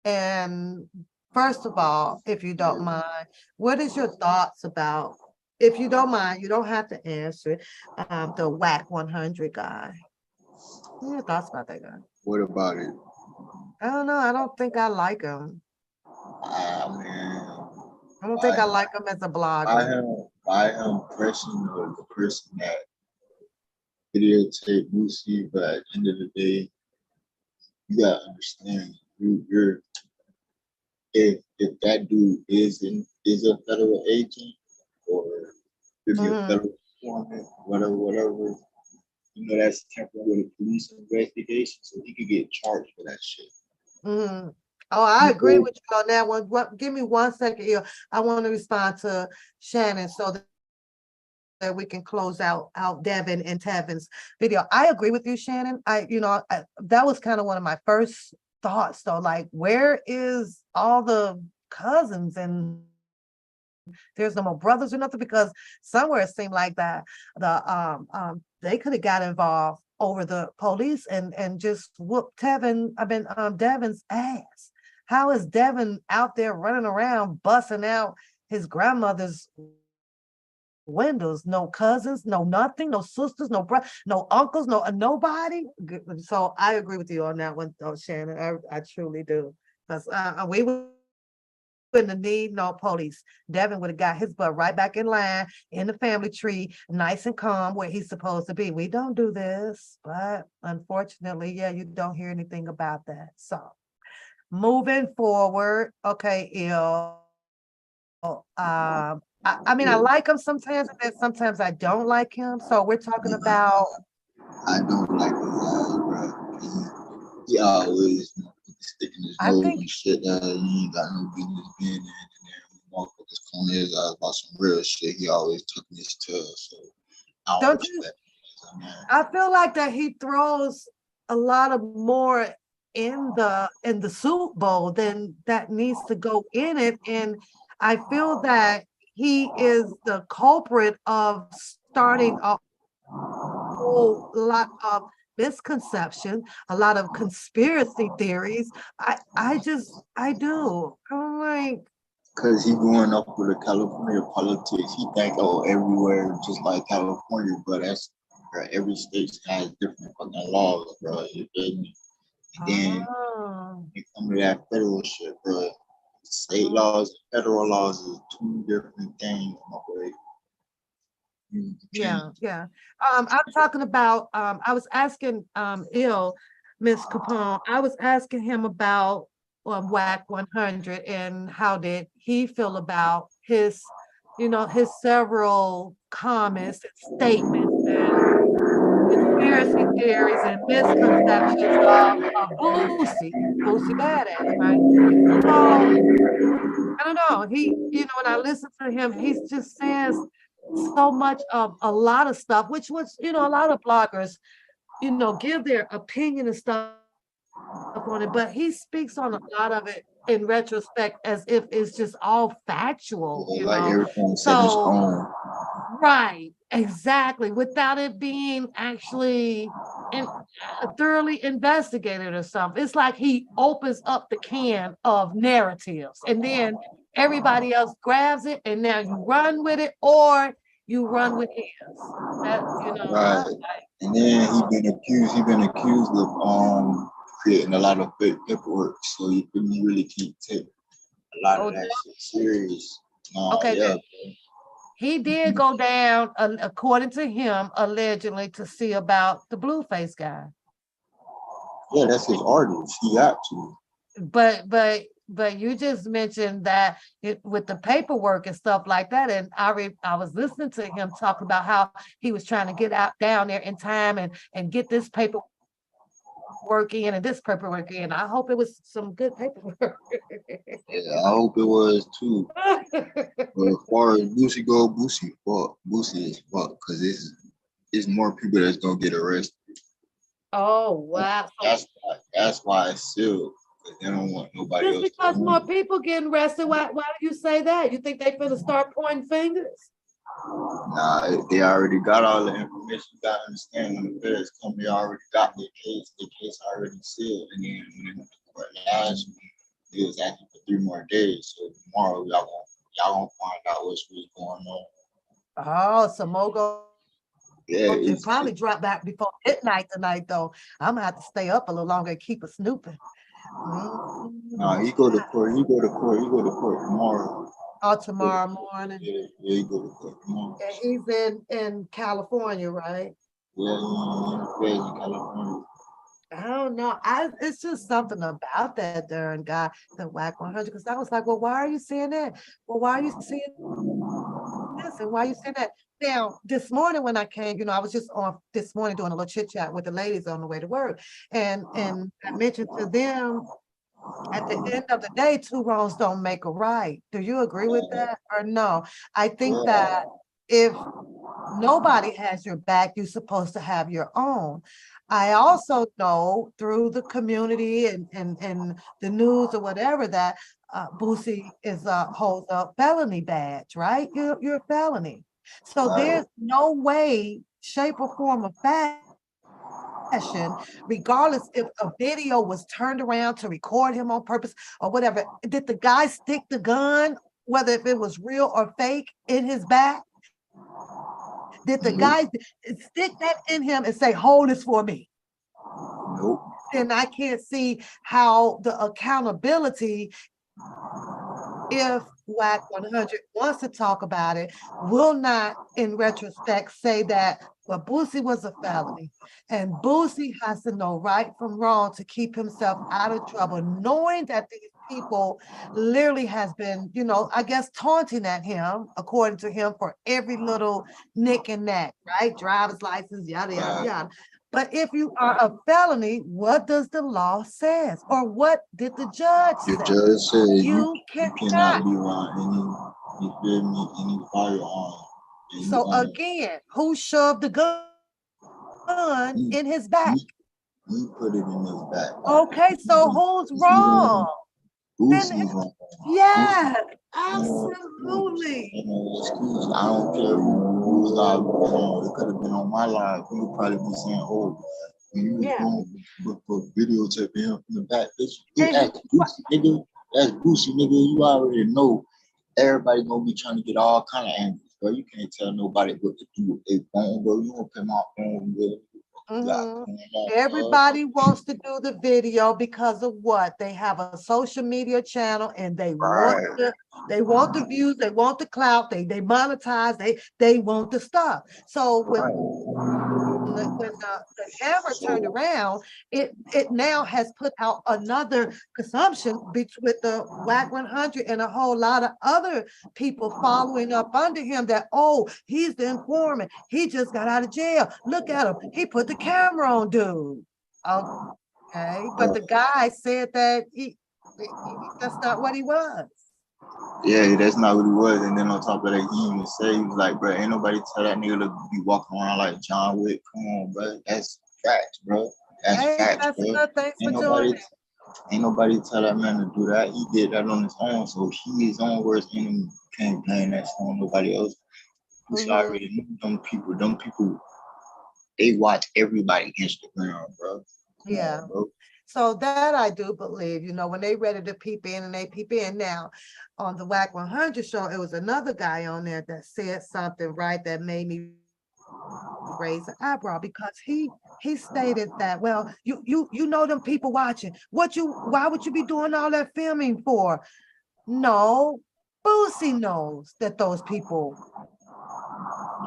And first of all, if you don't mind, what is your thoughts about, if you don't mind, you don't have to answer it, the WAC 100 guy? What are your thoughts about that guy? What about it? I don't know. I don't think I like him. Man, I don't think I like him as a blogger. By him pressing the person that videotape Boosie, but at the end of the day, you gotta understand, if that dude is a federal agent, or if you're a federal informant, whatever, that's tempered with a police investigation, so he could get charged for that shit. Oh, I agree with you on that one. Give me 1 second here. I want to respond to Shannon so that we can close out Devin and Tevin's video. I agree with you, Shannon. That was kind of one of my first thoughts, though. Like, where is all the cousins, and there's no more brothers or nothing? Because somewhere it seemed like that they could have got involved over the police and just whooped Devin's ass. How is Devin out there running around busting out his grandmother's windows? No cousins, no nothing, no sisters, no brother, no uncles, nobody. So I agree with you on that one, though, Shannon. I truly do. Because we wouldn't have need no police. Devin would have got his butt right back in line in the family tree, nice and calm where he's supposed to be. We don't do this, but unfortunately, yeah, you don't hear anything about that. So moving forward, okay, Il. I mean, I like him sometimes, and then sometimes I don't like him. So we're talking about. I don't like his eyes, bro. He always sticking his nose and shit that he ain't got no business being in. And then when motherfuckers calling his eyes about some real shit, he always tucking his tail. So I feel like that he throws a lot of more in the soup bowl than that needs to go in it, and I feel that he is the culprit of starting a whole lot of misconception, a lot of conspiracy theories. I do. I'm like, because he growing up with the California politics, he think, everywhere just like California, but that's every state has different fucking laws, bro. You feel me? And then you come to that federal shit, bro. State laws and federal laws is two different things, my boy. Yeah. I'm talking about, I was asking Miss Capone, I was asking him about WAC 100 and how did he feel about his several comments and statements and conspiracy theories and misconceptions of Boosie Badass, right? So I don't know. When I listen to him, he just says so much of a lot of stuff, which was, a lot of bloggers, give their opinion and stuff on it, but he speaks on a lot of it in retrospect as if it's just all factual, like everything set in stone. Right, exactly, without it being actually thoroughly investigated or something. It's like he opens up the can of narratives and then everybody else grabs it and now you run with it or you run with his. Right. And then he been accused of creating a lot of fake paperwork, so you really can't take a lot of that shit serious. Okay. Yeah. He did go down, according to him, allegedly to see about the Blueface guy. Yeah, that's his artist. He got to. But you just mentioned that with the paperwork and stuff like that, and I was listening to him talk about how he was trying to get down there in time and get this paperwork in and this paperwork in. I hope it was some good paperwork. Yeah, I hope it was too. But as far as Boosie go, Boosie is fuck, because it's more people that's gonna get arrested. Oh wow! That's why it's sealed. Because they don't want nobody else. Just because more people getting arrested, why do you say that? You think they finna start pointing fingers? Nah, they already got all the information. You gotta understand, when the feds come, they already got their case. The case already sealed. And then when they went to court last week, they was asking for 3 more days. So tomorrow y'all gonna find out what's really going on. Oh, so Mogo. Yeah, it's probably drop back before midnight tonight though. I'm gonna have to stay up a little longer and keep it snooping. No, he go to court. He go to court tomorrow. Oh, tomorrow morning. Yeah, he go to court tomorrow. And he's in California, right? Yeah, he's in California. I don't know. It's just something about that darn guy, the Whack 100. Because I was like, well, why are you saying that? Well, why are you saying this? And why are you saying that? Now, this morning when I came, I was just on this morning doing a little chit chat with the ladies on the way to work. And I mentioned to them, at the end of the day, 2 wrongs don't make a right. Do you agree with that or no? I think that if nobody has your back, you're supposed to have your own. I also know through the community and the news or whatever that Boosie holds a felony badge, right? You're a felony. So there's no way, shape or form of fashion, regardless if a video was turned around to record him on purpose or whatever, did the guy stick the gun, whether if it was real or fake, in his back? Did the guy stick that in him and say, hold this for me? Nope. Then I can't see how the accountability, if Whack 100 wants to talk about it, will not, in retrospect, say that, well, Boosie was a felony. And Boosie has to know right from wrong to keep himself out of trouble, knowing that these people literally has been, I guess, taunting at him, according to him, for every little nick and knack, right? Driver's license, yada, yada, yada. But if you are a felony, what does the law say? Or what did the judge say? The judge said you cannot be around any firearm. So again, who shoved the gun in his back? He put it in his back. Okay, so who's wrong? Boosie's wrong. Yeah, absolutely. Excuse, I don't care who's live. It could have been on my live. We would probably be saying, "Oh, when you was going for videotaping him from the back, that's Boosie, nigga. That's Boosie, nigga. You already know. Everybody gonna be trying to get all kind of angles, bro. You can't tell nobody what to do with their phone, bro. You don't come out phone, bro. Everybody wants to do the video because of what? They have a social media channel and they want the views, they want the clout, they monetize, they want the stuff. So when when the camera turned around, it now has put out another consumption with the WAC 100 and a whole lot of other people following up under him that, oh, he's the informant. He just got out of jail. Look at him. He put the camera on dude. Okay, but the guy said that that's not what he was. Yeah, that's not what he was. And then on top of that, he even said, he was like, bro, ain't nobody tell that nigga to be walking around like John Wick. Come on, bro. That's facts, bro. That's facts, That's bro. good. Thanks for doing it. Ain't nobody tell that man to do that. He did that on his own. So he his own worst enemy. Can't blame that on nobody else. We should already knew them people. Them people, they watch everybody Instagram, bro. Come on, bro. So that I do believe, you know, when they ready to peep in and they peep in now on the WAC 100 show, it was another guy on there that said something, right, that made me raise an eyebrow because he stated that, well, you know them people watching. Why would you be doing all that filming for? No, Boosie knows that those people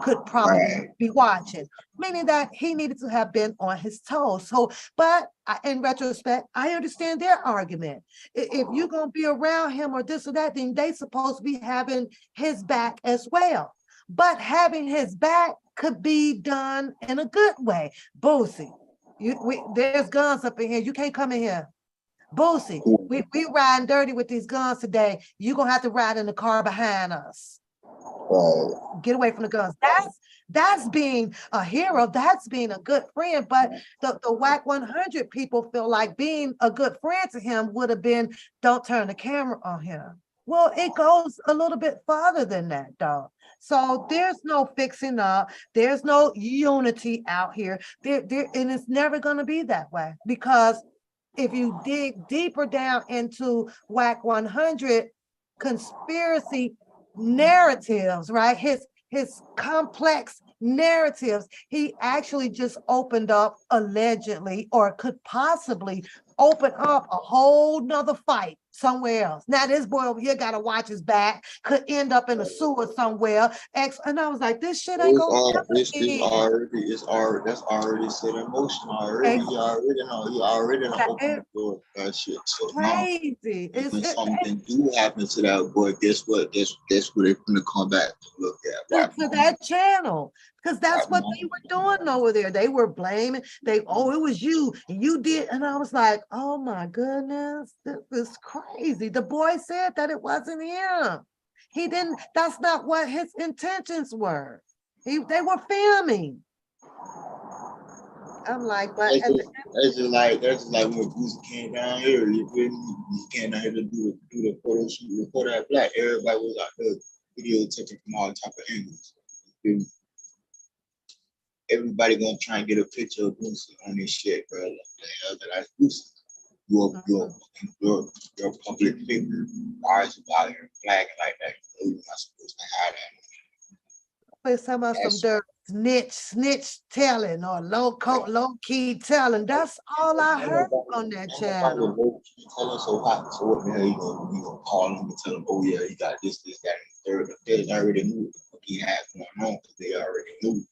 could probably be watching, meaning that he needed to have been on his toes. So, but in retrospect, I understand their argument. If you're going to be around him or this or that, then they supposed to be having his back as well. But having his back could be done in a good way. Boosie, there's guns up in here. You can't come in here. Boosie, we riding dirty with these guns today. You're going to have to ride in the car behind us. Get away from the guns. That's being a hero. That's being a good friend. But the WAC 100 people feel like being a good friend to him would have been, don't turn the camera on him. Well, it goes a little bit farther than that, dog. So there's no fixing up. There's no unity out here. And it's never going to be that way, because if you dig deeper down into WAC 100 conspiracy narratives, right? His complex narratives, he actually just opened up allegedly, or could possibly open up a whole nother fight somewhere else. Now this boy over here got to watch his back, could end up in a sewer somewhere. And I was like, this shit ain't gonna that's already set in motion already. He already opened the door for that shit. So crazy. When something do happen to that boy, guess what? Guess what they're gonna come back to look at. To that channel. Because that's what they were doing over there. They were blaming, it was you, and you did. And I was like, oh my goodness, this is crazy. The boy said that it wasn't him. He didn't, that's not what his intentions were. They were filming. I'm like, but that's just like when Boosie came down here. He came down here to do the photo shoot with Kodak Black. Everybody was out there videotaping from all type of angles. Everybody gonna try and get a picture of Boosie on this shit, bro. That's Boosie. You're a public figure. Why is you out here flagging like that? You're not supposed to have that. It's some dirt snitch telling, or low key telling. That's all I heard on that channel. So what the hell you gonna call him and tell him, oh yeah, he got this, that, and the third. They already knew what the fuck he had going on, because they already knew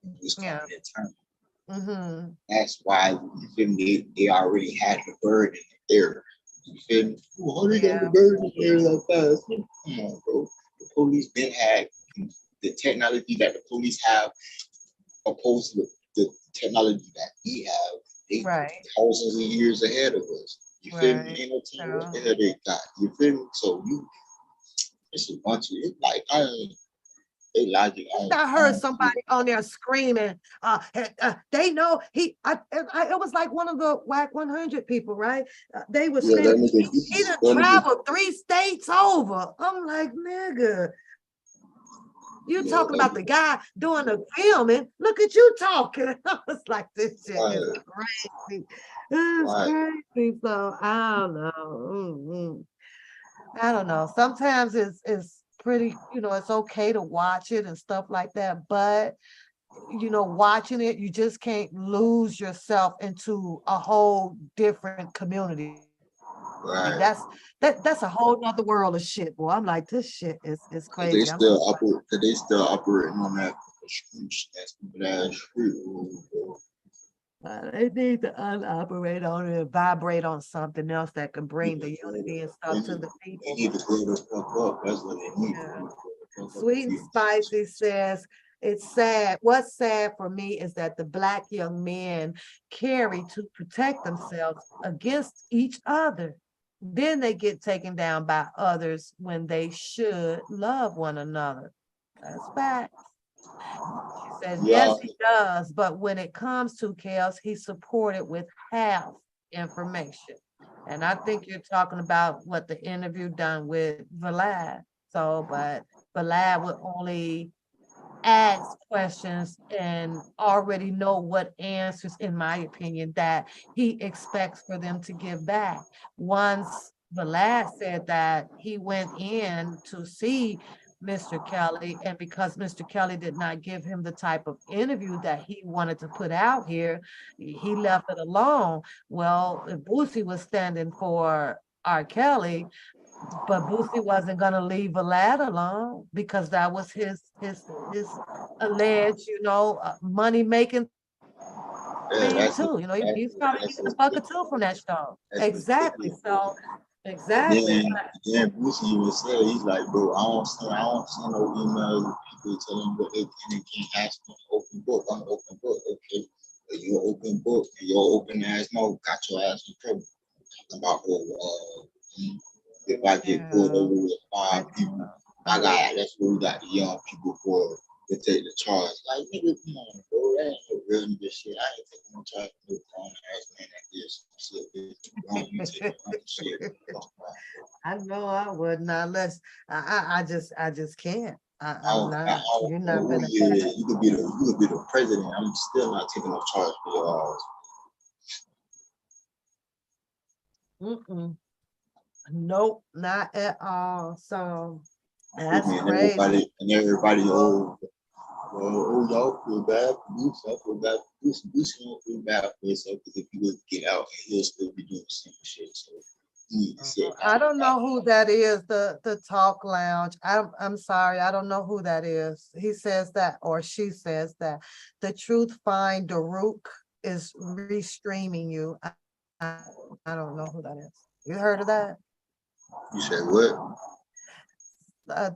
it was coming in turn. That's why, you feel me, they already had the bird in the air. You feel me? How they got the bird in the air like that? Come on, bro. The police been had the technology that the police have, opposed to the technology that we have. They thousands of years ahead of us. You feel me? Ain't no telling what the hell they got. You feel me? So it's a bunch of, it's like, I heard somebody on there screaming, they know it was like one of the WAC 100 people, right? They were screaming, he done traveled 3 states over. I'm like, nigga, you talking about the guy doing the filming. Look at you talking. I was like, this shit is crazy. It's crazy. So I don't know. I don't know. Sometimes it's pretty, it's okay to watch it and stuff like that, but watching it, you just can't lose yourself into a whole different community. Like Right. that's a whole nother world of shit, boy. I'm like, this shit is They crazy. still operate. They still operating on that stupid ass street rule, bro. They need to unoperate on it and vibrate on something else that can bring the unity and stuff to the They people. need to grow the fuck up. That's what they need. Sweet and Spicy says, it's sad. What's sad for me is that the Black young men carry to protect themselves against each other. Then they get taken down by others when they should love one another. That's fact. She says, yes, he does, but when it comes to chaos, he's supported with half information. And I think you're talking about what the interview done with Vlad. So, but Vlad would only ask questions and already know what answers, in my opinion, that he expects for them to give back. Once Vlad said that he went in to see Mr. Kelly, and because Mr. Kelly did not give him the type of interview that he wanted to put out here, he left it alone. Well, if Boosie was standing for R. Kelly, but Boosie wasn't gonna leave Vlad alone because that was his alleged, money making thing too. He's probably getting a bucket too from that show. Exactly. So exactly. Then Boosie even said, he's like, bro, I don't send no emails with people telling what they can and can't ask me. Open book. I'm an open book. Okay. But you're an open book and your open ass mouth got your ass in trouble. Talking about if I get pulled over with 5 people, that's what we got the young people for to take the charge. Like, nigga, come on, bro. That ain't no real nigga shit. I ain't taking no charge for no grown ass man like this. Shit, bitch. You take shit. I know I would not unless I just can't. I'm not. You're not gonna. You could be the president. I'm still not taking no charge for your ass. Nope, not at all. So that's crazy. Everybody, y'all feel bad for Boosie. I feel bad for Boosie. Boosie don't feel bad for himself because if he would get out, he'll still be doing the same shit. So I don't know who that is. The Talk Lounge. I'm sorry, I don't know who that is. He says that, or she says that. The Truth Find Daruk is restreaming you. I don't know who that is. You heard of that? You said what?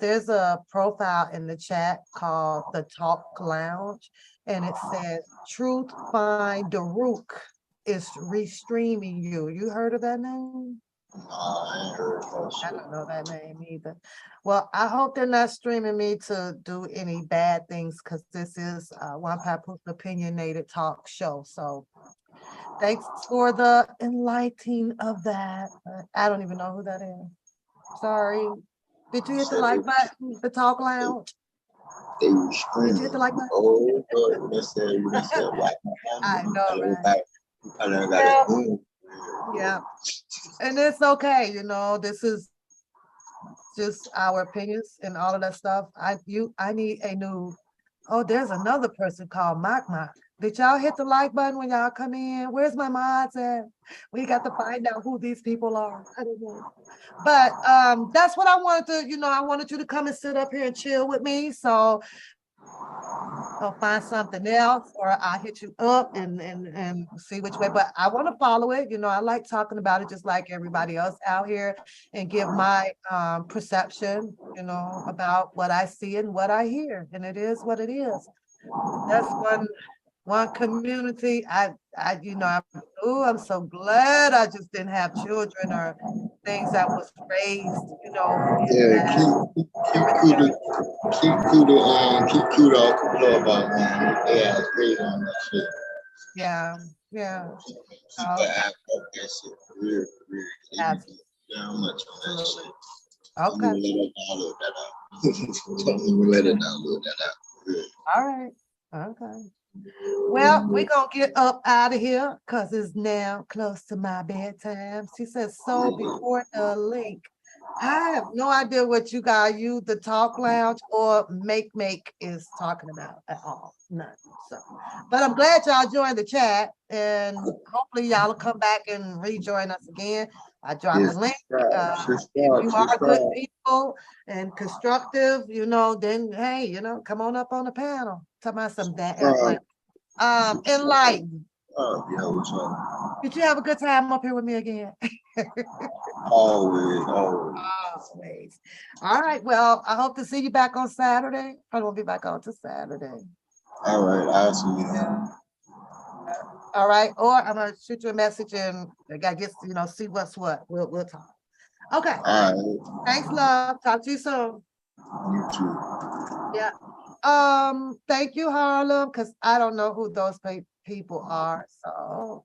There's a profile in the chat called the Talk Lounge, and it says Truth Find Daruk is restreaming you. You heard of that name? No, I ain't heard that shit. I don't know that name either. Well, I hope they're not streaming me to do any bad things because this is One Papoose Opinionated Talk Show. So thanks for the enlightening of that. I don't even know who that is. Sorry. Did you hit the like button? The Talk Lounge? They were screaming. Did you hit the like button? Oh, God, they said like I know, right? Yeah. And it's okay, this is just our opinions and all of that stuff. I need a new, there's another person called Mock Mock. Did y'all hit the like button when y'all come in? Where's my mods at? We got to find out who these people are. I don't know. But that's what I wanted to, I wanted you to come and sit up here and chill with me. So I'll find something else or I'll hit you up and see which way. But I want to follow it. I like talking about it just like everybody else out here and give my perception, about what I see and what I hear. And it is what it is. That's one community. I'm so glad I just didn't have children or things that was raised, keep Kuda off the club, man. Yeah, it's great on that shit. Yeah. Keep the app up that shit for real. Absolutely. Down much on that shit. Okay. Don't even let it download that app. All right. Okay. Well, we're going to get up out of here because it's now close to my bedtime. She says, so before the link I have no idea what you guys use the talk lounge or make is talking about at all. None. So, but I'm glad y'all joined the chat, and hopefully y'all will come back and rejoin us again. I dropped the link. If you are good people and constructive, then hey, come on up on the panel. Talk about some that enlighten. Did you have a good time up here with me again? Always. Always. All right. Well, I hope to see you back on Saturday. I won't be back on till Saturday. All right. I'll see you. All right. Or I'm gonna shoot you a message and I guess see what's what. We'll talk. Okay. All right. Thanks, love. Talk to you soon. You too. Yeah. Thank you, Harlem, because I don't know who those people are. So,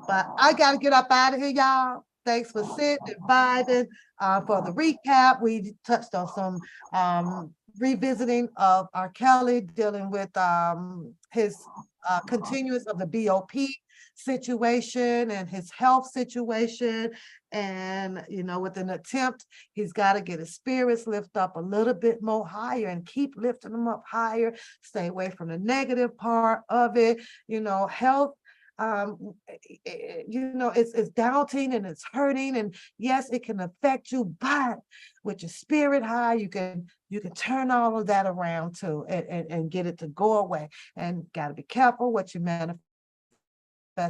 but I gotta get up out of here, y'all. Thanks for sitting and vibing. For the recap, we touched on some revisiting of R. Kelly, dealing with his continuance of the BOP situation and his health situation. And, with an attempt, he's got to get his spirits lift up a little bit more higher and keep lifting them up higher. Stay away from the negative part of it. Health, it's daunting and it's hurting. And yes, it can affect you, but with your spirit high, you can turn all of that around too and get it to go away. And got to be careful what you manifest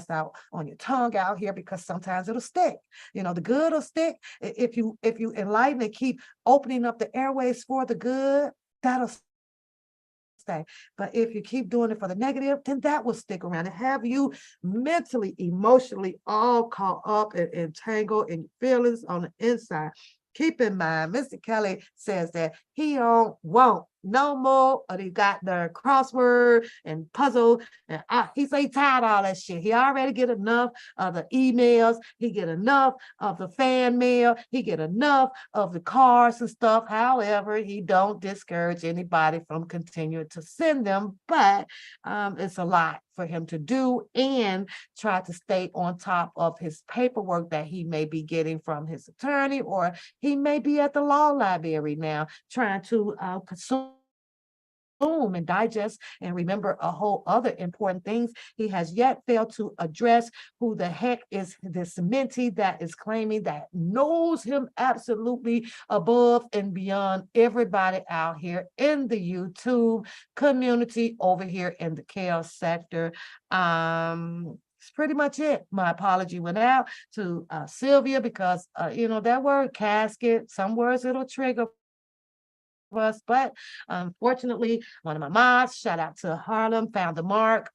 out on your tongue out here, because sometimes it'll stick. The good will stick. If you enlighten and keep opening up the airways for the good, that'll stay. But if you keep doing it for the negative, then that will stick around and have you mentally, emotionally all caught up and entangled in feelings on the inside. Keep in mind, Mr. Kelly says that he won't no more of the goddamn crossword and puzzle. And he say tired of all that shit. He already get enough of the emails. He get enough of the fan mail. He get enough of the cars and stuff. However, he don't discourage anybody from continuing to send them, but it's a lot for him to do and try to stay on top of his paperwork that he may be getting from his attorney, or he may be at the law library now trying to consume and digest and remember a whole other important things. He has yet failed to address who the heck is this mentee that is claiming that knows him absolutely above and beyond everybody out here in the YouTube community over here in the chaos sector. It's pretty much it. My apology went out to Sylvia because, that word casket, some words it'll trigger us, but unfortunately, one of my mods, shout out to Harlem, found the mark,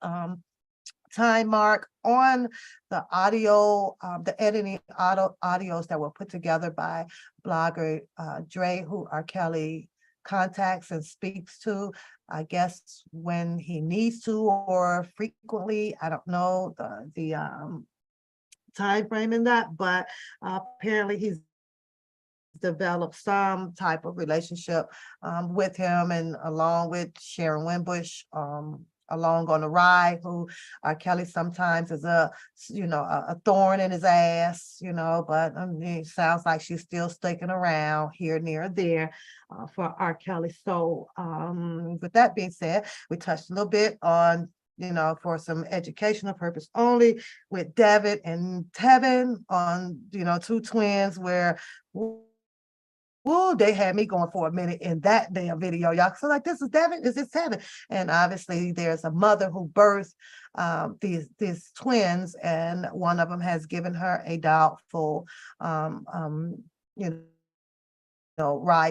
time mark on the audio, the editing audios that were put together by blogger Dre, who R. Kelly contacts and speaks to, I guess when he needs to or frequently. I don't know the time frame in that, but apparently he's developed some type of relationship with him, and along with Sharon Winbush, along on the ride, who R. Kelly sometimes is a thorn in his ass, but it sounds like she's still sticking around here, near, there for R. Kelly. So with that being said, we touched a little bit on for some educational purpose only with David and Tevin on, two twins where they had me going for a minute in that damn video, y'all. So like, this is Devin, is this Tevin? And obviously there's a mother who birthed these twins, and one of them has given her a doubtful, ride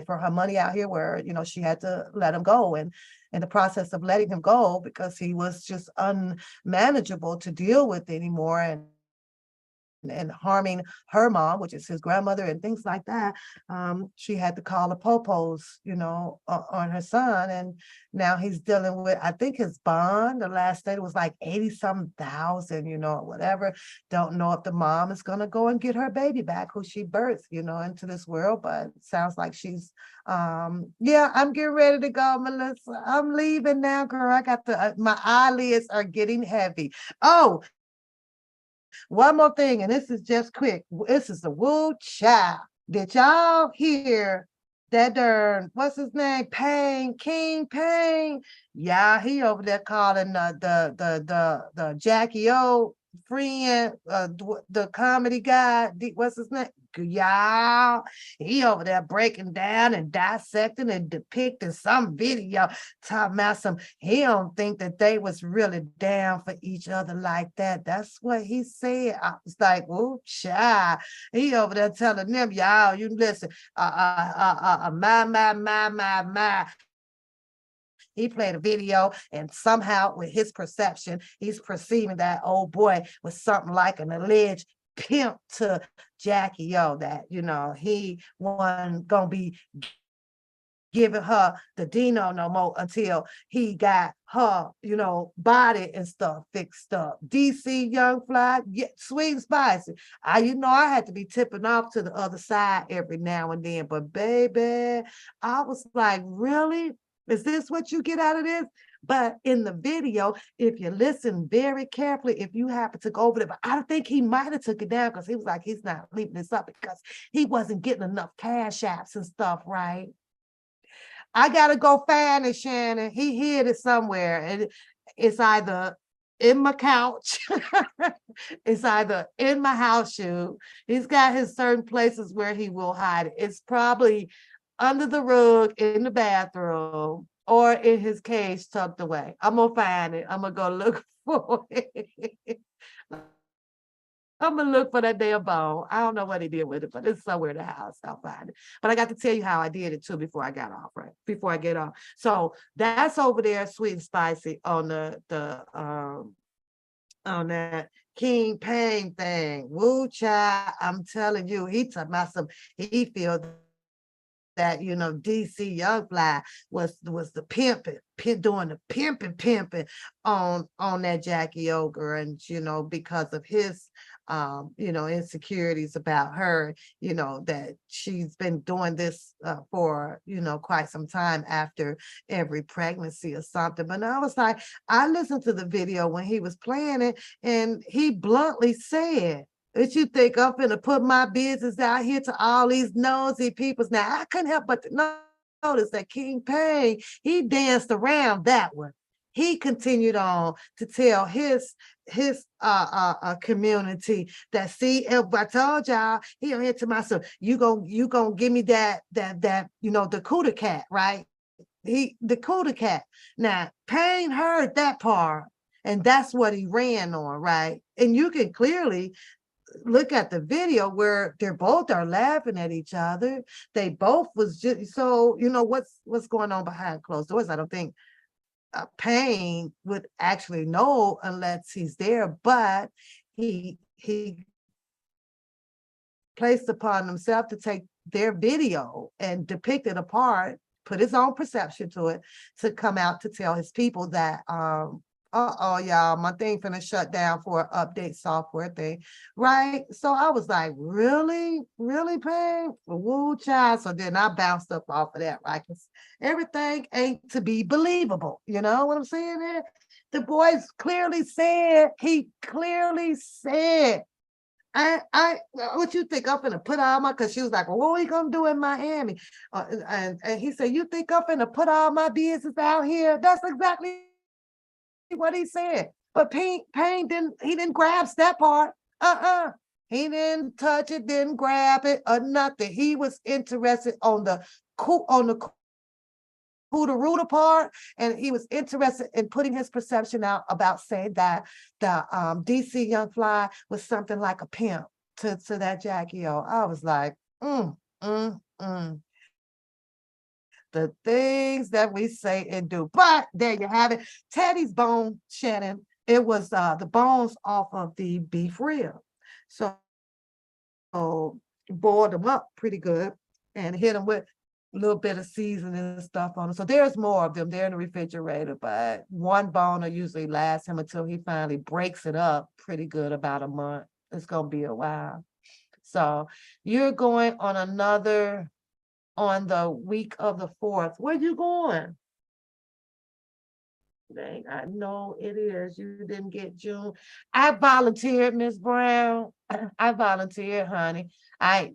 for her money out here, where, she had to let him go. And in the process of letting him go, because he was just unmanageable to deal with anymore, and harming her mom, which is his grandmother, and things like that, she had to call the popos, on her son. And now he's dealing with, I think his bond, the last state was like 80-some thousand, whatever. Don't know if the mom is going to go and get her baby back, who she birthed, into this world. But it sounds like she's, I'm getting ready to go, Melissa. I'm leaving now, girl. I got my eyelids are getting heavy. Oh, one more thing, and this is just quick. This is the woo child. Did y'all hear that darn, what's his name? King Payne. Yeah, he over there calling the Jackie O friend, the comedy guy, what's his name? Yeah, he over there breaking down and dissecting and depicting some video, talking about some, he don't think that they was really down for each other like that. That's what he said. I was like, oh, child. He over there telling them, y'all, you listen, my. He played a video, and somehow with his perception, he's perceiving that old boy was something like an alleged pimp to Jackie O, that, you know, he wasn't gonna be giving her the Dino no more until he got her, you know, body and stuff fixed up. DC Young Fly, yeah, sweet and spicy. You know, I had to be tipping off to the other side every now and then, but baby, I was like, really? Is this what you get out of this? But in the video, if you listen very carefully, if you happen to go over there, but I think he might have took it down because he was like, he's not leaving this up because he wasn't getting enough cash apps and stuff, right? I gotta go find it, Shannon. He hid it somewhere, and it's either in my couch, it's either in my house shoe. He's got his certain places where he will hide it. It's probably under the rug in the bathroom or in his cage tucked away. I'm gonna find it. I'm gonna go look for it. I'm gonna look for that damn bone. I don't know what he did with it, but it's somewhere in the house. I'll find it. But I got to tell you how I did it too before I got off, right? Before I get off. So that's over there, sweet and spicy on on that King Payne thing. Woo child, I'm telling you, he talking about some, he feels that, you know, DC Young Fly was the pimping, doing the pimping on that Jackie O girl, and you know, because of his you know, insecurities about her, you know, that she's been doing this for, you know, quite some time after every pregnancy or something. But I was like, I listened to the video when he was playing it, and he bluntly said, "What you think I'm finna put my business out here to all these nosy peoples?" Now, I couldn't help but to notice that King Payne, he danced around that one. He continued on to tell his community that, see, if I told y'all, he on here to myself, you gonna give me that you know, the Cuda cat, right? The Cuda cat. Now, Payne heard that part, and that's what he ran on, right? And you can clearly look at the video where they're both are laughing at each other. They both was just, so, you know, what's going on behind closed doors. I don't think Payne would actually know unless he's there, but he placed upon himself to take their video and depict it apart, put his own perception to it, to come out to tell his people that y'all, my thing finna shut down for an update software thing, right? So I was like, really, Payne? Woo, child. So then I bounced up off of that, right? Because everything ain't to be believable. You know what I'm saying there? The boys clearly said, what you think I'm finna put all my, because she was like, well, what are we gonna do in Miami? And he said, you think I'm finna put all my business out here? That's exactly what he said. But Payne didn't grasp that part. He didn't touch it, didn't grab it or nothing. He was interested on the Cuda part, and he was interested in putting his perception out about saying that the DC Young Fly was something like a pimp to that Jackie O. I was like, the things that we say and do. But there you have it. Teddy's bone, Shannon, it was the bones off of the beef rib. So boiled them up pretty good and hit them with a little bit of seasoning and stuff on them. So there's more of them. They're in the refrigerator, but one bone will usually last him until he finally breaks it up pretty good, about a month. It's going to be a while. So you're going on another, on the week of the 4th. Where you going? Dang, I know it is. You didn't get June. I volunteered, Miss Brown. I volunteered, honey. I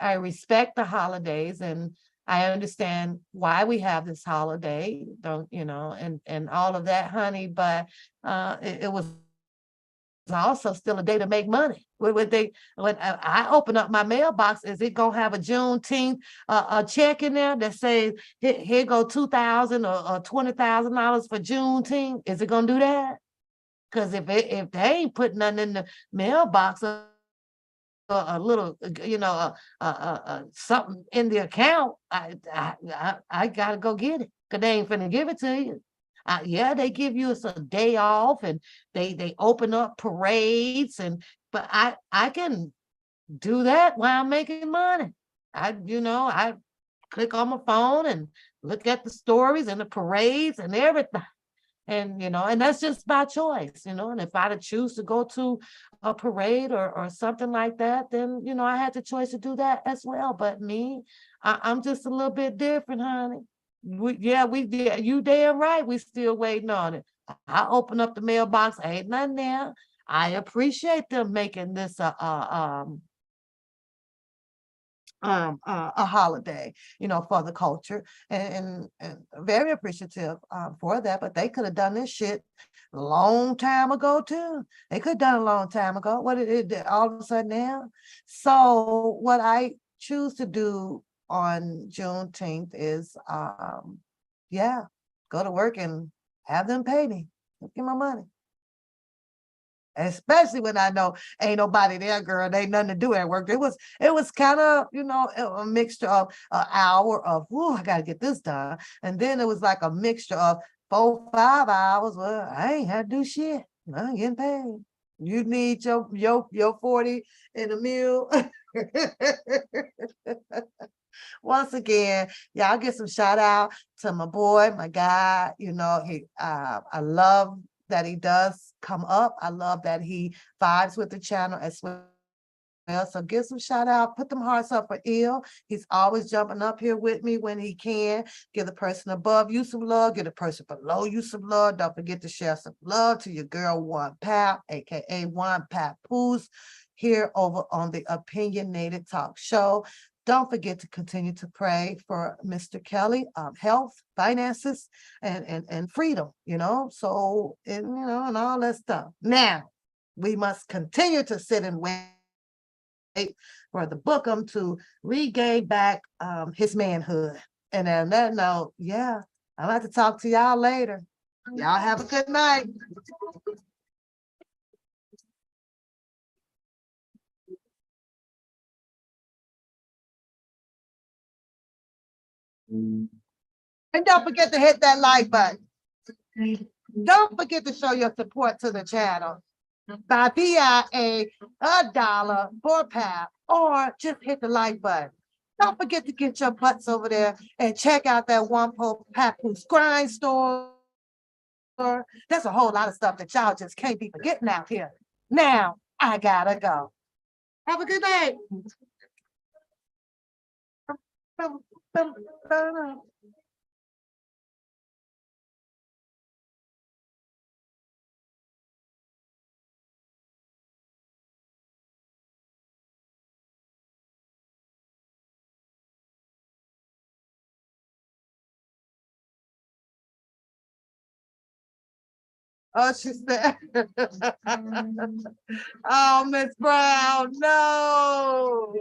I respect the holidays and I understand why we have this holiday, don't, and all of that, honey, but it was also still a day to make money. When I open up my mailbox, is it gonna have a Juneteenth a check in there that says here go $2,000 or $20,000 for Juneteenth? Is it gonna do that? Because if they ain't putting nothing in the mailbox, a little, something in the account, I gotta go get it because they ain't finna give it to you. Yeah, they give you a day off and they open up parades but I can do that while I'm making money. I click on my phone and look at the stories and the parades and everything. And that's just by choice, and if I choose to go to a parade or something like that, then, I had the choice to do that as well. But me, I'm just a little bit different, honey. You damn right, we still waiting on it. I open up the mailbox, ain't nothing there. I appreciate them making this a holiday, for the culture, and very appreciative for that. But they could have done this shit a long time ago too. They could have done it a long time ago. What it all of a sudden now? So what I choose to do on Juneteenth is, go to work and have them pay me. Give my money. Especially when I know ain't nobody there, girl. There ain't nothing to do at work. It was kind of, a mixture of an hour of, I gotta get this done. And then it was like a mixture of 4, 5 hours. Well, I ain't had to do shit. I ain't getting paid. You need your 40 in a meal. Once again, y'all get some shout out to my boy, my guy. I love that he does come up. I love that he vibes with the channel as well. So give some shout out, put them hearts up for Ill. He's always jumping up here with me when he can. Give the person above you some love, give the person below you some love. Don't forget to share some love to your girl One Pap, aka One Pap Poos, here over on the Opinionated Talk Show. Don't forget to continue to pray for Mr. Kelly, health, finances, and freedom, so, and all that stuff. Now, we must continue to sit and wait for the Bookham to regain back his manhood. And on that note, I'm about to talk to y'all later. Y'all have a good night. And don't forget to hit that like button. Don't forget to show your support to the channel by via $1 for Pap, or just hit the like button. Don't forget to get your butts over there and check out that One Pap Poos Grind store. There's a whole lot of stuff that y'all just can't be forgetting out here. Now, I gotta go. Have a good night. Oh, she said, oh, Miss Brown, no.